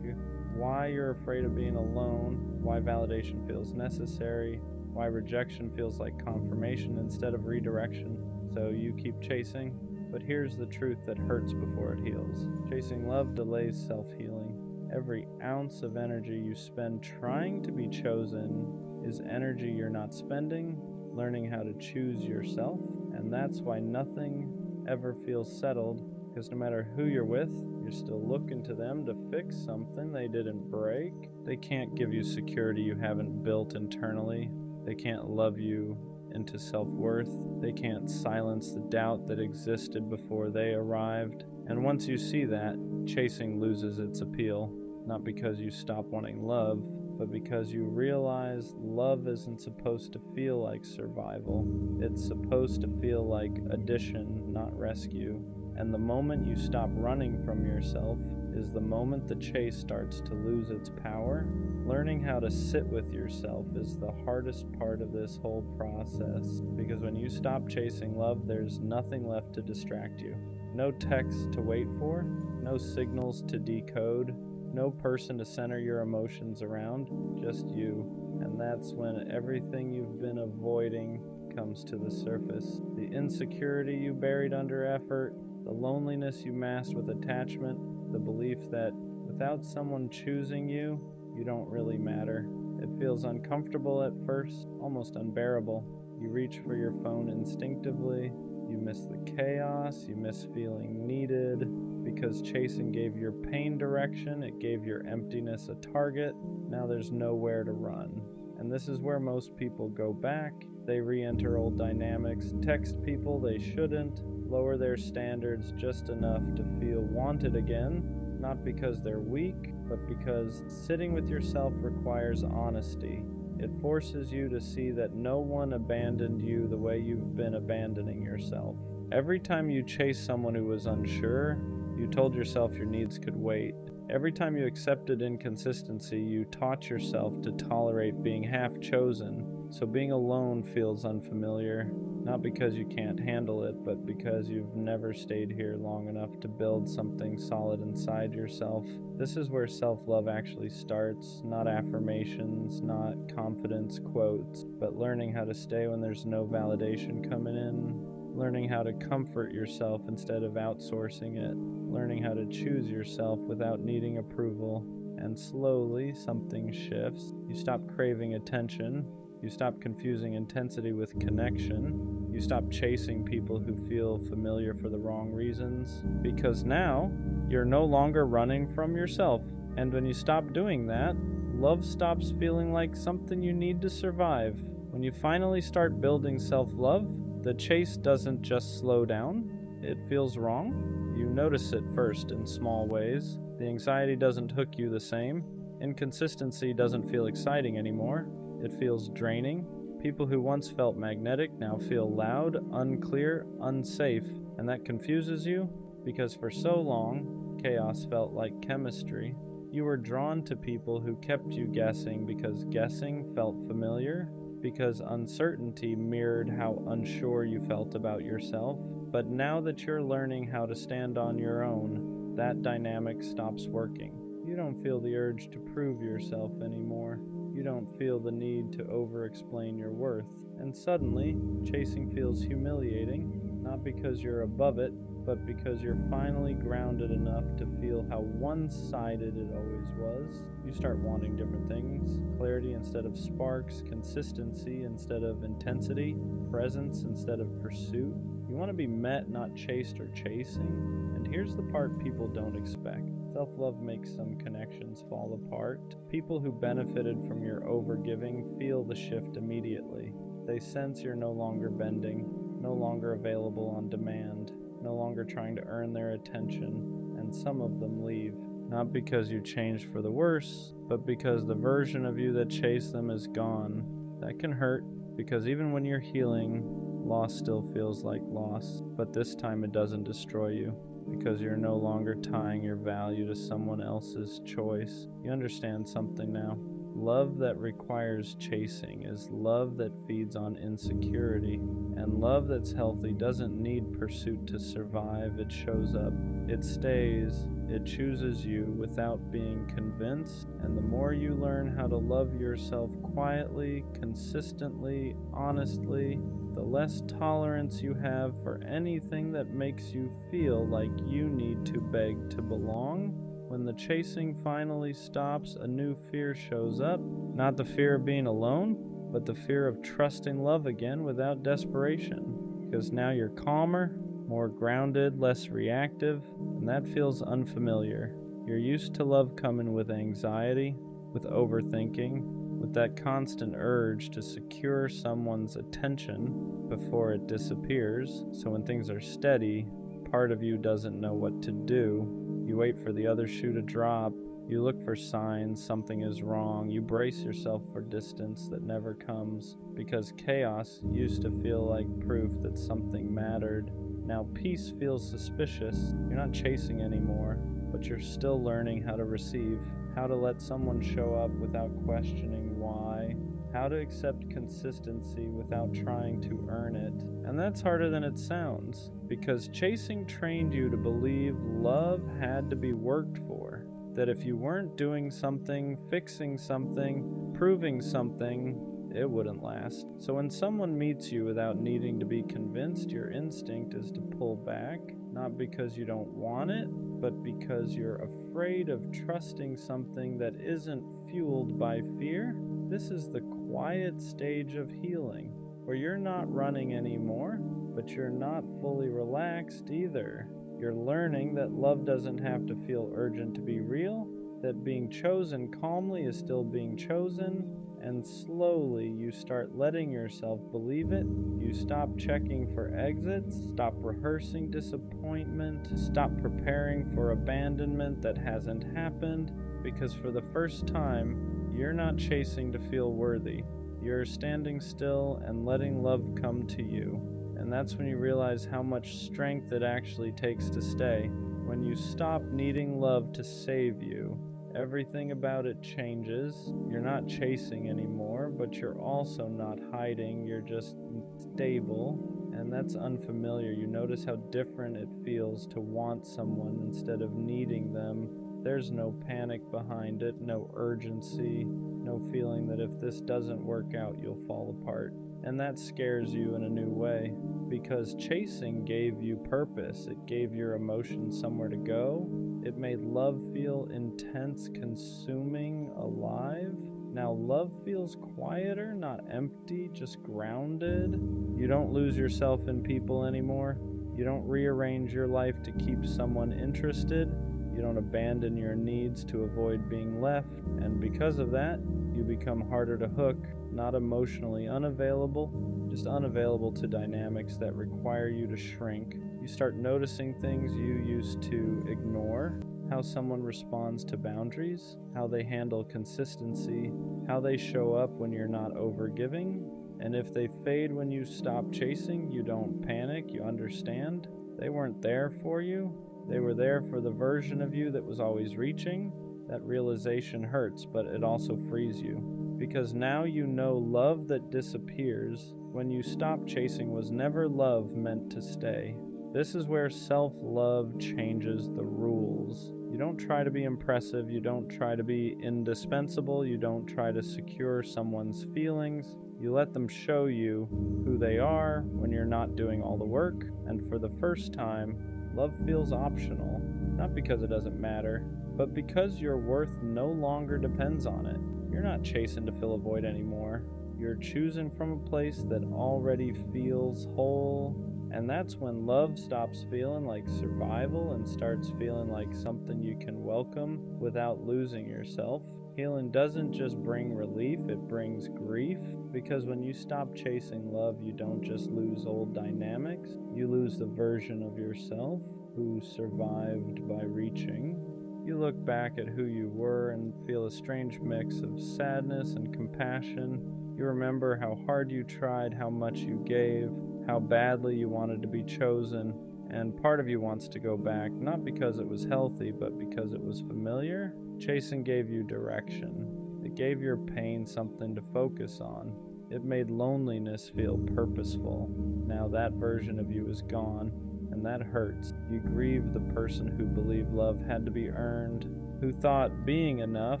why you're afraid of being alone, why validation feels necessary, why rejection feels like confirmation instead of redirection. So you keep chasing, but here's the truth that hurts before it heals. Chasing love delays self-healing. Every ounce of energy you spend trying to be chosen is energy you're not spending, learning how to choose yourself, and that's why nothing ever feels settled, because no matter who you're with, you're still looking to them to fix something they didn't break. They can't give you security you haven't built internally. They can't love you into self-worth. They can't silence the doubt that existed before they arrived. And once you see that, chasing loses its appeal, not because you stop wanting love, but because you realize love isn't supposed to feel like survival. It's supposed to feel like addition, not rescue. And the moment you stop running from yourself is the moment the chase starts to lose its power. Learning how to sit with yourself is the hardest part of this whole process, because when you stop chasing love, there's nothing left to distract you. No text to wait for, no signals to decode, no person to center your emotions around, just you. And that's when everything you've been avoiding comes to the surface. The insecurity you buried under effort, the loneliness you masked with attachment, the belief that without someone choosing you, you don't really matter. It feels uncomfortable at first, almost unbearable. You reach for your phone instinctively. You miss the chaos, you miss feeling needed, because chasing gave your pain direction, it gave your emptiness a target. Now there's nowhere to run. And this is where most people go back. They re-enter old dynamics, text people they shouldn't, lower their standards just enough to feel wanted again, not because they're weak, but because sitting with yourself requires honesty. It forces you to see that no one abandoned you the way you've been abandoning yourself. Every time you chased someone who was unsure, you told yourself your needs could wait. Every time you accepted inconsistency, you taught yourself to tolerate being half chosen, so being alone feels unfamiliar. Not because you can't handle it, but because you've never stayed here long enough to build something solid inside yourself. This is where self-love actually starts, not affirmations, not confidence quotes, but learning how to stay when there's no validation coming in, learning how to comfort yourself instead of outsourcing it, learning how to choose yourself without needing approval. And slowly something shifts. You stop craving attention. You stop confusing intensity with connection. You stop chasing people who feel familiar for the wrong reasons. Because now, you're no longer running from yourself. And when you stop doing that, love stops feeling like something you need to survive. When you finally start building self-love, the chase doesn't just slow down. It feels wrong. You notice it first in small ways. The anxiety doesn't hook you the same. Inconsistency doesn't feel exciting anymore. It feels draining. People who once felt magnetic now feel loud, unclear, unsafe, and that confuses you because for so long, chaos felt like chemistry. You were drawn to people who kept you guessing because guessing felt familiar, because uncertainty mirrored how unsure you felt about yourself. But now that you're learning how to stand on your own, that dynamic stops working. You don't feel the urge to prove yourself anymore. You don't feel the need to over-explain your worth. And suddenly, chasing feels humiliating, not because you're above it, but because you're finally grounded enough to feel how one-sided it always was. You start wanting different things: clarity instead of sparks, consistency instead of intensity, presence instead of pursuit. You want to be met, not chased or chasing. And here's the part people don't expect. Self-love makes some connections fall apart. People who benefited from your overgiving feel the shift immediately. They sense you're no longer bending, no longer available on demand, no longer trying to earn their attention, and some of them leave. Not because you changed for the worse, but because the version of you that chased them is gone. That can hurt, because even when you're healing, loss still feels like loss, but this time it doesn't destroy you, because you're no longer tying your value to someone else's choice. You understand something now. Love that requires chasing is love that feeds on insecurity, and love that's healthy doesn't need pursuit to survive. It shows up, it stays, it chooses you without being convinced, and the more you learn how to love yourself quietly, consistently, honestly, the less tolerance you have for anything that makes you feel like you need to beg to belong. When the chasing finally stops, a new fear shows up. Not the fear of being alone, but the fear of trusting love again without desperation. Because now you're calmer, more grounded, less reactive, and that feels unfamiliar. You're used to love coming with anxiety, with overthinking, with that constant urge to secure someone's attention before it disappears. So when things are steady, part of you doesn't know what to do. You wait for the other shoe to drop. You look for signs something is wrong. You brace yourself for distance that never comes, because chaos used to feel like proof that something mattered. Now peace feels suspicious. You're not chasing anymore, but you're still learning how to receive, how to let someone show up without questioning why, how to accept consistency without trying to earn it. And that's harder than it sounds, because chasing trained you to believe love had to be worked for, that if you weren't doing something, fixing something, proving something, it wouldn't last. So when someone meets you without needing to be convinced, your instinct is to pull back, not because you don't want it, but because you're afraid of trusting something that isn't fueled by fear. This is the quiet stage of healing, where you're not running anymore, but you're not fully relaxed either. You're learning that love doesn't have to feel urgent to be real, that being chosen calmly is still being chosen, and slowly you start letting yourself believe it. You stop checking for exits, stop rehearsing disappointment, stop preparing for abandonment that hasn't happened, because for the first time, you're not chasing to feel worthy. You're standing still and letting love come to you. And that's when you realize how much strength it actually takes to stay. When you stop needing love to save you, everything about it changes. You're not chasing anymore, but you're also not hiding. You're just stable, and that's unfamiliar. You notice how different it feels to want someone instead of needing them. There's no panic behind it, no urgency, no feeling that if this doesn't work out, you'll fall apart. And that scares you in a new way, because chasing gave you purpose. It gave your emotions somewhere to go. It made love feel intense, consuming, alive. Now love feels quieter, not empty, just grounded. You don't lose yourself in people anymore. You don't rearrange your life to keep someone interested. You don't abandon your needs to avoid being left. And because of that, you become harder to hook, not emotionally unavailable, just unavailable to dynamics that require you to shrink. You start noticing things you used to ignore, how someone responds to boundaries, how they handle consistency, how they show up when you're not overgiving. And if they fade when you stop chasing, you don't panic, you understand. They weren't there for you. They were there for the version of you that was always reaching. That realization hurts, but it also frees you. Because now you know love that disappears when you stop chasing was never love meant to stay. This is where self-love changes the rules. You don't try to be impressive, you don't try to be indispensable, you don't try to secure someone's feelings. You let them show you who they are when you're not doing all the work, and for the first time, love feels optional, not because it doesn't matter, but because your worth no longer depends on it. You're not chasing to fill a void anymore. You're choosing from a place that already feels whole, and that's when love stops feeling like survival and starts feeling like something you can welcome without losing yourself. Healing doesn't just bring relief, it brings grief, because when you stop chasing love, you don't just lose old dynamics, you lose the version of yourself who survived by reaching. You look back at who you were and feel a strange mix of sadness and compassion. You remember how hard you tried, how much you gave, how badly you wanted to be chosen, and part of you wants to go back, not because it was healthy, but because it was familiar. Chasing gave you direction. It gave your pain something to focus on. It made loneliness feel purposeful. Now that version of you is gone, and that hurts. You grieve the person who believed love had to be earned, who thought being enough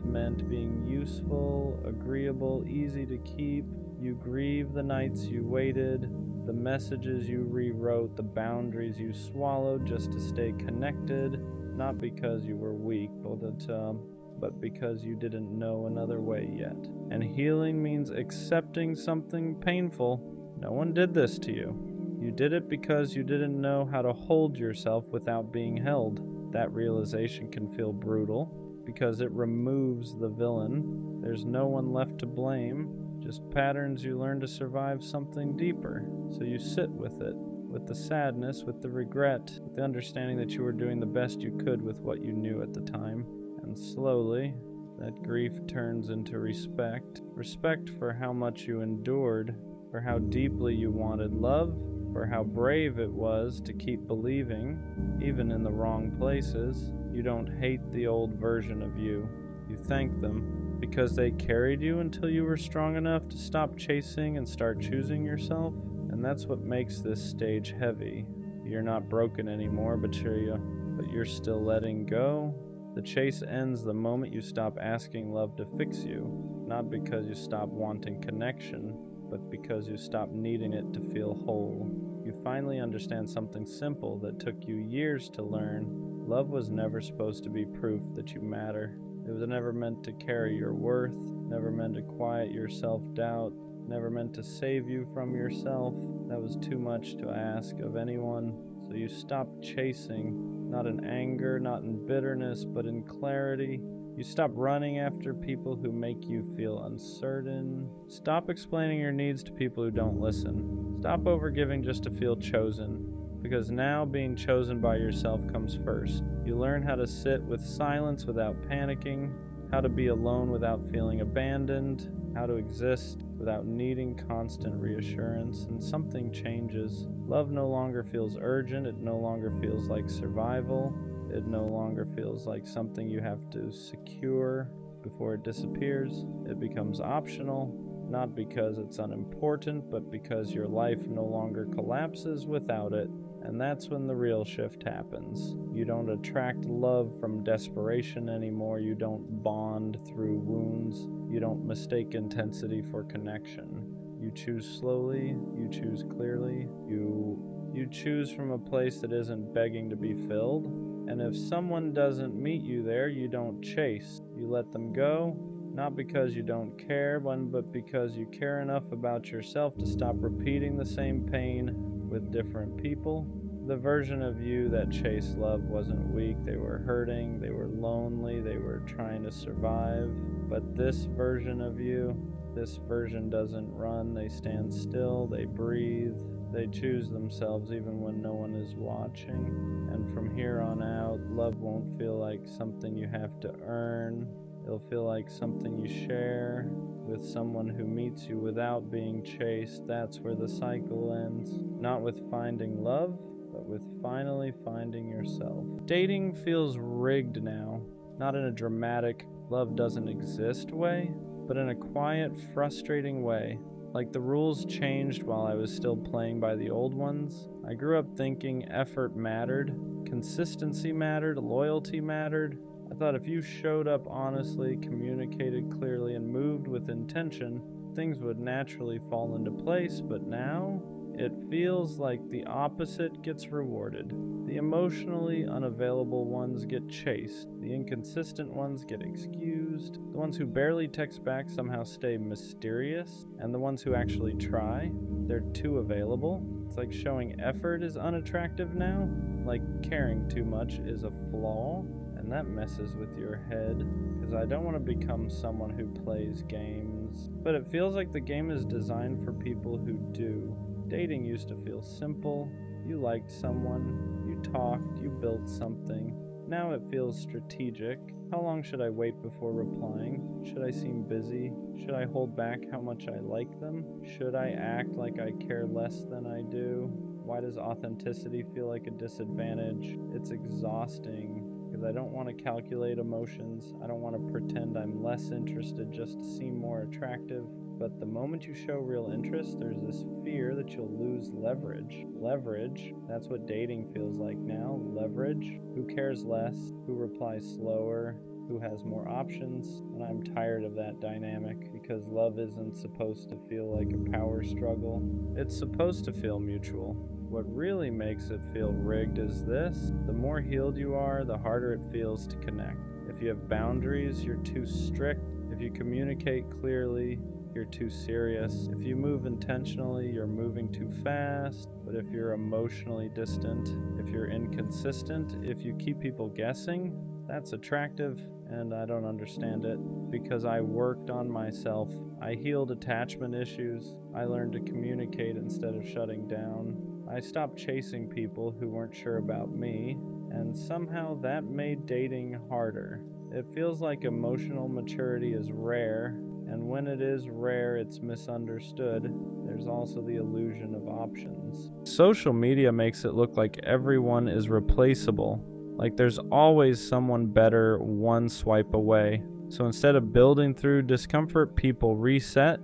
meant being useful, agreeable, easy to keep. You grieve the nights you waited, the messages you rewrote, the boundaries you swallowed just to stay connected, not because you were weak, but because you didn't know another way yet. And healing means accepting something painful. No one did this to you. You did it because you didn't know how to hold yourself without being held. That realization can feel brutal because it removes the villain. There's no one left to blame, just patterns you learn to survive something deeper. So you sit with it, with the sadness, with the regret, with the understanding that you were doing the best you could with what you knew at the time. And slowly, that grief turns into respect. Respect for how much you endured, for how deeply you wanted love, for how brave it was to keep believing, even in the wrong places. You don't hate the old version of you. You thank them because they carried you until you were strong enough to stop chasing and start choosing yourself. And that's what makes this stage heavy. You're not broken anymore, but you're still letting go. The chase ends the moment you stop asking love to fix you, not because you stop wanting connection, but because you stop needing it to feel whole. You finally understand something simple that took you years to learn. Love was never supposed to be proof that you matter. It was never meant to carry your worth, never meant to quiet your self-doubt, never meant to save you from yourself. That was too much to ask of anyone. So you stopped chasing, not in anger, not in bitterness, but in clarity. You stop running after people who make you feel uncertain. Stop explaining your needs to people who don't listen. Stop overgiving just to feel chosen, because now being chosen by yourself comes first. You learn how to sit with silence without panicking, how to be alone without feeling abandoned, how to exist without needing constant reassurance, and something changes. Love no longer feels urgent, it no longer feels like survival. It no longer feels like something you have to secure before it disappears. It becomes optional. not because it's unimportant, but because your life no longer collapses without it. And that's when the real shift happens. You don't attract love from desperation anymore. You don't bond through wounds. You don't mistake intensity for connection. You choose slowly. You choose clearly. You choose from a place that isn't begging to be filled. And if someone doesn't meet you there, you don't chase. You let them go, not because you don't care, but because you care enough about yourself to stop repeating the same pain with different people. The version of you that chased love wasn't weak. They were hurting, they were lonely, they were trying to survive. But this version of you, this version doesn't run. They stand still, they breathe, they choose themselves even when no one is watching. And from here on out, love won't feel like something you have to earn. It'll feel like something you share with someone who meets you without being chased. That's where the cycle ends. Not with finding love, but with finally finding yourself. Dating feels rigged now, not in a dramatic love doesn't exist way, but in a quiet, frustrating way. Like the rules changed while I was still playing by the old ones. I grew up thinking effort mattered, consistency mattered, loyalty mattered. I thought if you showed up honestly, communicated clearly, and moved with intention, things would naturally fall into place. But now, it feels like the opposite gets rewarded. The emotionally unavailable ones get chased. The inconsistent ones get excused. The ones who barely text back somehow stay mysterious. And the ones who actually try, they're too available. It's like showing effort is unattractive now. Like caring too much is a flaw. And that messes with your head, because I don't want to become someone who plays games. But it feels like the game is designed for people who do. Dating used to feel simple. You liked someone, you talked, you built something. Now it feels strategic. How long should I wait before replying? Should I seem busy? Should I hold back how much I like them? Should I act like I care less than I do? Why does authenticity feel like a disadvantage? It's exhausting. Because I don't want to calculate emotions. I don't want to pretend I'm less interested just to seem more attractive. But the moment you show real interest, there's this fear that you'll lose leverage. Leverage, that's what dating feels like now. Leverage. Who cares less? Who replies slower? Who has more options? And I'm tired of that dynamic, because love isn't supposed to feel like a power struggle. It's supposed to feel mutual. What really makes it feel rigged is this: the more healed you are, the harder it feels to connect. If you have boundaries, you're too strict. If you communicate clearly, you're too serious. If you move intentionally, you're moving too fast. But if you're emotionally distant, if you're inconsistent, if you keep people guessing, that's attractive, and I don't understand it, because I worked on myself. I healed attachment issues. I learned to communicate instead of shutting down. I stopped chasing people who weren't sure about me, and somehow that made dating harder. It feels like emotional maturity is rare, and when it is rare, it's misunderstood. There's also the illusion of options. Social media makes it look like everyone is replaceable, like there's always someone better one swipe away. So instead of building through discomfort, people reset.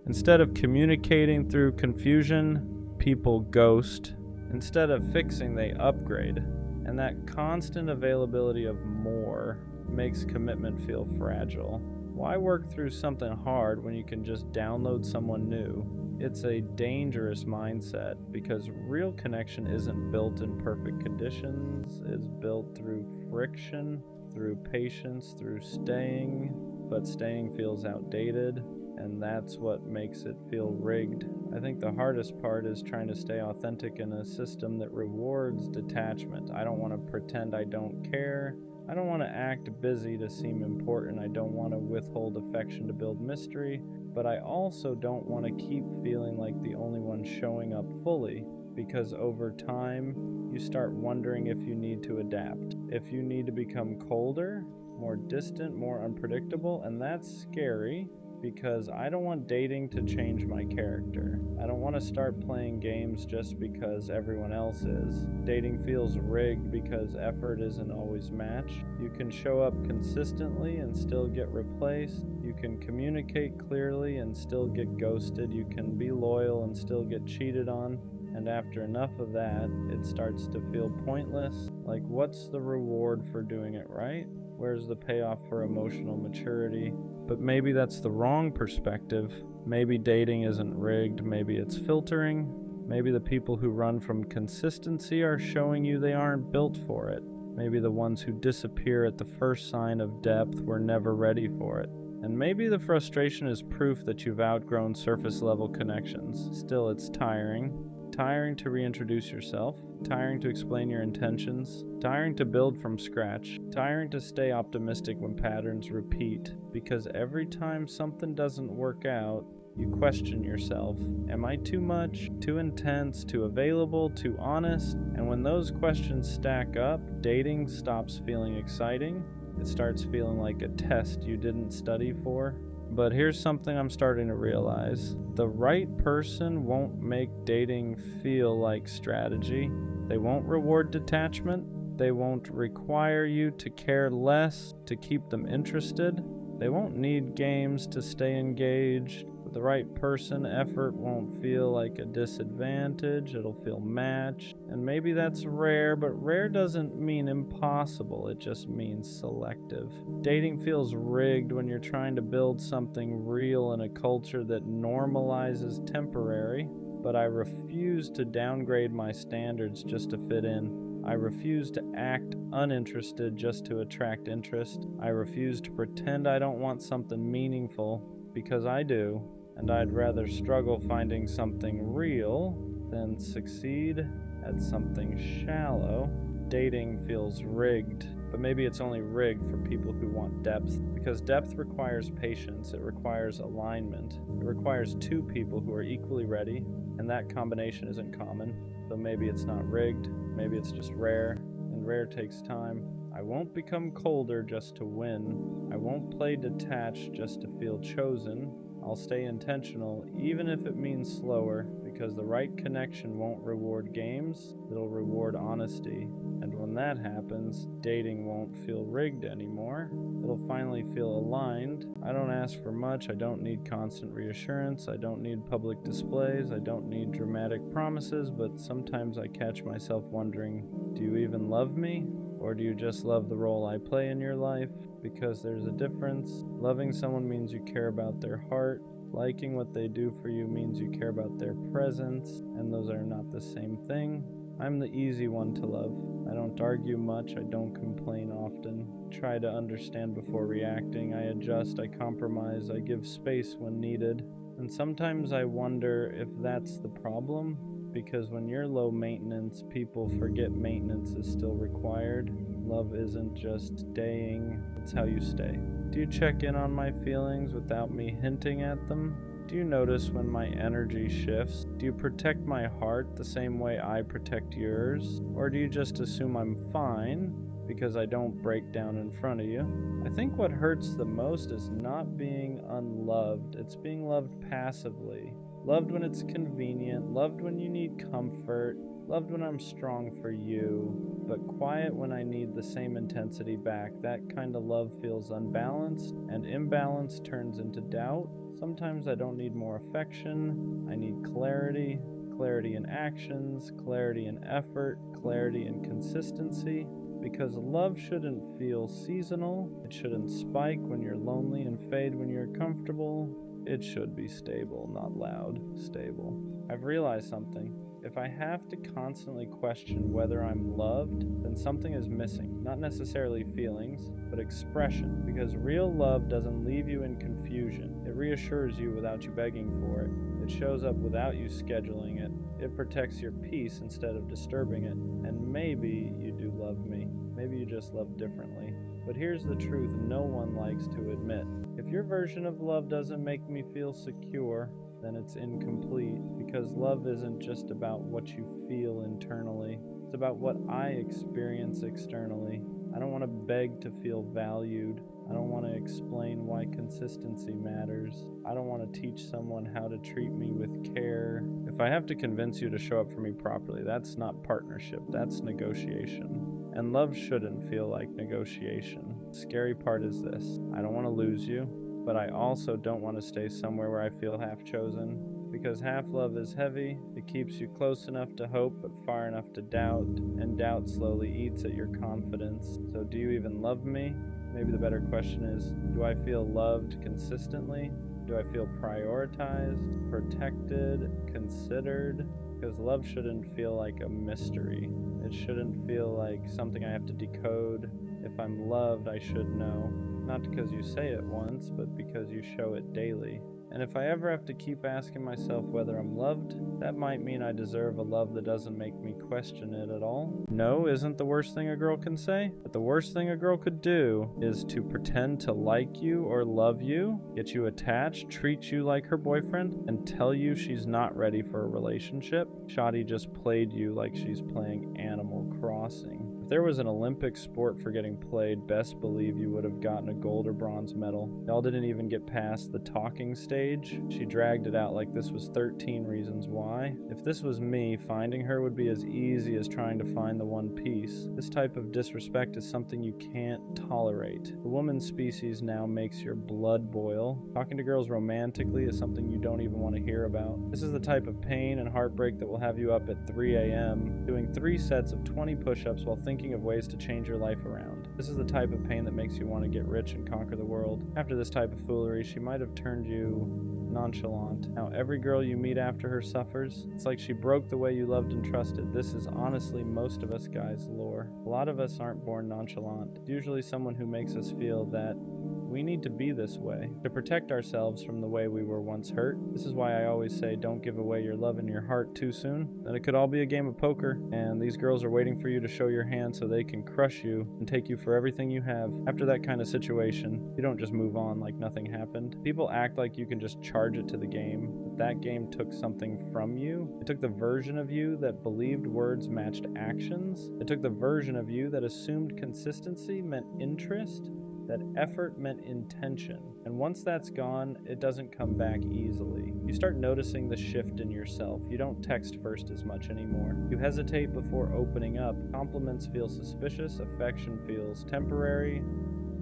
Instead of communicating through confusion, people ghost. Instead of fixing, they upgrade. And that constant availability of more makes commitment feel fragile. Why work through something hard when you can just download someone new? It's a dangerous mindset, because real connection isn't built in perfect conditions. It's built through friction, through patience, through staying. But staying feels outdated, and that's what makes it feel rigged. I think the hardest part is trying to stay authentic in a system that rewards detachment. I don't want to pretend I don't care. I don't want to act busy to seem important. I don't want to withhold affection to build mystery. But I also don't want to keep feeling like the only one showing up fully, because over time, you start wondering if you need to adapt, if you need to become colder, more distant, more unpredictable, and that's scary. because I don't want dating to change my character. I don't want to start playing games just because everyone else is. Dating feels rigged because effort isn't always matched. You can show up consistently and still get replaced. You can communicate clearly and still get ghosted. You can be loyal and still get cheated on. And after enough of that, it starts to feel pointless. Like, what's the reward for doing it right? Where's the payoff for emotional maturity? But maybe that's the wrong perspective. Maybe dating isn't rigged. Maybe it's filtering. Maybe the people who run from consistency are showing you they aren't built for it. Maybe the ones who disappear at the first sign of depth were never ready for it. And maybe the frustration is proof that you've outgrown surface level connections. Still, it's tiring. Tiring to reintroduce yourself, tiring to explain your intentions, tiring to build from scratch, tiring to stay optimistic when patterns repeat, because every time something doesn't work out, you question yourself. Am I too much, too intense, too available, too honest? And when those questions stack up, dating stops feeling exciting. It starts feeling like a test you didn't study for. But here's something I'm starting to realize. The right person won't make dating feel like strategy. They won't reward detachment. They won't require you to care less to keep them interested. They won't need games to stay engaged. With the right person, effort won't feel like a disadvantage. It'll feel matched. And maybe that's rare, but rare doesn't mean impossible. It just means selective. Dating feels rigged when you're trying to build something real in a culture that normalizes temporary. But I refuse to downgrade my standards just to fit in. I refuse to act uninterested just to attract interest. I refuse to pretend I don't want something meaningful, because I do, and I'd rather struggle finding something real than succeed at something shallow. Dating feels rigged, but maybe it's only rigged for people who want depth, because depth requires patience, it requires alignment, it requires two people who are equally ready, and that combination isn't common. So maybe it's not rigged, maybe it's just rare, and rare takes time. I won't become colder just to win. I won't play detached just to feel chosen. I'll stay intentional, even if it means slower, because the right connection won't reward games, it'll reward honesty. And when that happens, dating won't feel rigged anymore. It'll finally feel aligned. I don't ask for much. I don't need constant reassurance. I don't need public displays. I don't need dramatic promises, but sometimes I catch myself wondering, do you even love me? Or do you just love the role I play in your life? Because there's a difference. Loving someone means you care about their heart. Liking what they do for you means you care about their presence, and those are not the same thing. I'm the easy one to love. I don't argue much, I don't complain often. Try to understand before reacting. I adjust, I compromise, I give space when needed. And sometimes I wonder if that's the problem, because when you're low maintenance, people forget maintenance is still required. Love isn't just staying, it's how you stay. Do you check in on my feelings without me hinting at them? Do you notice when my energy shifts? Do you protect my heart the same way I protect yours? Or do you just assume I'm fine because I don't break down in front of you? I think what hurts the most is not being unloved. It's being loved passively. Loved when it's convenient, loved when you need comfort, loved when I'm strong for you, but quiet when I need the same intensity back. That kind of love feels unbalanced, and imbalance turns into doubt. Sometimes I don't need more affection, I need clarity. Clarity in actions, clarity in effort, clarity in consistency. Because love shouldn't feel seasonal, it shouldn't spike when you're lonely and fade when you're comfortable. It should be stable, not loud, stable. I've realized something. If I have to constantly question whether I'm loved, then something is missing. Not necessarily feelings, but expression. Because real love doesn't leave you in confusion. It reassures you without you begging for it. It shows up without you scheduling it. It protects your peace instead of disturbing it. And maybe you do love me. Maybe you just love differently. But here's the truth no one likes to admit. If your version of love doesn't make me feel secure, then it's incomplete, because love isn't just about what you feel internally. It's about what I experience externally. I don't want to beg to feel valued. I don't want to explain why consistency matters. I don't want to teach someone how to treat me with care. If I have to convince you to show up for me properly, that's not partnership, that's negotiation. And love shouldn't feel like negotiation. The scary part is this: I don't want to lose you, but I also don't want to stay somewhere where I feel half chosen. Because half love is heavy, it keeps you close enough to hope but far enough to doubt, and doubt slowly eats at your confidence. So do you even love me? Maybe the better question is, do I feel loved consistently? Do I feel prioritized, protected, considered? Because love shouldn't feel like a mystery. It shouldn't feel like something I have to decode. If I'm loved, I should know. Not because you say it once, but because you show it daily. And if I ever have to keep asking myself whether I'm loved, that might mean I deserve a love that doesn't make me question it at all. No isn't the worst thing a girl can say, but the worst thing a girl could do is to pretend to like you or love you, get you attached, treat you like her boyfriend, and tell you she's not ready for a relationship. Shawty just played you like she's playing Animal Crossing. If there was an Olympic sport for getting played, best believe you would have gotten a gold or bronze medal. Y'all didn't even get past the talking stage. She dragged it out like this was 13 Reasons Why. If this was me, finding her would be as easy as trying to find the one piece. This type of disrespect is something you can't tolerate. The woman species now makes your blood boil. Talking to girls romantically is something you don't even want to hear about. This is the type of pain and heartbreak that will have you up at 3 a.m. doing 3 sets of 20 push-ups while thinking of ways to change your life around. This is the type of pain that makes you want to get rich and conquer the world. After this type of foolery, she might have turned you nonchalant. Now every girl you meet after her suffers. It's like she broke the way you loved and trusted. This is honestly most of us guys' lore. A lot of us aren't born nonchalant. It's usually someone who makes us feel that we need to be this way to protect ourselves from the way we were once hurt. This is why I always say don't give away your love and your heart too soon. Then it could all be a game of poker, and these girls are waiting for you to show your hand so they can crush you and take you for everything you have. After that kind of situation, you don't just move on like nothing happened. People act like you can just charge it to the game, but that game took something from you. It took the version of you that believed words matched actions. It took the version of you that assumed consistency meant interest, that effort meant intention. And once that's gone, it doesn't come back easily. You start noticing the shift in yourself. You don't text first as much anymore. You hesitate before opening up. Compliments feel suspicious. Affection feels temporary.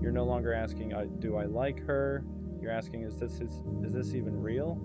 You're no longer asking, do I like her? You're asking, is this even real?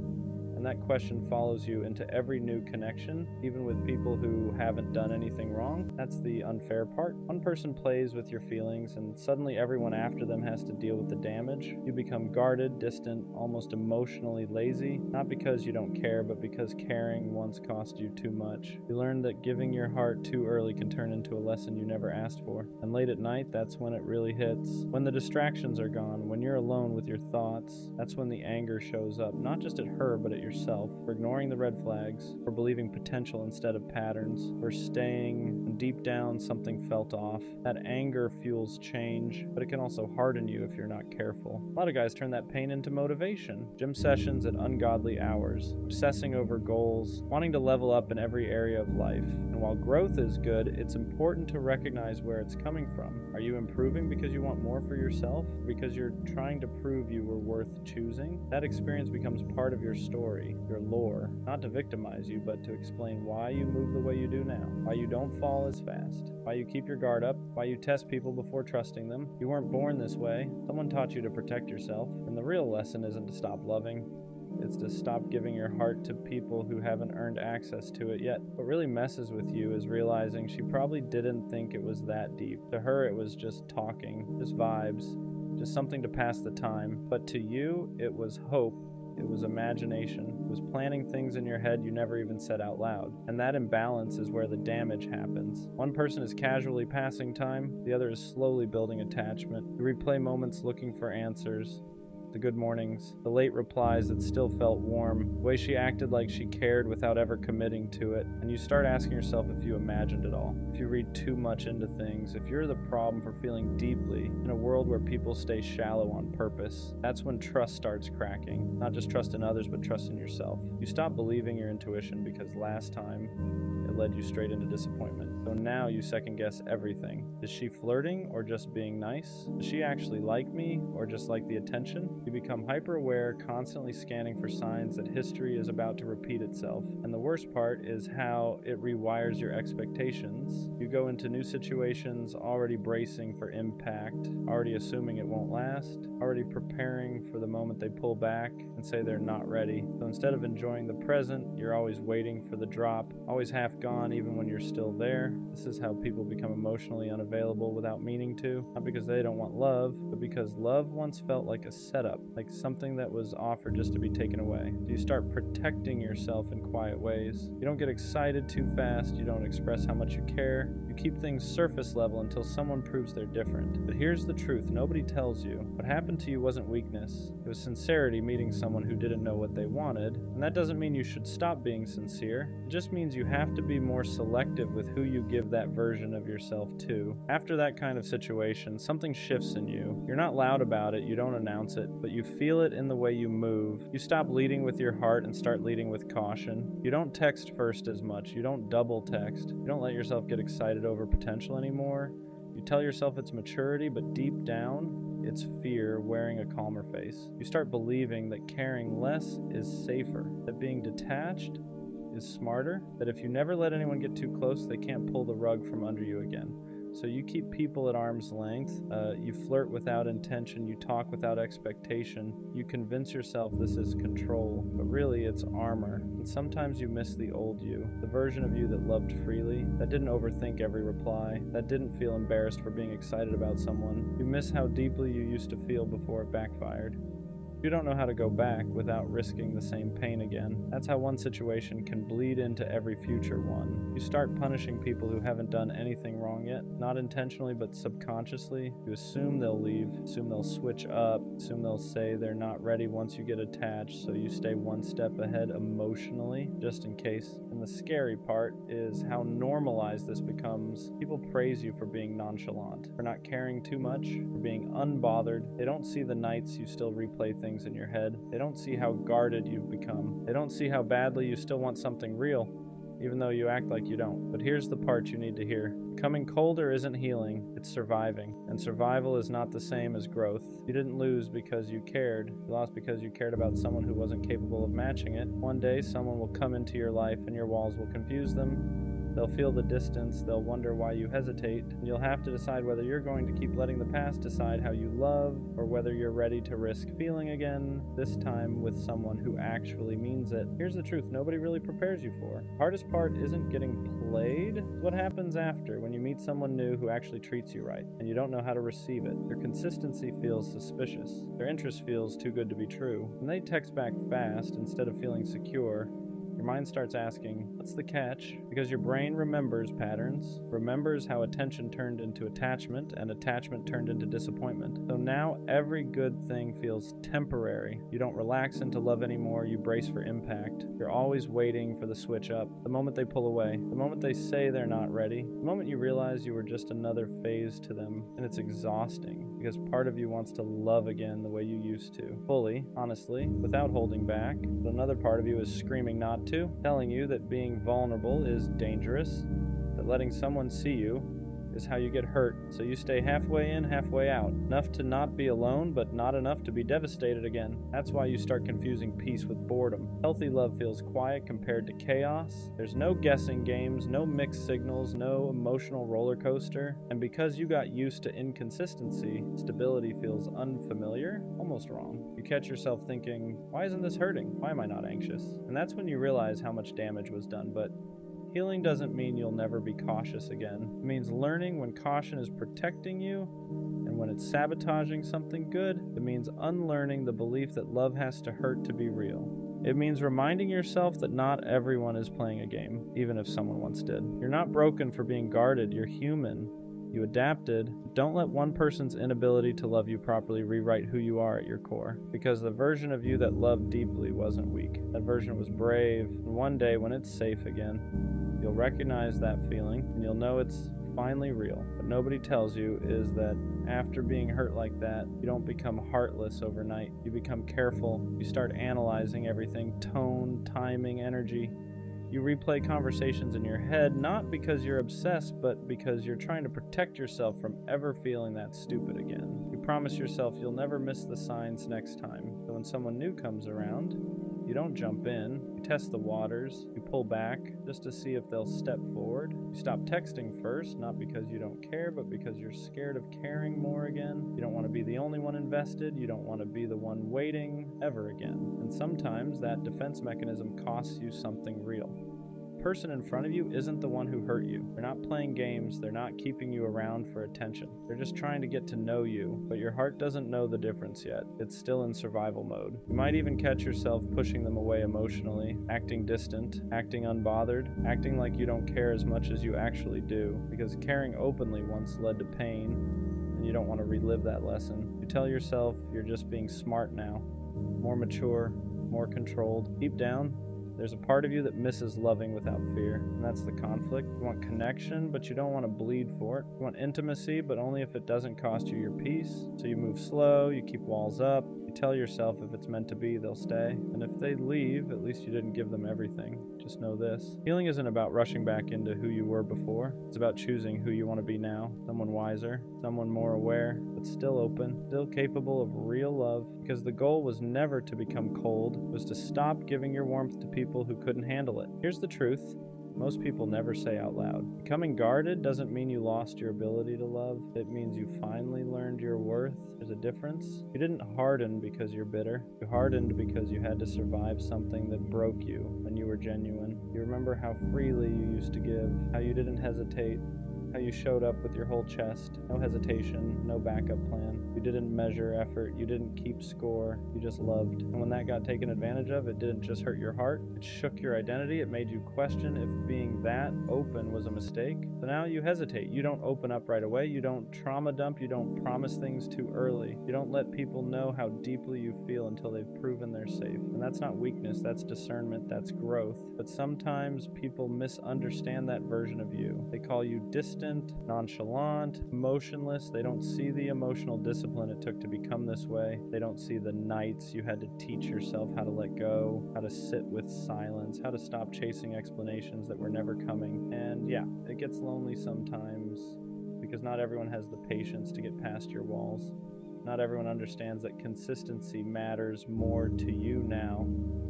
And that question follows you into every new connection, even with people who haven't done anything wrong. That's the unfair part. One person plays with your feelings, and suddenly everyone after them has to deal with the damage. You become guarded, distant, almost emotionally lazy, not because you don't care, but because caring once cost you too much. You learn that giving your heart too early can turn into a lesson you never asked for. And late at night, that's when it really hits. When the distractions are gone, when you're alone with your thoughts, that's when the anger shows up, not just at her, but at yourself, for ignoring the red flags, for believing potential instead of patterns, for staying when deep down something felt off. That anger fuels change, but it can also harden you if you're not careful. A lot of guys turn that pain into motivation. Gym sessions at ungodly hours, obsessing over goals, wanting to level up in every area of life. And while growth is good, it's important to recognize where it's coming from. Are you improving because you want more for yourself? Because you're trying to prove you were worth choosing? That experience becomes part of your story, your lore, not to victimize you, but to explain why you move the way you do now, why you don't fall as fast, why you keep your guard up, why you test people before trusting them. You weren't born this way. Someone taught you to protect yourself, and the real lesson isn't to stop loving. It's to stop giving your heart to people who haven't earned access to it yet. What really messes with you is realizing she probably didn't think it was that deep. To her, it was just talking, just vibes, just something to pass the time. But to you, it was hope. It was imagination. It was planning things in your head you never even said out loud. And that imbalance is where the damage happens. One person is casually passing time, the other is slowly building attachment. You replay moments looking for answers. The good mornings, the late replies that still felt warm, the way she acted like she cared without ever committing to it, and you start asking yourself if you imagined it all, if you read too much into things, if you're the problem for feeling deeply in a world where people stay shallow on purpose. That's when trust starts cracking, not just trust in others, but trust in yourself. You stop believing your intuition because last time it that led you straight into disappointment. So now you second guess everything. Is she flirting or just being nice? Does she actually like me or just like the attention? You become hyper aware, constantly scanning for signs that history is about to repeat itself. And the worst part is how it rewires your expectations. You go into new situations already bracing for impact, already assuming it won't last, already preparing for the moment they pull back and say they're not ready. So instead of enjoying the present, you're always waiting for the drop, always half gone even when you're still there. This is how people become emotionally unavailable without meaning to, not because they don't want love, but because love once felt like a setup, like something that was offered just to be taken away. So you start protecting yourself in quiet ways. You don't get excited too fast, you don't express how much you care. You keep things surface level until someone proves they're different. But here's the truth, nobody tells you. What happened to you wasn't weakness. It was sincerity meeting someone who didn't know what they wanted. And that doesn't mean you should stop being sincere. It just means you have to be more selective with who you give that version of yourself to. After that kind of situation, something shifts in you. You're not loud about it, you don't announce it, but you feel it in the way you move. You stop leading with your heart and start leading with caution. You don't text first as much. You don't double text. You don't let yourself get excited over potential anymore. You tell yourself it's maturity, but deep down, it's fear wearing a calmer face. You start believing that caring less is safer, that being detached is smarter, that if you never let anyone get too close, they can't pull the rug from under you again. So you keep people at arm's length, you flirt without intention, you talk without expectation, you convince yourself this is control, but really it's armor. And sometimes you miss the old you, the version of you that loved freely, that didn't overthink every reply, that didn't feel embarrassed for being excited about someone. You miss how deeply you used to feel before it backfired. You don't know how to go back without risking the same pain again. That's how one situation can bleed into every future one. You start punishing people who haven't done anything wrong yet, not intentionally but subconsciously. You assume they'll leave, assume they'll switch up, assume they'll say they're not ready once you get attached, so you stay one step ahead emotionally, just in case. And the scary part is how normalized this becomes. People praise you for being nonchalant, for not caring too much, for being unbothered. They don't see the nights you still replay things in your head. They don't see how guarded you've become. They don't see how badly you still want something real, even though you act like you don't. But here's the part you need to hear. Becoming colder isn't healing, it's surviving. And survival is not the same as growth. You didn't lose because you cared. You lost because you cared about someone who wasn't capable of matching it. One day, someone will come into your life and your walls will confuse them. They'll feel the distance, they'll wonder why you hesitate, and you'll have to decide whether you're going to keep letting the past decide how you love, or whether you're ready to risk feeling again, this time with someone who actually means it. Here's the truth nobody really prepares you for. The hardest part isn't getting played. What happens after when you meet someone new who actually treats you right, and you don't know how to receive it? Their consistency feels suspicious. Their interest feels too good to be true. When they text back fast instead of feeling secure, your mind starts asking, what's the catch? Because your brain remembers patterns, remembers how attention turned into attachment, and attachment turned into disappointment. So now every good thing feels temporary. You don't relax into love anymore, you brace for impact. You're always waiting for the switch up, the moment they pull away, the moment they say they're not ready, the moment you realize you were just another phase to them. And it's exhausting, because part of you wants to love again the way you used to. Fully, honestly, without holding back. But another part of you is screaming not to, telling you that being vulnerable is dangerous, that letting someone see you is how you get hurt, so you stay halfway in, halfway out. Enough to not be alone, but not enough to be devastated again. That's why you start confusing peace with boredom. Healthy love feels quiet compared to chaos. There's no guessing games, no mixed signals, no emotional roller coaster. And because you got used to inconsistency, stability feels unfamiliar, almost wrong. You catch yourself thinking, why isn't this hurting? Why am I not anxious? And that's when you realize how much damage was done. But healing doesn't mean you'll never be cautious again. It means learning when caution is protecting you, and when it's sabotaging something good. It means unlearning the belief that love has to hurt to be real. It means reminding yourself that not everyone is playing a game, even if someone once did. You're not broken for being guarded, you're human. You adapted. Don't let one person's inability to love you properly rewrite who you are at your core. Because the version of you that loved deeply wasn't weak. That version was brave. And one day when it's safe again, you'll recognize that feeling and you'll know it's finally real. What nobody tells you is that after being hurt like that, you don't become heartless overnight. You become careful. You start analyzing everything, tone, timing, energy. You replay conversations in your head, not because you're obsessed, but because you're trying to protect yourself from ever feeling that stupid again. You promise yourself you'll never miss the signs next time. So when someone new comes around, you don't jump in, you test the waters, you pull back just to see if they'll step forward. You stop texting first, not because you don't care, but because you're scared of caring more again. You don't want to be the only one invested, you don't want to be the one waiting ever again. And sometimes that defense mechanism costs you something real. The person in front of you isn't the one who hurt you. They're not playing games, they're not keeping you around for attention. They're just trying to get to know you, but your heart doesn't know the difference yet. It's still in survival mode. You might even catch yourself pushing them away emotionally, acting distant, acting unbothered, acting like you don't care as much as you actually do, because caring openly once led to pain, and you don't want to relive that lesson. You tell yourself you're just being smart now, more mature, more controlled. Deep down, there's a part of you that misses loving without fear, and that's the conflict. You want connection, but you don't want to bleed for it. You want intimacy, but only if it doesn't cost you your peace. So you move slow, you keep walls up, you tell yourself if it's meant to be, they'll stay. And if they leave, at least you didn't give them everything. Just know this. Healing isn't about rushing back into who you were before. It's about choosing who you want to be now. Someone wiser, someone more aware, but still open, still capable of real love. Because the goal was never to become cold, it was to stop giving your warmth to people who couldn't handle it. Here's the truth. Most people never say out loud. Becoming guarded doesn't mean you lost your ability to love. It means you finally learned your worth. There's a difference. You didn't harden because you're bitter. You hardened because you had to survive something that broke you when you were genuine. You remember how freely you used to give, how you didn't hesitate, how you showed up with your whole chest. No hesitation, no backup plan. You didn't measure effort, you didn't keep score, you just loved. And when that got taken advantage of, it didn't just hurt your heart, it shook your identity, it made you question if being that open was a mistake. So now you hesitate, you don't open up right away, you don't trauma dump, you don't promise things too early. You don't let people know how deeply you feel until they've proven they're safe. And that's not weakness, that's discernment, that's growth. But sometimes people misunderstand that version of you. They call you distant, nonchalant, emotionless. They don't see the emotional discipline it took to become this way. They don't see the nights you had to teach yourself how to let go, how to sit with silence, how to stop chasing explanations that were never coming. And yeah, it gets lonely sometimes because not everyone has the patience to get past your walls. Not everyone understands that consistency matters more to you now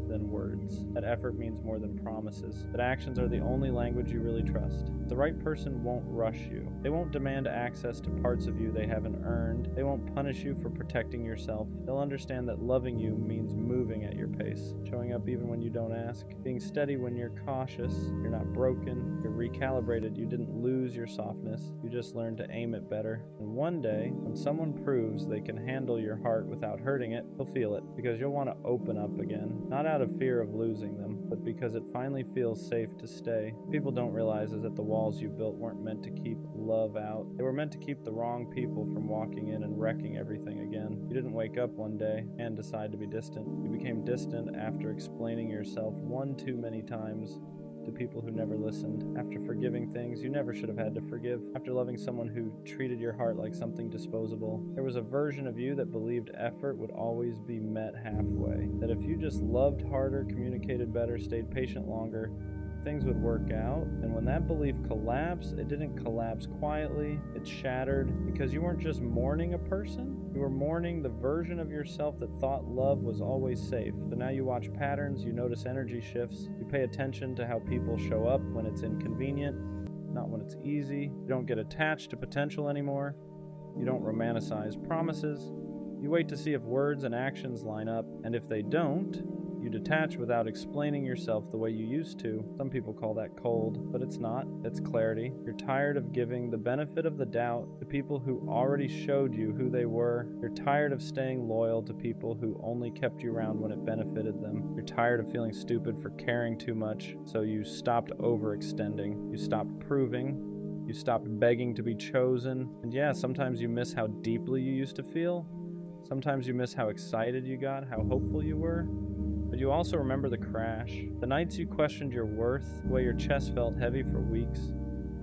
than words. That effort means more than promises. That actions are the only language you really trust. The right person won't rush you. They won't demand access to parts of you they haven't earned. They won't punish you for protecting yourself. They'll understand that loving you means moving at your pace, showing up even when you don't ask, being steady when you're cautious. You're not broken. You're recalibrated. You didn't lose your softness. You just learned to aim it better. And one day, when someone proves they can handle your heart without hurting it, you'll feel it, because you'll want to open up again. Not out of fear of losing them, but because it finally feels safe to stay. What people don't realize is that the walls you built weren't meant to keep love out. They were meant to keep the wrong people from walking in and wrecking everything again. You didn't wake up one day and decide to be distant. You became distant after explaining yourself one too many times to people who never listened, after forgiving things you never should have had to forgive, after loving someone who treated your heart like something disposable. There was a version of you that believed effort would always be met halfway, that if you just loved harder, communicated better, stayed patient longer, things would work out. And when that belief collapsed, it didn't collapse quietly, it shattered, because you weren't just mourning a person, you were mourning the version of yourself that thought love was always safe. So now you watch patterns, you notice energy shifts, you pay attention to how people show up when it's inconvenient, not when it's easy. You don't get attached to potential anymore. You don't romanticize promises. You wait to see if words and actions line up, and if they don't, you detach without explaining yourself the way you used to. Some people call that cold, but it's not. It's clarity. You're tired of giving the benefit of the doubt to people who already showed you who they were. You're tired of staying loyal to people who only kept you around when it benefited them. You're tired of feeling stupid for caring too much, so you stopped overextending. You stopped proving. You stopped begging to be chosen. And yeah, sometimes you miss how deeply you used to feel. Sometimes you miss how excited you got, how hopeful you were. But you also remember the crash, the nights you questioned your worth, the way your chest felt heavy for weeks,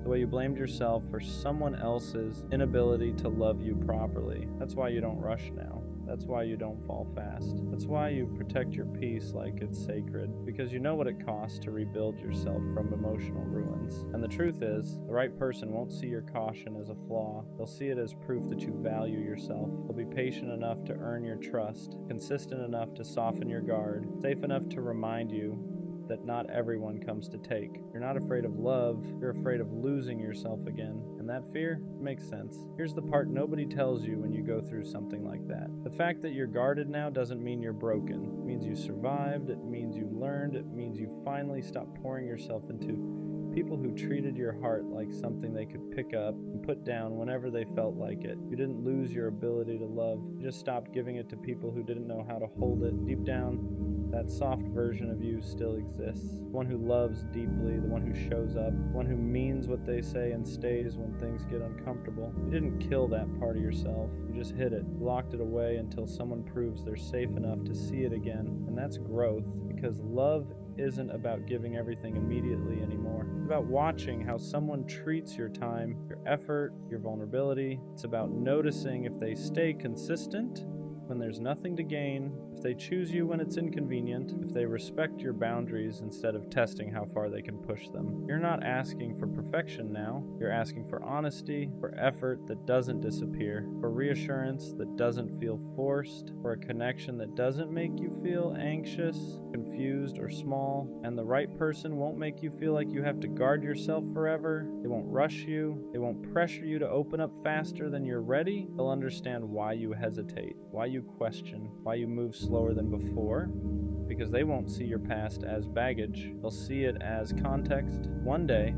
The way you blamed yourself for someone else's inability to love you properly. That's why you don't rush now. That's why you don't fall fast. That's why you protect your peace like it's sacred, because you know what it costs to rebuild yourself from emotional ruins. And the truth is, the right person won't see your caution as a flaw. They'll see it as proof that you value yourself. They'll be patient enough to earn your trust, consistent enough to soften your guard, safe enough to remind you that not everyone comes to take. You're not afraid of love, you're afraid of losing yourself again. And that fear makes sense. Here's the part nobody tells you when you go through something like that. The fact that you're guarded now doesn't mean you're broken. It means you survived, it means you learned, it means you finally stopped pouring yourself into people who treated your heart like something they could pick up and put down whenever they felt like it. You didn't lose your ability to love. You just stopped giving it to people who didn't know how to hold it. Deep down, that soft version of you still exists. The one who loves deeply, the one who shows up, the one who means what they say and stays when things get uncomfortable. You didn't kill that part of yourself. You just hid it, locked it away until someone proves they're safe enough to see it again. And that's growth, because love isn't about giving everything immediately anymore. It's about watching how someone treats your time, your effort, your vulnerability. It's about noticing if they stay consistent when there's nothing to gain, if they choose you when it's inconvenient, if they respect your boundaries instead of testing how far they can push them. You're not asking for perfection now. You're asking for honesty, for effort that doesn't disappear, for reassurance that doesn't feel forced, for a connection that doesn't make you feel anxious, confused, or small. And the right person won't make you feel like you have to guard yourself forever. They won't rush you. They won't pressure you to open up faster than you're ready. They'll understand why you hesitate, why you question, why you move slower than before, because they won't see your past as baggage. They'll see it as context. One day,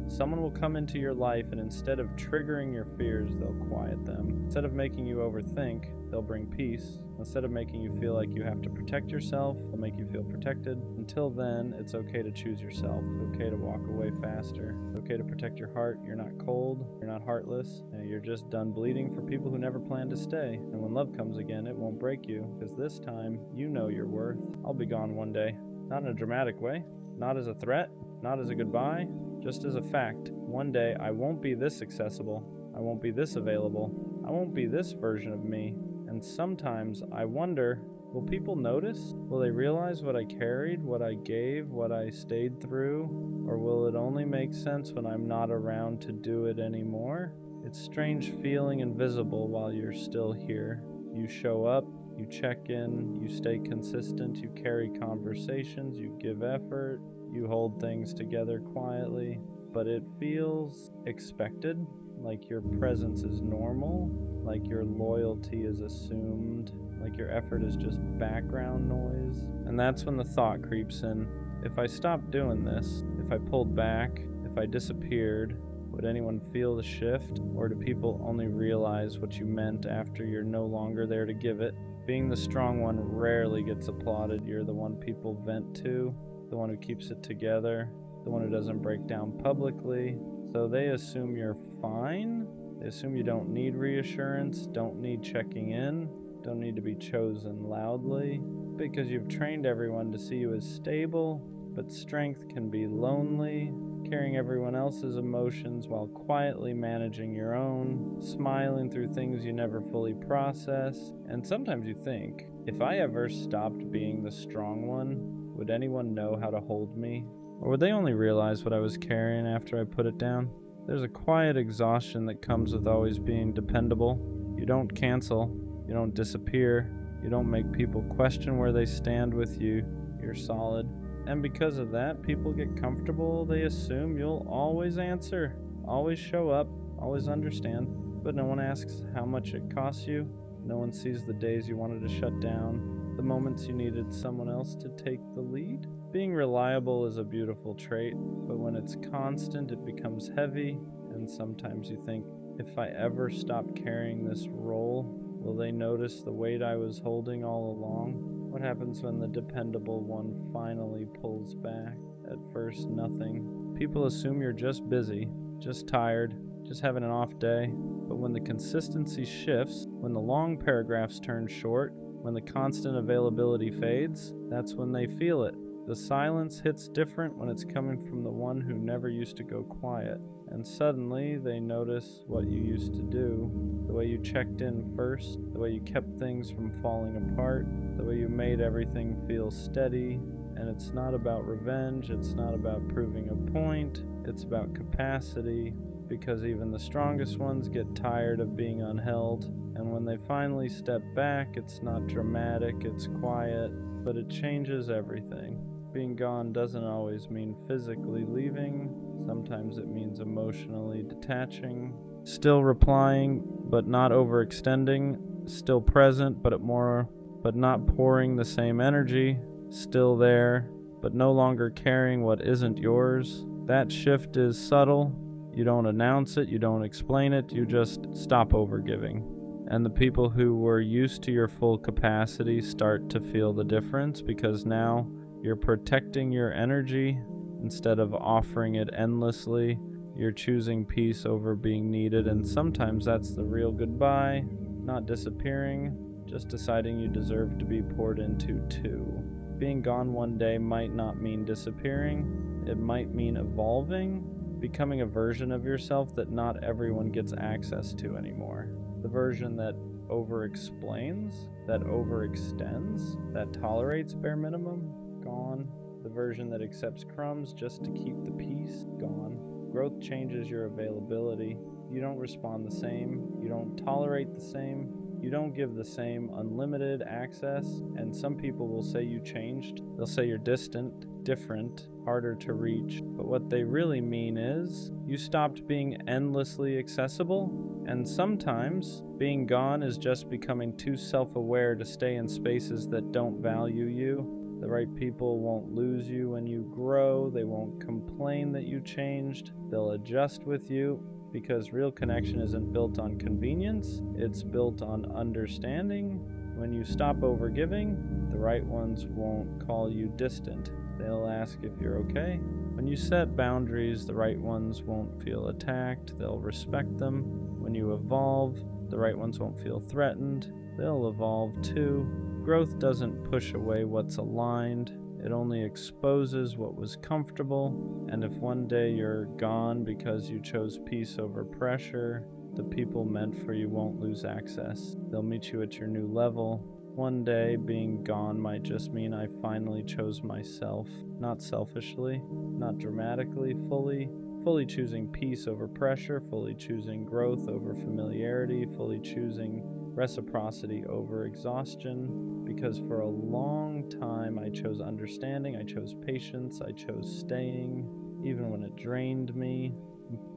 someone will come into your life, and instead of triggering your fears, they'll quiet them. Instead of making you overthink, they'll bring peace. Instead of making you feel like you have to protect yourself, they'll make you feel protected. Until then, it's okay to choose yourself. It's okay to walk away faster. It's okay to protect your heart. You're not cold. You're not heartless. You're just done bleeding for people who never planned to stay. And when love comes again, it won't break you, because this time, you know your worth. I'll be gone one day. Not in a dramatic way. Not as a threat. Not as a goodbye. Just as a fact. One day, I won't be this accessible. I won't be this available. I won't be this version of me. And sometimes I wonder, will people notice? Will they realize what I carried, what I gave, what I stayed through? Or will it only make sense when I'm not around to do it anymore? It's strange feeling invisible while you're still here. You show up, you check in, you stay consistent, you carry conversations, you give effort, you hold things together quietly, but it feels expected, like your presence is normal, like your loyalty is assumed, like your effort is just background noise. And that's when the thought creeps in. If I stopped doing this, if I pulled back, if I disappeared, would anyone feel the shift? Or do people only realize what you meant after you're no longer there to give it? Being the strong one rarely gets applauded. You're the one people vent to, the one who keeps it together, the one who doesn't break down publicly. So they assume you're fine. They assume you don't need reassurance, don't need checking in, don't need to be chosen loudly, because you've trained everyone to see you as stable. But strength can be lonely, carrying everyone else's emotions while quietly managing your own, smiling through things you never fully process. And sometimes you think, if I ever stopped being the strong one, would anyone know how to hold me? Or would they only realize what I was carrying after I put it down? There's a quiet exhaustion that comes with always being dependable. You don't cancel, you don't disappear, you don't make people question where they stand with you. You're solid. And because of that, people get comfortable. They assume you'll always answer, always show up, always understand. But no one asks how much it costs you. No one sees the days you wanted to shut down, the moments you needed someone else to take the lead. Being reliable is a beautiful trait, but when it's constant, it becomes heavy, and sometimes you think, if I ever stop carrying this role, will they notice the weight I was holding all along? What happens when the dependable one finally pulls back? At first, nothing. People assume you're just busy, just tired, just having an off day. But when the consistency shifts, when the long paragraphs turn short, when the constant availability fades, that's when they feel it. The silence hits different when it's coming from the one who never used to go quiet. And suddenly they notice what you used to do, the way you checked in first, the way you kept things from falling apart, the way you made everything feel steady. And it's not about revenge, it's not about proving a point, it's about capacity, because even the strongest ones get tired of being unheld. And when they finally step back, it's not dramatic, it's quiet, but it changes everything. Being gone doesn't always mean physically leaving. Sometimes it means emotionally detaching. Still replying, but not overextending. Still present, but not pouring the same energy. Still there, but no longer carrying what isn't yours. That shift is subtle. You don't announce it, you don't explain it, you just stop overgiving. And the people who were used to your full capacity start to feel the difference, because now you're protecting your energy instead of offering it endlessly. You're choosing peace over being needed, and sometimes that's the real goodbye, not disappearing, just deciding you deserve to be poured into too. Being gone one day might not mean disappearing. It might mean evolving, becoming a version of yourself that not everyone gets access to anymore. The version that over-explains, that overextends, that tolerates bare minimum, gone. The version that accepts crumbs just to keep the peace, gone. Growth changes your availability. You don't respond the same. You don't tolerate the same. You don't give the same unlimited access. And some people will say you changed. They'll say you're distant, different, harder to reach. But what they really mean is you stopped being endlessly accessible. And sometimes being gone is just becoming too self-aware to stay in spaces that don't value you. The right people won't lose you when you grow. They won't complain that you changed. They'll adjust with you, because real connection isn't built on convenience. It's built on understanding. When you stop overgiving, the right ones won't call you distant. They'll ask if you're okay. When you set boundaries, the right ones won't feel attacked. They'll respect them. When you evolve, the right ones won't feel threatened. They'll evolve too. Growth doesn't push away what's aligned. It only exposes what was comfortable. And if one day you're gone because you chose peace over pressure, the people meant for you won't lose access. They'll meet you at your new level. One day, being gone might just mean I finally chose myself, not selfishly, not dramatically, fully choosing peace over pressure, fully choosing growth over familiarity, fully choosing reciprocity over exhaustion, because for a long time I chose understanding, I chose patience, I chose staying, even when it drained me.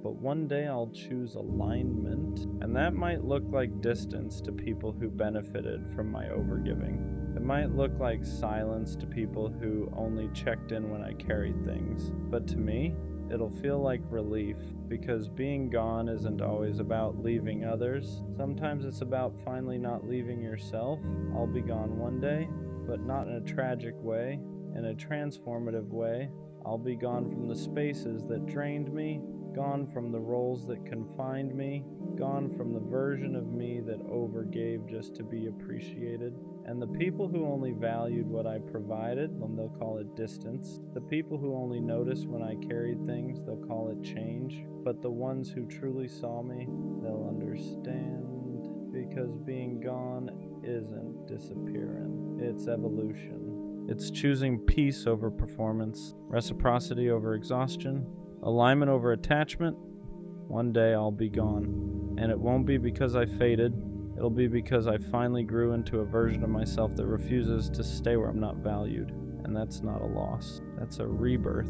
But one day I'll choose alignment, and that might look like distance to people who benefited from my overgiving. It might look like silence to people who only checked in when I carried things. But to me, it'll feel like relief, because being gone isn't always about leaving others. Sometimes it's about finally not leaving yourself. I'll be gone one day, but not in a tragic way, in a transformative way. I'll be gone from the spaces that drained me, gone from the roles that confined me, gone from the version of me that overgave just to be appreciated. And the people who only valued what I provided, they'll call it distance. The people who only noticed when I carried things, they'll call it change. But the ones who truly saw me, they'll understand. Because being gone isn't disappearing, it's evolution. It's choosing peace over performance, reciprocity over exhaustion, alignment over attachment. One day I'll be gone. And it won't be because I faded. It'll be because I finally grew into a version of myself that refuses to stay where I'm not valued. And that's not a loss. That's a rebirth.